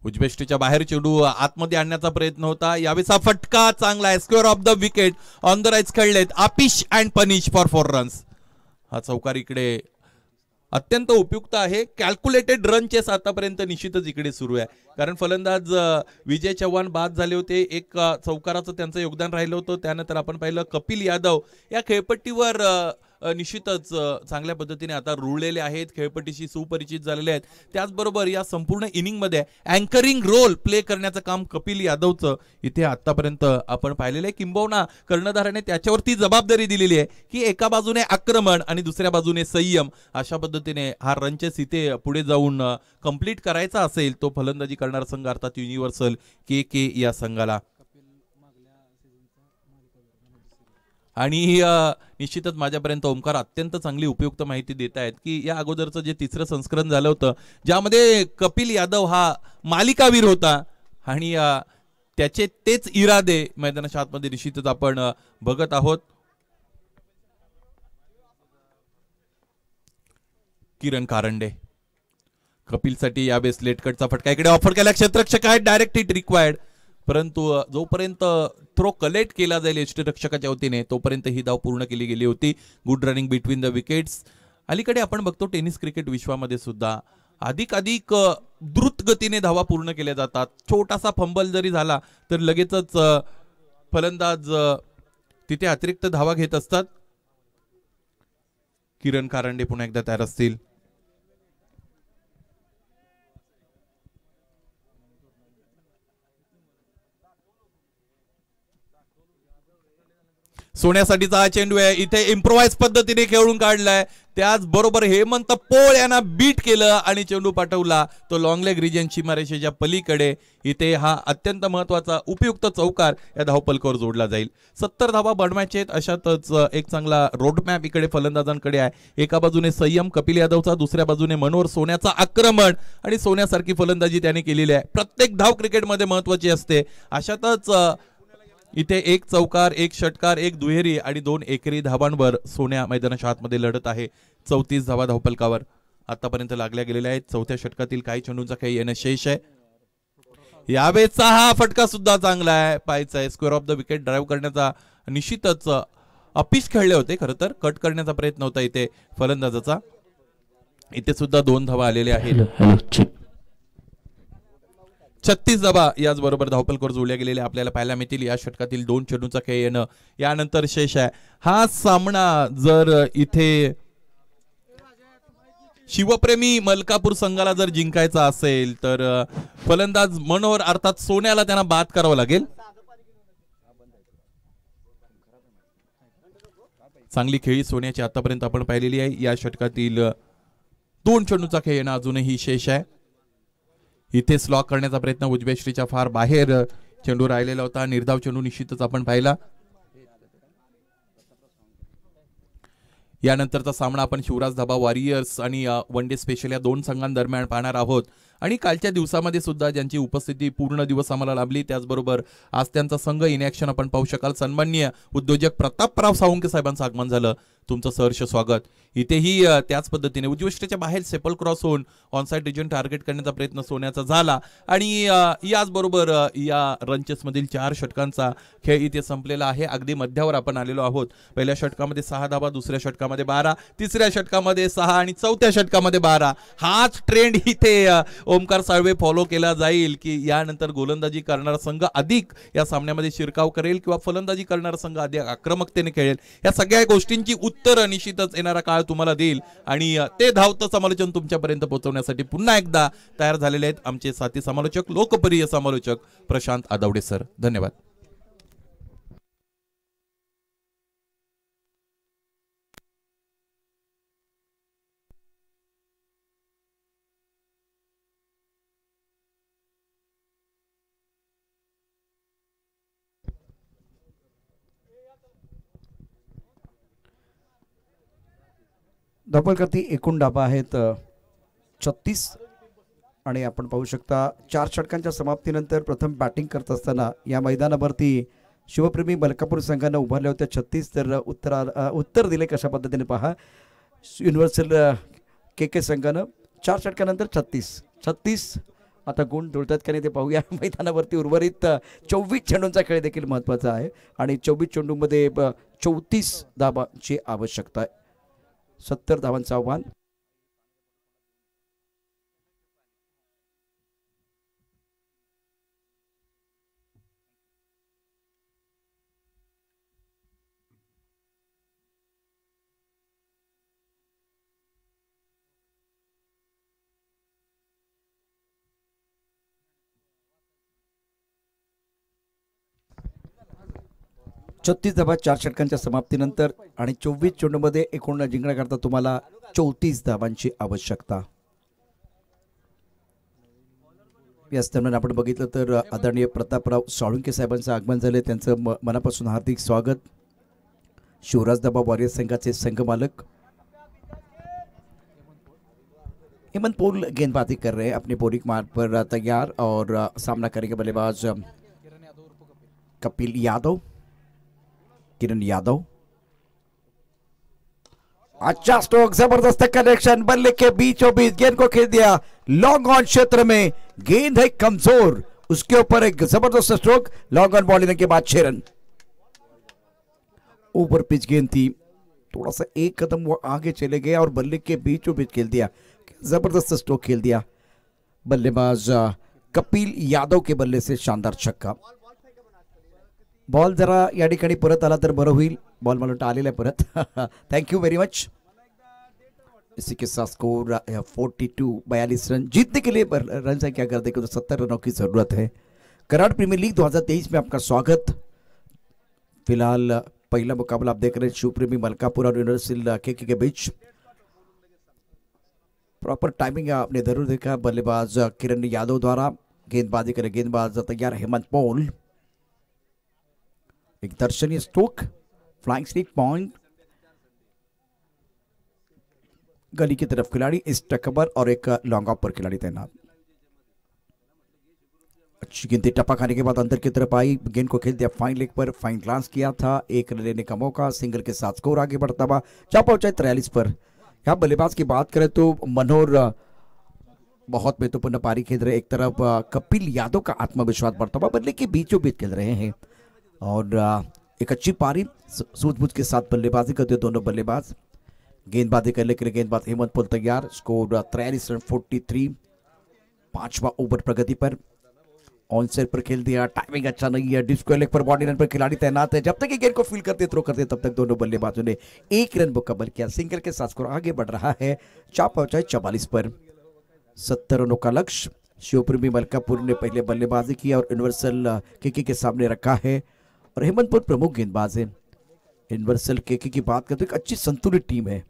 उजव्या यष्टीच्या बाहेर चेंडू आतमध्ये आणण्याचा प्रयत्न होता. यावेळेचा फटका चांगला आहे. Square off the wicket on the right खेळलेत uppish and punish for 4 runs. हा चौकार इकडे अत्यंत उपयुक्त आहे. कॅल्क्युलेटेड रन चेस आतापर्यंत निश्चितच इकडे सुरू आहे, कारण फलंदाज विजय चव्हाण बाद झाले होते. एक चौकाराचं त्यांचं योगदान राहिलं होतं. त्यानंतर आपण पाहिलं कपिल यादव या खेळपट्टीवर निश्चितच चांगल्या पद्धतीने आता रुळलेले आहेत, खेळपट्टीशी सुपरिचित झालेले आहेत. त्याचबरोबर या संपूर्ण इनिंगमध्ये अँकरिंग रोल प्ले करण्याचं काम कपिल यादवचं इथे आतापर्यंत आपण पाहिलेलं आहे. किंबहुना कर्णधाराने त्याच्यावरती जबाबदारी दिलेली आहे की एका बाजूने आक्रमण आणि दुसऱ्या बाजूने संयम अशा पद्धतीने हा रनचेस इथे पुढे जाऊन कंप्लीट करायचा असेल तो फलंदाजी करणारा संघ अर्थात युनिव्हर्सल के या संघाला. आणि निश्चितच माझ्यापर्यंत ओमकार अत्यंत चांगली उपयुक्त माहिती देत आहेत की या अगोदरचं जे 3रं संस्करण झालं होतं ज्यामध्ये कपिल यादव हा मालिकावीर होता आणि त्याचे तेच इरादे मैदानाच्या आतमध्ये निश्चितच आपण बघत आहोत. किरण कारंडे कपिलसाठी यावेळेस लेटकटचा फटका. इकडे ऑफर केला क्षेत्ररक्षक आहे, डायरेक्ट हिट रिक्वायर्ड, परंतु जोपर्यंत थ्रो कलेक्ट केला जाईल यष्टीरक्षकाच्या वतीने तोपर्यंत ही धाव पूर्ण केली गेली होती. Good running between the wickets. अलीकडे आपण बघतो टेनिस क्रिकेट विश्वामध्ये सुद्धा अधिक द्रुत गतीने धावा पूर्ण केल्या जातात. छोटासा फंबल जरी झाला तर लगेचच फलंदाज तिथे अतिरिक्त धावा घेत असतात. किरण कारंडे पुन्हा एकदा तयार असतील. सोन्यासाठीचा हा चेंडू आहे, इथे इम्प्रोवाइज पद्धतीने खेळून काढलाय, त्याचबरोबर हेमंत पोळ यांना बीट केलं आणि चेंडू पाठवला तो लॉंग लेग रिजन सीमारेषेच्या पलीकडे. इथे हा अत्यंत महत्वाचा उपयुक्त चौकार या धावपलकावर जोडला जाईल. 70 धावा बनवायचे आहेत. अशातच एक चांगला रोडमॅप इकडे फलंदाजांकडे आहे. एका बाजूने संयम कपिल यादवचा, दुसऱ्या बाजूने मनोहर सोन्याचा आक्रमण आणि सोन्यासारखी फलंदाजी त्याने केलेली आहे. प्रत्येक धाव क्रिकेटमध्ये महत्वाची असते. अशातच इथे एक चौकार, एक षटकार, एक दुहेरी आणि 2 एकेरी धावांवर सोन्या मैदानाच्या आतमध्ये लढत आहे. 34 धावा धावपलकावर आतापर्यंत लागल्या गेलेल्या आहेत. चौथ्या षटकातील काही चेंडूंचा काही येणं शेष आहे. यावेळेचा हा फटका सुद्धा चांगला आहे, पाहायचा आहे. Square off the wicket drive करण्याचा निश्चितच अपिश खेळले होते, खरं तर कट करण्याचा प्रयत्न होता इथे फलंदाजाचा. इथे सुद्धा 2 धावा आलेल्या आहेत. 36 धावा याचबरोबर धावपलकावर जोडल्या गेलेल्या आपल्याला पाहायला मिळतील. या षटकातील 2 चेंडूंचा खेळ येणं यानंतर शेष आहे. हा सामना जर इथे शिवप्रेमी मलकापूर संघाला जर जिंकायचा असेल तर फलंदाज मनोहर अर्थात सोन्याला त्यांना बाद करावं लागेल. चांगली खेळी सोन्याची आतापर्यंत आपण पाहिलेली आहे. या षटकातील 2 चेंडूंचा खेळ येणं अजूनही शेष आहे. इथे स्लॉक करण्याचा प्रयत्न उजव्या श्रीच्या फार बाहेर चेंडू राहिलेला होता. निर्धाव चेंडू निश्चितच आपण पाहिला. यानंतरचा सामना आपण शिवराज धाबा वॉरियर्स आणि वन डे स्पेशल या 2 संघांदरम्यान पाहणार आहोत. आणि कालच्या दिवसामध्ये सुद्धा ज्यांची उपस्थिती पूर्ण दिवस आम्हाला लाभली, त्याचबरोबर आज त्यांचा संघ इन ॲक्शन आपण पाहू शकाल. सन्माननीय उद्योजक प्रतापराव साळुंके साहेबांचं आगमन झालं. तुमचं सहर्ष स्वागत. इथेही त्याच पद्धतीने उजवीष्टच्या बाहेर सेपल क्रॉस होऊन ऑनसाइड रिजन टार्गेट करण्याचा प्रयत्न सोन्याचा झाला. आणि याचबरोबर या रनचेसमधील 4 षटकांचा खेळ इथे संपलेला आहे. अगदी मध्यावर आपण आलेलो आहोत. पहिल्या षटकामध्ये 6 धावा, दुसऱ्या षटकामध्ये 12, तिसऱ्या षटकामध्ये 6 आणि चौथ्या षटकामध्ये 12. हाच ट्रेंड इथे ओमकार साळवे फॉलो केला जाईल की यानंतर गोलंदाजी करणारा संघ अधिक या सामन्यामध्ये शिरकाव करेल किंवा फलंदाजी करणारा संघ अधिक आक्रमकतेने खेळेल. या सगळ्या गोष्टींची उत्तर निश्चितच येणारा काळ तुम्हाला देईल. आणि ते धावतं समालोचन तुमच्यापर्यंत पोहोचवण्यासाठी पुन्हा एकदा तयार झालेले आहेत आमचे साथी समालोचक, लोकप्रिय समालोचक प्रशांत आदवडे सर. धन्यवाद. धावपलकावरती एकूण धाबा आहेत 36. आणि आपण पाहू शकता 4 षटकांच्या समाप्तीनंतर प्रथम बॅटिंग करत असताना या मैदानावरती शिवप्रेमी मलकापूर संघानं उभारल्या होत्या 36. तर उत्तर दिले कशा पद्धतीने पहा. युनिव्हर्सल के संघानं 4 षटकानंतर 36 आता गुण जुळतात का नाही ते पाहूया. मैदानावरती उर्वरित 24 चेंडूंचा खेळ देखील महत्त्वाचा आहे आणि 24 चेंडूमध्ये 34 धाबांची आवश्यकता आहे. 70 धावांचं आव्हान. छत्तीस धाबा 4 षटकांच्या समाप्तीनंतर आणि 24 चेंडूमध्ये एकूण जिंकण्याकरता तुम्हाला 34 धाबांची आवश्यकता. याच दरम्यान आपण बघितलं तर आदरणीय प्रतापराव साळुंके साहेबांचं आगमन झाले. त्यांचं मनापासून हार्दिक स्वागत. शिवराज धाबा वॉरियर्स संघाचे संघमालक हेमंत पोल गेंदबाजी कर रहे हैं. अपनी बोलिंग मार्ग पर तैयार और सामना करेंगे बल्लेबाज कपिल यादव, किरण यादव. अच्छा स्ट्रोक, जबरदस्त कनेक्शन, बल्ले के बीचों बीच गेंद को खेल दिया लॉन्ग ऑन क्षेत्र में. गेंद है कमजोर, उसके ऊपर एक जबरदस्त स्ट्रोक. लॉन्ग ऑन बॉल लेने के बाद 6 रन. ऊपर पिच गेंद थी, थोड़ा सा एक कदम वो आगे चले गए और बल्ले के बीचों बीच खेल दिया. जबरदस्त स्ट्रोक खेल दिया बल्लेबाज कपिल यादव के बल्ले से. शानदार छक्का. बॉल जरा या ठिकाणी परत आला तर बरं होईल. बॉल मला वाटतं आलेला आहे परत. Thank you very much. इसी के साथ स्कोर 42 रन. जीतने के लिए रन संख्या कर देखें तो 70 रनों की जरूरत है. कराड़ प्रीमियर लीग 2023 में आपका स्वागत. फिलहाल पहला मुकाबला आप देख रहे हैं शिवप्रेमी मलकापुर और यूनिवर्सल केके के बीच। प्रॉपर टाइमिंग आपने जरूर देखा। बल्लेबाज किरण यादव द्वारा गेंदबाजी करे, गेंदबाज तैयार हेमंत पॉल। एक दर्शनीय स्ट्रोक, फ्लाइंग स्टिक पॉइंट, गली की तरफ खिलाड़ी इस टकबर और एक लॉन्ग ऑफ पर खिलाड़ी तैनात। अच्छी गेंद टप्पा खाने के बाद अंदर की तरफ आई, गेंद को खेल दिया फाइन लेग पर, फाइन ग्लांस किया था, एक रन लेने का मौका, सिंगल के साथ स्कोर आगे बढ़ता हुआ जा पहुंचा 43 पर। यहाँ बल्लेबाज की बात करें तो मनोहर बहुत महत्वपूर्ण पारी खेल रहे। एक तरफ कपिल यादव का आत्मविश्वास बढ़ता हुआ बल्ले के बीचों बीच खेल रहे हैं और एक अच्छी पारी सूझबूझ के साथ बल्लेबाजी करते दोनों बल्लेबाज। गेंदबाजी करने के लिए गेंदबाज हेमंत पॉल तैयार। Score 43 run 43। पांचवा ओवर प्रगति पर, ऑन साइड पर खेल दिया, टाइमिंग अच्छा नहीं है, डिस्को लेग पर बॉडी रन पर खिलाड़ी तैनात है। जब तक ये गेंद को फील करते थ्रो करते तब तक दोनों बल्लेबाजों ने एक रन मुकम्मल किया। सिंगल के साथ स्कोर आगे बढ़ रहा है, चाप पहुंचा 44 पर। 70 रनों का लक्ष्य शिवप्रेमी मलकापुर ने पहले बल्लेबाजी की और यूनिवर्सल केके के सामने रखा है और हेमंतपुर प्रमुख गेंदबाज है। यूनिवर्सल केके की बात करते एक अच्छी संतुलित टीम है।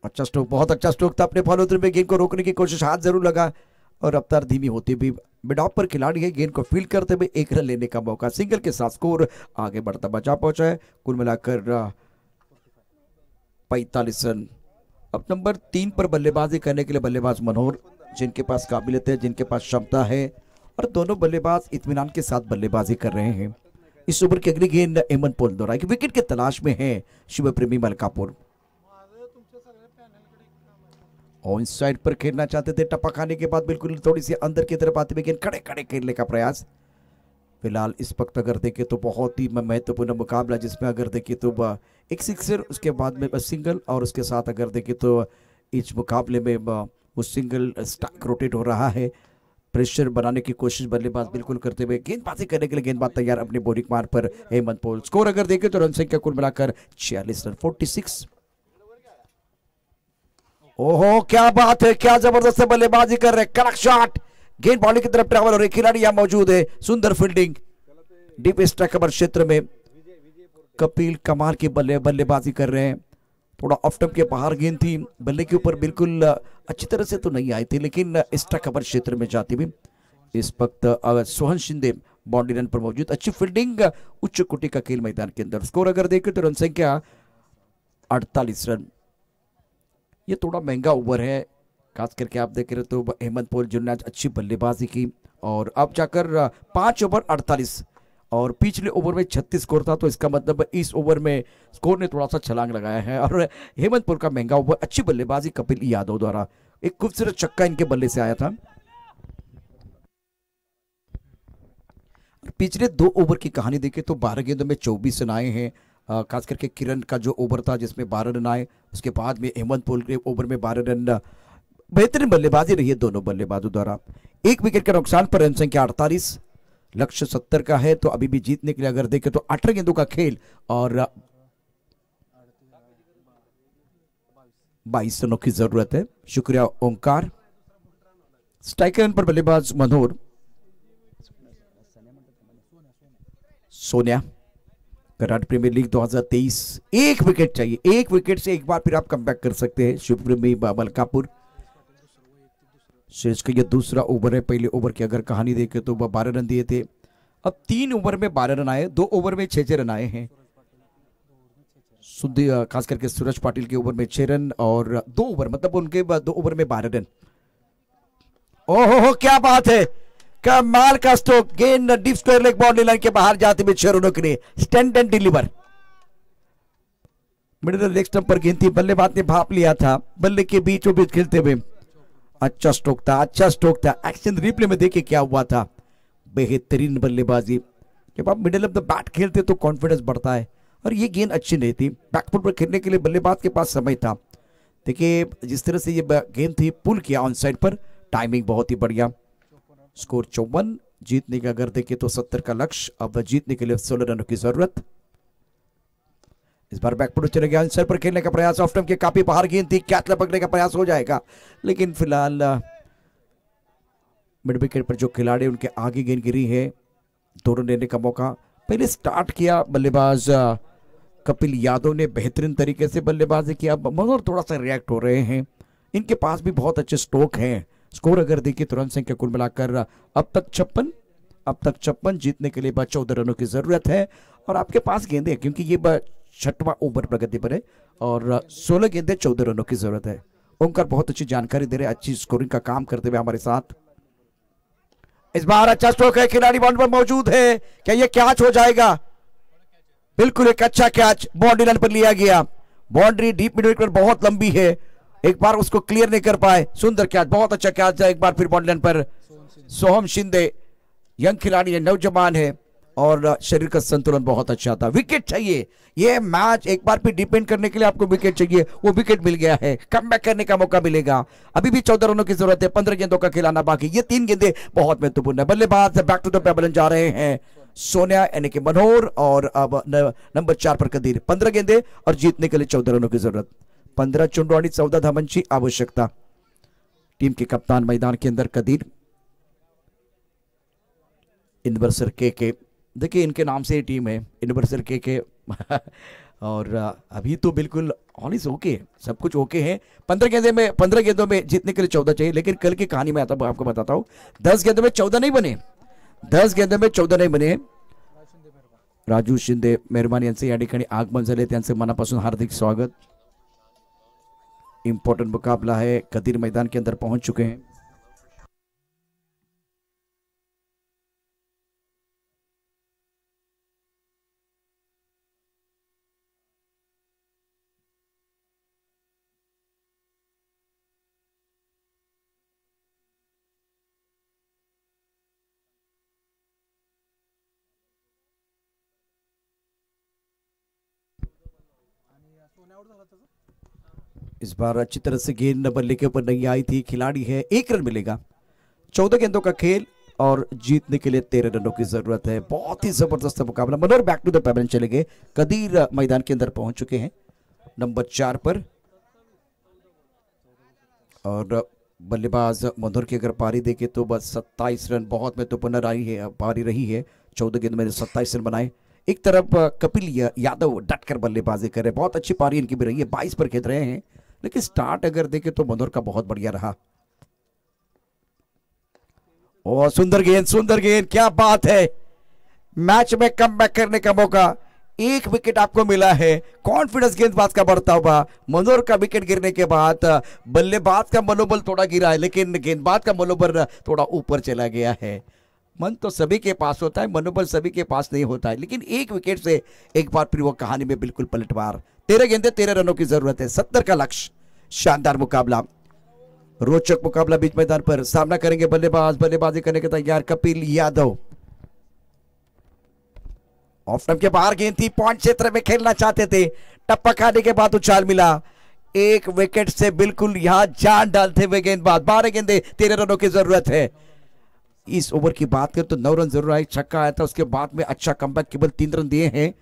अच्छा स्ट्रोक, बहुत अच्छा स्ट्रोक था। अपने फॉलो थ्रू में गेंद को रोकने की कोशिश, हाथ जरूर लगा और रफ्तार धीमी होती भी मिड ऑफ पर खिलाड़ी है। गेंद को फील्ड करते हुए एक रन लेने का मौका, सिंगल के साथ स्कोर आगे बढ़ता बचा पहुंचा है। कुल मिलाकर 45 रन। अब नंबर 3 पर बल्लेबाजी करने के लिए बल्लेबाज मनोहर, जिनके पास काबिलियत है, जिनके पास क्षमता है और दोनों बल्लेबाज इत्मीनान के साथ बल्लेबाजी कर रहे हैं। इस ओवर की अगली गेंद हेमंत पॉल द्वारा विकेट की तलाश में है शिवप्रेमी मलकापुर। ऑन साइड पर खेलना चाहते थे, टप्पा खाने के बाद बिल्कुल थोड़ी सी अंदर की तरफ आते हुए गेंद खड़े खड़े खेलने का प्रयास। फिलहाल इस वक्त अगर देखें तो बहुत ही महत्वपूर्ण मुकाबला, जिसमें अगर देखें तो एक सिक्सर, उसके बाद में सिंगल और उसके साथ अगर देखें तो इस मुकाबले में वो सिंगल स्ट्राइक रोटेट हो रहा है। प्रेशर बनाने की कोशिश बल्लेबाज बिल्कुल करते हुए, गेंदबाजी करने के लिए गेंदबाज तैयार अपनी बॉलिंग मार पर हेमंत पॉल। स्कोर अगर देखें तो रन संख्या कुल मिलाकर 46 रन 46। ओहो क्या बात है, क्या जबरदस्त बल्लेबाजी कर रहे, कड़क शॉट, गेंद बॉलिंग की तरफ ट्रैवल हो रही, खिलाड़ी यहां मौजूद है, सुंदर फील्डिंग डीप स्ट्राइकर क्षेत्र में। कपिल कमाल की बल्लेबाजी कर रहे हैं। थोड़ा ऑफ टर्म के बाहर गेंद थी, बल्ले के ऊपर बिल्कुल अच्छी तरह से तो नहीं आई थी, लेकिन स्ट्राइकर क्षेत्र में जाती भी। इस वक्त सोहन शिंदे बाउंड्री रन पर मौजूद, अच्छी फील्डिंग, उच्च कोटि का खेल मैदान के अंदर। स्कोर अगर देखें तो रन संख्या 48 रन। ये थोड़ा महंगा ओवर है, खास करके आप देख रहे तो हेमंत पॉल जिन्होंने आज अच्छी बल्लेबाजी की और अब जाकर 5 ओवर 48 और पिछले ओवर में 36 स्कोर था, तो इसका मतलब इस ओवर में स्कोर ने थोड़ा सा छलांग लगाया है। और हेमंत पॉल का महंगा ओवर, अच्छी बल्लेबाजी कपिल यादव द्वारा, एक खूबसूरत छक्का इनके बल्ले से आया था। पिछले 2 ओवर की कहानी देखें तो 12 गेंदों में 24 रन आए हैं। खास करके किरण का जो ओवर था जिसमें 12 रन आए, उसके बाद में हेमंत पॉल के ओवर में 12 रन। बेहतरीन बल्लेबाजी रही है दोनों बल्लेबाजों द्वारा। एक विकेट का नुकसान पर रन संख्या 48, लक्ष्य 70 का है, तो अभी भी जीतने के लिए अगर देखें तो 18 गेंदों का खेल और 22 रनों की जरूरत है। शुक्रिया ओंकार। स्ट्राइकर रन पर बल्लेबाज मनोहर, सोनिया। कराटे प्रीमियर लीग 2023 एक विकेट चाहिए, एक विकेट से एक बार फिर आप कमबैक कर सकते हैं शिवप्रेमी मलकापुर। शेष का ये दूसरा ओवर है। पहले ओवर की अगर कहानी देखें तो वह 12 रन दिए थे, अब 3 ओवर में 12 रन आए, 2 ओवर में 6 रन आए हैं। खास करके सूरज पाटिल के ओवर में 6 रन और 2 ओवर, मतलब उनके 2 ओवर में 12 रन। ओहो क्या बात है, कमाल का स्ट्रोक, गेंद deep square leg boundary line के बाहर जाते हुए 6 रनों के लिए stand and deliver. Middle leg stump पर गेंद थी, बल्लेबाज ने भाप लिया था, बल्ले के बीचों बीच खेलते हुए। अच्छा स्ट्रोक था, अच्छा स्ट्रोक था। एक्शन रिप्ले में देखिए क्या हुआ था, बेहतरीन बल्लेबाजी। जब आप मिडिल ऑफ द बैट खेलते तो कॉन्फिडेंस बढ़ता है और ये गेंद अच्छी नहीं थी। बैकफुट पर खेलने के लिए बल्लेबाज के पास समय था। देखिए जिस तरह से ये गेंद थी, पुल किया ऑन साइड पर, टाइमिंग बहुत ही बढ़िया। स्कोर 54, जीतने का अगर देखें तो 70 का लक्ष्य, अब जीतने के लिए 16 रनों की जरूरत। इस बार बैकफुट चले गया, आंसर पर खेलने का प्रयास, ऑफ टर्म के काफी बाहर गेंद थी, कैच पकड़ने का प्रयास हो जाएगा, लेकिन फिलहाल मिड विकेट पर जो खिलाड़ी उनके आगे गेंद गिरी है दोनों लेने का मौका। पहले स्टार्ट किया बल्लेबाज कपिल यादव ने, बेहतरीन तरीके से बल्लेबाजी किया। मनोहर थोड़ा सा रिएक्ट हो रहे हैं, इनके पास भी बहुत अच्छे स्ट्रोक हैं। स्कोर अगर देखिए तो रन संख्या कुल मिलाकर अब तक 56, जीतने के लिए बस 14 रनों की जरूरत है। और आपके पास गेंदे, क्योंकि ये 6वां ओवर प्रगति पर है और 16 गेंदे 14 रनों की जरूरत है। ओंकार बहुत अच्छी जानकारी दे रहे हैं, अच्छी स्कोरिंग का काम करते हुए हमारे साथ। इस बार अच्छा स्ट्रोक है, खिलाड़ी बाउंड्री पर मौजूद है, क्या ये कैच हो जाएगा? बिल्कुल एक अच्छा कैच बाउंड्री लाइन पर लिया गया। बाउंड्री डीप मिड विकेट पर बहुत लंबी है, एक बार उसको क्लियर नहीं कर पाए। सुंदर कैच, बहुत अच्छा कैच है। एक बार फिर बाउंड्री लाइन पर सोहम शिंदे, यंग खिलाड़ी है, नौजवान है और शरीर का संतुलन बहुत अच्छा था। विकेट चाहिए, ये मैच एक बार फिर डिपेंड करने के लिए आपको विकेट चाहिए, वो विकेट मिल गया है, कमबैक करने का मौका मिलेगा। अभी भी 14 रनों की जरूरत है, 15 गेंदों का खिलाना बाकी। ये 3 गेंदे बहुत महत्वपूर्ण है। बल्लेबाज बैक टू द पेबलन जा रहे हैं सोनिया यानी कि मनोहर, और अब नंबर 4 पर कदीर। 15 गेंदे और जीतने के लिए 14 रनों की जरूरत। 15 चेंडू आणि 14 धावांची आवश्यकता। टीम के कप्तान मैदान के अंदर कदीर, इनवर्सर के देखिए इनके नाम से ही टीम है, इनवर्सर के और अभी तो बिल्कुल ऑल इज ओके, सब कुछ ओके है। 15 गेंदों में जीतने के लिए 14 चाहिए, लेकिन कल की कहानी में आता आपको बताता हूं, 10 गेंदों में 14 नहीं बने, 10 गेंदों में 14 नहीं बने। राजू शिंदे मेहरबान यांचे या ठिकाणी आगमन झाले, त्यांचे मनापासून हार्दिक स्वागत। इंपॉर्टेंट मुकाबला है, कदीर मैदान के अंदर पहुंच चुके हैं। इस बार अच्छी तरह से गेंद बल्ले के ऊपर नहीं आई थी, खिलाड़ी है, 1 रन मिलेगा। 14 गेंदों का खेल और जीतने के लिए 13 रनों की जरूरत है। बहुत ही जबरदस्त मुकाबला। मनोहर बैक टू द पेबलन चले गए, कदीर मैदान के अंदर पहुंच चुके हैं नंबर 4 पर। और बल्लेबाज मनोहर की अगर पारी देखे तो बस 27 रन बहुत महत्वपूर्ण पारी रही है। 14 गेंद में 27 रन बनाए। एक तरफ कपिल यादव डटकर बल्लेबाजी कर रहे, बहुत अच्छी पारी इनकी भी रही है, 22 पर खेल रहे हैं। लेकिन स्टार्ट अगर देखें तो मनोहर का बहुत बढ़िया रहा। और सुंदर गेंद, क्या बात है। मैच में कमबैक करने का मौका, 1 विकेट आपको मिला है। कॉन्फिडेंस गेंदबाज का बढ़ता हुआ। मनोहर का विकेट गिरने के बाद बल्लेबाज का मनोबल थोड़ा गिरा है, लेकिन गेंदबाज का मनोबल थोड़ा ऊपर चला गया है। मन तो सभी के पास होता है, मनोबल सभी के पास नहीं होता है, लेकिन 1 विकेट से एक बार फिर वो कहानी में बिल्कुल पलटवार। 13 गेंदे 13 रनों की जरूरत है, 70 का लक्ष्य। शानदार मुकाबला, रोचक मुकाबला बीच मैदान पर। सामना करेंगे बल्लेबाजी करने के तैयार कपिल यादव। ऑफ स्टंप के बाहर गेंद थी, पॉइंट क्षेत्र में खेलना चाहते थे, टप्पा खाने के बाद उछाल मिला। 1 विकेट से बिल्कुल यहां जान डालते हुए गेंदबाज। 12 गेंदे 13 रनों की जरूरत है। इस ओवर की बात करें तो 9 रन जरूर आए, छक्का आया था, उसके बाद में अच्छा कमबॅक, केवल 3 रन दिए हैं।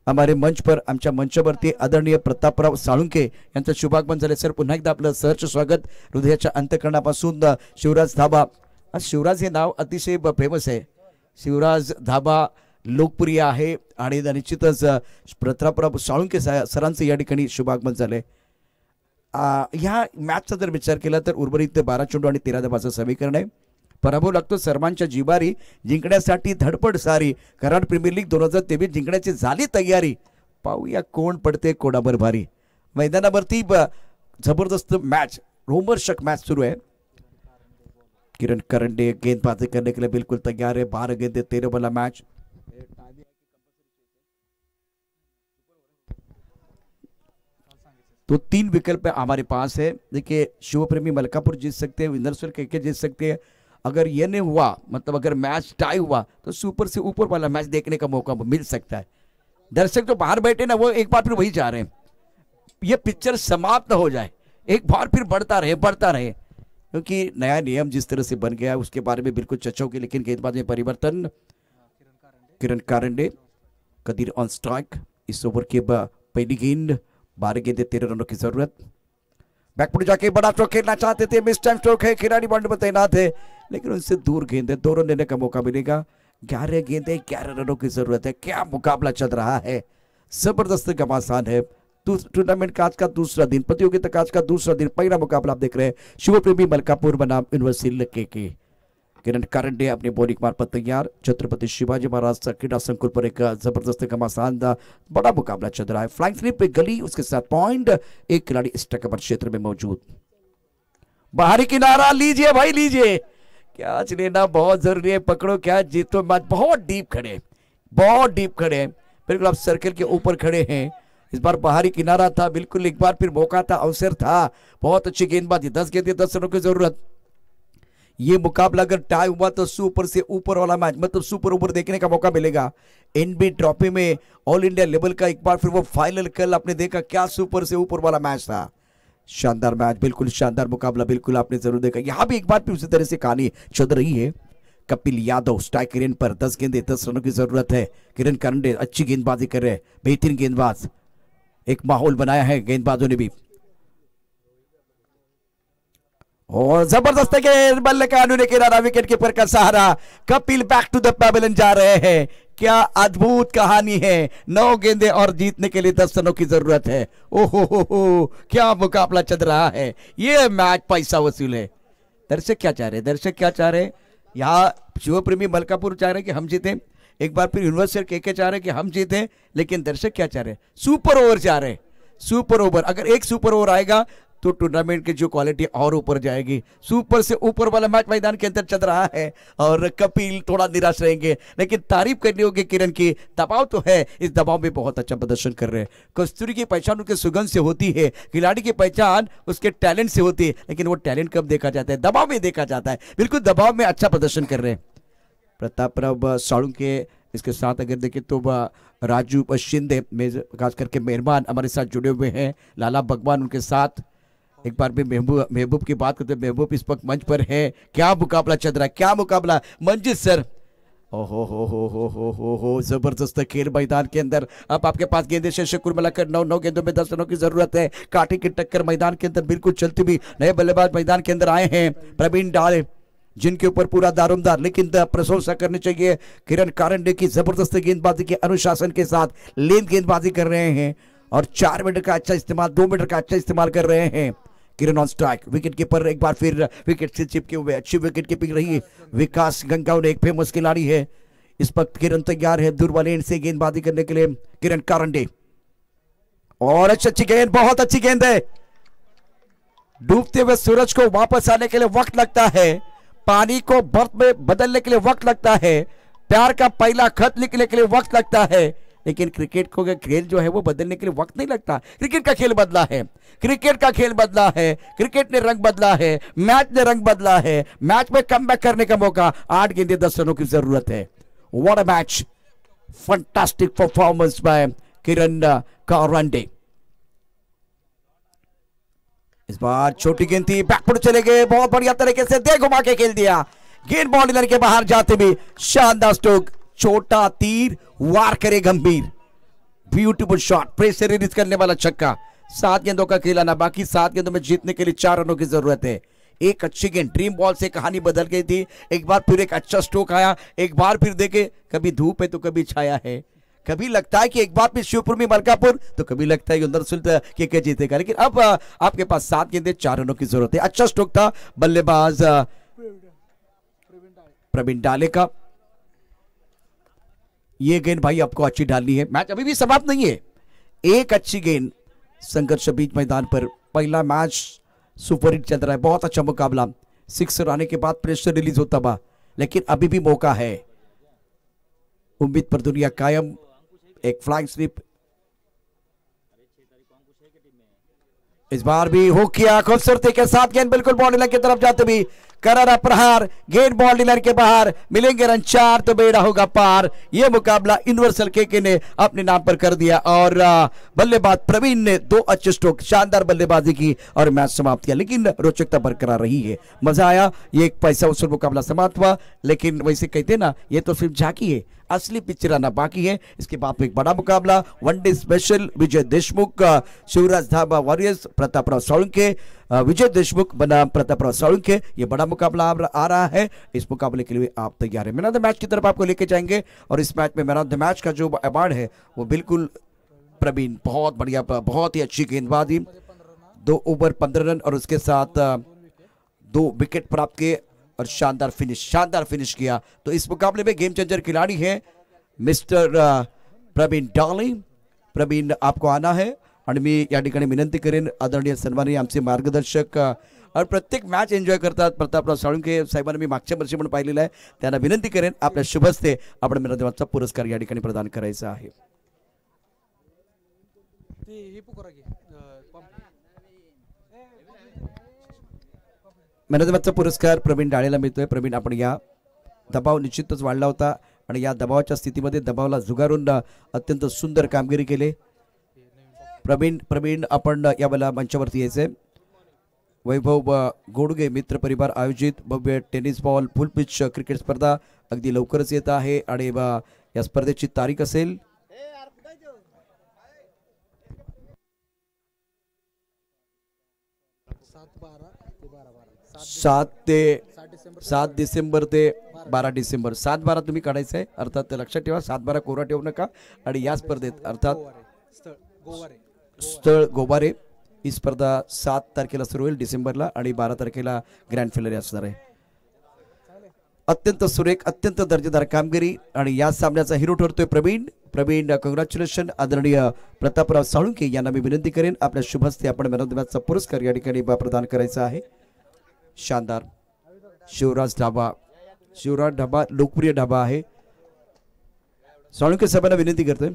हमारे मंच पर, आमच्या मंचावरती आदरणीय प्रतापराव साळुंके यांचं शुभागमन झाले। सर पुन्हा एकदा आपलं सहर्ष स्वागत हृदयाच्या अंतःकरणापासून। शिवराज धाबा, शिवराज हे नाव अतिशय फेमस आहे, शिवराज धाबा लोकप्रिय आहे आणि निश्चितच प्रतापराव साळुंके सरांचे या ठिकाणी शुभागमन झाले। ह्या मॅचचा जर विचार केला तर उर्वरित 12 चेंडू आणि 13 धावांचं समीकरण आहे। पराभव लागतो सर्वांच्या जिवारी, जिंकण्यासाठी धडपड सारी। कराड प्रीमियर लीग 2023 जिंकण्याची झाली तयारी, पाहूया कोण पडते कोणावर भारी। मैदानावरती जबरदस्त मैच, रोमहर्षक मैच शुरू है। किरण करंडे गेंदबाजी करने के लिए बिल्कुल तैयार है। 12 गेंदे 13 वाला मैच। तो 3 विकल्प हमारे पास है। देखिए शिवप्रेमी मलकापुर जीत सकते हैं, विनर्सर के जीत सकते हैं। अगर ये नहीं हुआ, मतलब अगर मैच टाई हुआ, तो सुपर से ऊपर वाला मैच देखने का मौका मिल सकता है। दर्शक जो बाहर बैठे ना, वो एक बार फिर वही जा रहे हैं, ये पिक्चर समाप्त न हो जाए, एक बार फिर बढ़ता रहे, क्योंकि नया नियम जिस तरह से बन गया है उसके बारे में बिल्कुल चर्चा होगी। लेकिन गेंदबाज में परिवर्तन। Kiran Karande, Kadir on strike. इस ओवर के पहली गेंद, 12 गेंदे 13 रनों की जरूरत। बैकफुट जाके बड़ा स्ट्रोक खेलना चाहते थे, मिस टाइम स्ट्रोक है, खिलाड़ी बाउंड्री पर तैनात है, लेकिन उनसे दूर गेंद है, 2 रन लेने का मौका मिलेगा। 11 गेंदें 11 रनों की जरूरत है। क्या मुकाबला चल रहा है, जबरदस्त घमासान है। टूर्नामेंट का आज का दूसरा दिन, प्रतियोगिता का आज का दूसरा दिन, पहला मुकाबला आप देख रहे हैं शिव प्रेमी मलकापुर बनाम यूनिवर्सिटी के किरण कारंडे अपने बॉलिंग मार पर तैयार। छत्रपति शिवाजी महाराज क्रीडा संकुल पर एक जबरदस्त घमासान बड़ा मुकाबला चल रहा है। फ्लाइंग स्लिप पे गली, उसके साथ पॉइंट, एक खिलाड़ी इस टकबर क्षेत्र में मौजूद। बाहरी किनारा लीजिए भाई लीजिए, कैच लेना बहुत जरूरी है, पकड़ो कैच जीतो मैच। बहुत डीप खड़े, बहुत डीप खड़े, बिल्कुल आप सर्कल के ऊपर खड़े हैं। इस बार बाहरी किनारा था, बिल्कुल एक बार फिर मौका था, अवसर था। बहुत अच्छी गेंदबाजी, 10 गेंदें 10 रनों की जरूरत। ये मुकाबला अगर टाई हुआ तो सुपर से ऊपर वाला मैच, मतलब सुपर ओवर देखने का मौका मिलेगा। एनबी ट्रॉफी में ऑल इंडिया लेवल का एक बार फिर वो फाइनल कल आपने देखा, क्या सुपर से ऊपर वाला मैच था। शानदार मैच, बिल्कुल शानदार मुकाबला, बिल्कुल आपने जरूर देखा। यहां भी एक बार फिर उसी तरह से कहानी चल रही है। कपिल यादव स्ट्राइक रेंज पर, 10 गेंदें 10 रनों की जरूरत है। किरण कारंडे अच्छी गेंदबाजी कर रहे हैं, बेहतरीन गेंदबाज, एक माहौल बनाया है गेंदबाजों ने भी। और जबरदस्त गेंद, बल्ले का अनुने किनारा, विकेट कीपर का सहारा। Kapil back to the pavilion जा रहे हैं। क्या अद्भुत कहानी है, 9 गेंदें और जीतने के लिए 10 रनों की जरूरत है। ओहो, क्या मुकाबला चल रहा है। ये मैच पैसा वसूल है। दर्शक क्या चाह रहे हैं, दर्शक क्या चाह रहे हैं, यहाँ शिव प्रेमी मलकापुर चाह रहे हैं कि हम जीतें, एक बार फिर यूनिवर्सिटी के चाह रहे हैं कि हम जीतें, लेकिन दर्शक क्या चाह रहे हैं, सुपर ओवर चाह रहे हैं। सुपर ओवर, अगर एक सुपर ओवर आएगा तो टूर्नामेंट की जो क्वालिटी और ऊपर जाएगी। सुपर से ऊपर वाला मैच मैदान के अंदर चल रहा है और कपिल थोड़ा निराश रहेंगे, लेकिन तारीफ करनी होगी किरण की, दबाव तो है, इस दबाव में बहुत अच्छा प्रदर्शन कर रहे हैं। कस्तूरी की पहचान उनके सुगंध से होती है, खिलाड़ी की पहचान उसके टैलेंट से होती है, लेकिन वो टैलेंट कब देखा जाता है, दबाव में देखा जाता है। बिल्कुल दबाव में अच्छा प्रदर्शन कर रहे हैं। प्रताप साड़ू के इसके साथ अगर देखें तो राजू शिंदे खास करके मेहरबान हमारे साथ जुड़े हुए हैं, लाला भगवान उनके साथ। एक बार भी महबूब की बात करते हैं, महबूब इस वक्त मंच पर है। क्या मुकाबला चल रहा है, क्या मुकाबला। मंजित सर, ओहो हो, जबरदस्त खेल मैदान के अंदर। अब आपके पास गेंदे से कुल मिलाकर 9 गेंदों में 10 रनों की जरूरत है। कांटे की टक्कर मैदान के अंदर बिल्कुल चलती हुई नए बल्लेबाज मैदान के अंदर आए हैं, प्रवीण डाले, जिनके ऊपर पूरा दारोमदार, लेकिन प्रशंसा करनी चाहिए किरण कारंडे की जबरदस्त गेंदबाजी के अनुशासन के साथ लेंथ गेंदबाजी कर रहे हैं और 4 मीटर का अच्छा इस्तेमाल, 2 मीटर का अच्छा इस्तेमाल कर रहे हैं। किरण ऑन स्ट्राइक, विकेट कीपर एक बार फिर विकेट से चिपके हुए, अच्छी विकेट कीपिंग रही है। विकास गंगाव ने एक फेमस खिलाड़ी है। इस वक्त किरण तैयार है दूर वाले एंड से गेंदबाजी करने के लिए। किरण कारंडे और अच्छी गेंद, बहुत अच्छी गेंद है। डूबते हुए सूरज को वापस आने के लिए वक्त लगता है, पानी को बर्फ में बदलने के लिए वक्त लगता है, प्यार का पहला खत लिखने के लिए वक्त लगता है, लेकिन क्रिकेट को खेल जो है वो बदलने के लिए वक्त नहीं लगता। क्रिकेट का खेल बदला है, क्रिकेट का खेल बदला है, क्रिकेट ने रंग बदला है, मैच ने रंग बदला है। मैच में कमबैक करने का मौका, 8 गेंदें 10 रनों की जरूरत है। What a match, fantastic performance by Kiran Karande. इस बार छोटी गेंद थी, बैकफुट चले गए, बहुत बढ़िया तरीके से दे घुमा के खेल दिया। गेंद बाउंड्री के बाहर जाते भी शानदार स्ट्रोक, छोटा तीर वार करे गंभीर, ब्यूटीफुल शॉट, प्रेशर रिलीज करने वाला छक्का। 7 गेंदों का खेल आना बाकी, 7 गेंदों में जीतने के लिए 4 रनों की जरूरत है। एक अच्छी गेंद, ड्रीम बॉल से कहानी बदल गई थी। एक बार फिर एक अच्छा स्ट्रोक आया, एक बार फिर देखे, कभी धूप है तो कभी छाया है, कभी लगता है कि एक बार फिर शिवपुर में मलकापुर, तो कभी लगता है युंदर सुल्त के जीतेगा। लेकिन अब आपके पास 7 गेंदें 4 रनों की जरूरत है। अच्छा स्ट्रोक था बल्लेबाज प्रवीण डाले का। ये गेंद भाई आपको अच्छी डालनी है, मैच अभी भी समाप्त नहीं है। एक अच्छी गेंद, संघर्ष बीच मैदान पर, पहला मैच सुपर हिट चल रहा है, बहुत अच्छा मुकाबला। 6 आने के बाद प्रेशर रिलीज होता बा, लेकिन अभी भी मौका है। उम्मीद पर दुनिया कायम, एक फ्लाइंग स्लिप इस बार भी हो किया खूबसूरती के साथ। गेंद बिल्कुल बाउंड्री लाइन की तरफ जाते भी करारा प्रहार, गेंद बाउंड्री लाइन के बाहर, मिलेंगे रन 4 तो बेड़ा होगा पार। यह मुकाबला यूनिवर्सल के ने अपने नाम पर कर दिया और बल्लेबाज प्रवीण ने 2 अच्छे स्ट्रोक, शानदार बल्लेबाजी की और मैच समाप्त किया। लेकिन रोचकता बरकरार रही है, मजा आया। ये एक पैसा वसूल मुकाबला समाप्त हुआ, लेकिन वैसे कहते ना, ये तो सिर्फ झांकी है, असली पिक्चर आना बाकी है। इसके बाद में एक बड़ा मुकाबला वनडे स्पेशल विजय देशमुख शिवराज धाबा वॉरियर्स प्रतापराव साळुंखे विजय देशमुख बनाम प्रतापराव साळुंखे, ये बड़ा मुकाबला आ रहा है। इस मुकाबले के लिए आप तैयार हैं। मैन ऑफ द मैच की तरफ आपको लेके जाएंगे और इस मैच में मैन ऑफ द मैच का जो अवार्ड है वो बिल्कुल प्रवीण, बहुत बढ़िया, बहुत ही अच्छी गेंदबाजी, 2 ओवर 15 रन और उसके साथ 2 विकेट प्राप्त किए और शानदार फिनिश किया। तो इस मुकाबले में गेम चेंजर खिलाड़ी है मिस्टर प्रवीण डाले। प्रवीण आपको आना है आणि मी या ठिकाणी विनंती करेन आदरणीय सन्माननीय आमचे मार्गदर्शक और प्रत्येक मॅच एन्जॉय करतात प्रतापराव साळुंखे साहेबांना मी मागच्या वर्षी पण पाहिलेलं आहे, त्यांना विनंती करेन आपल्या शुभ हस्ते आपण मिरादेवाचा पुरस्कार या ठिकाणी प्रदान करायचा आहे। मिरादेवाचा पुरस्कार प्रवीण डाळेला मिळतोय। प्रवीण, आपण या दबाव निश्चितच वाढला होता आणि या दबावाच्या स्थितीमध्ये दबावाला झुगारून अत्यंत सुंदर कामगिरी केली। प्रवीण आपण यावेळेला मंचावरती यायचे। वैभव गोडगे मित्र परिवार आयोजित भव्य टेनिस बॉल फुल पिच क्रिकेट स्पर्धा अगदी लवकरच येत आहे आणि या स्पर्धेची तारीख असेल 7 डिसेंबर ते 12 डिसेंबर 7-12 तुम्ही काढायचं आहे, अर्थात लक्षात ठेवा 7-12 कोरा ठेवू नका। आणि या स्पर्धेत अर्थात स्थळ गोवारे ही स्पर्धा 7 तारखेला सुरू होईल डिसेंबरला आणि 12 तारखेला ग्रँड फिनाले असणार आहे। अत्यंत सुरेख, अत्यंत दर्जेदार कामगिरी आणि या सामन्याचा हिरो ठरतोय प्रवीण। कॉंग्रॅच्युलेशन आदरणीय प्रतापराव साळुंखे यांना मी विनंती करेन आपल्या शुभ हस्ते आपण मॅन ऑफ द मॅचचा पुरस्कार या ठिकाणी प्रदान करायचा आहे। शानदार शिवराज ढाबा लोकप्रिय ढाबा आहे। साळुंखे साहेबांना विनंती करतोय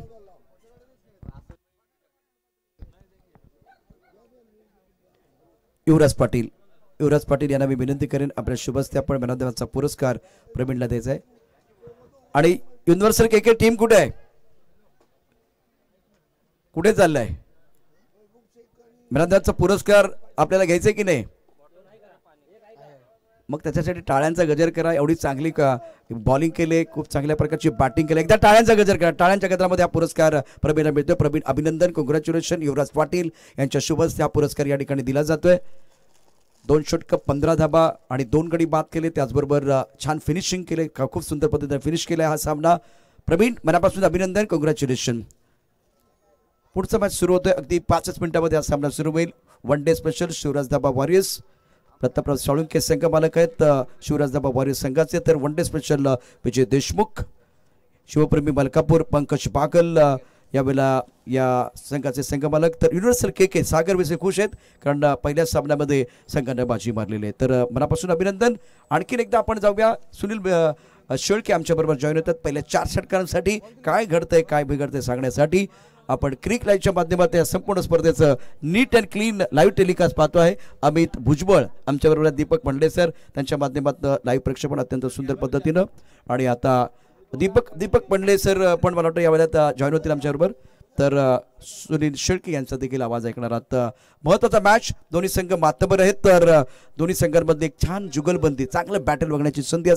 युवराज पाटील यांना मी विनंती करेन आपल्या शुभ हस्ते आपण मॅन ऑफ द मॅचचा पुरस्कार प्रवीणला द्यायचा आहे। आणि युनिव्हर्सल केके टीम कुठे आहे, कुठे चाललाय? मॅन ऑफ द मॅचचा पुरस्कार आपल्याला घ्यायचा की नाही? मग त्याच्यासाठी टाळ्यांचा गजर करा। एवढी चांगली बॉलिंग केले, खूप चांगल्या प्रकारची बॅटिंग केली, एकदा टाळ्यांचा गजर करा। टाळ्यांच्या गजरामध्ये हा पुरस्कार प्रवीणला मिळतोय। प्रवीण अभिनंदन, कॉंग्रॅच्युलेशन। युवराज पाटील यांच्या शुभ हस्ते हा पुरस्कार या ठिकाणी दिला जातोय। 2 षटक 15 धाबा आणि 2 गडी बाद केले, त्याचबरोबर छान फिनिशिंग केले, खूप सुंदर पद्धतीने फिनिश केला हा सामना। प्रवीण मनापासून अभिनंदन, कॉंग्रॅच्युलेशन। पुढचा मॅच सुरू होतोय, अगदी 5 मिनिटांमध्ये हा सामना सुरू होईल। वन डे स्पेशल शिवराज धाबा वॉरियर्स प्रतापराव साळुंखे संघ मालक आहेत शिवराज धाबा वॉरियर्स संघाचे, तर one day special Vijay Deshmukh, शिवप्रेमी Malkapur Pankaj Bagal यावेळेला या संघाचे संघ मालक। तर युनिव्हर्सल केके सागर विसे खुश आहेत कारण पहिल्या सामन्यामध्ये संघानं बाजी मारलेली आहे, तर मनापासून अभिनंदन। आणखीन एकदा आपण जाऊया, सुनील शेळके आमच्याबरोबर जॉईन होतात पहिल्या 4 षटकांसाठी काय घडतंय काय बिघडतंय सांगण्यासाठी। आपण क्रिक लाईव्हच्या माध्यमातून या संपूर्ण स्पर्धेचं नीट अँड क्लीन लाईव्ह टेलिकास्ट पाहतो आहे। अमित भुजबळ आमच्याबरोबर, दीपक मंडले सर त्यांच्या माध्यमातून लाईव्ह प्रक्षेपण अत्यंत सुंदर पद्धतीनं। आणि आता दीपक मंडले सर पण मला वाटतं यावेळेला जॉईन होतील आमच्याबरोबर, तर सुनील शेळके यांचा देखील आवाज ऐकणार आहात। महत्त्वाचा मॅच, दोन्ही संघ मातबर आहेत, तर दोन्ही संघांमध्ये एक छान जुगलबंदी, चांगलं बॅटल बघण्याची संधी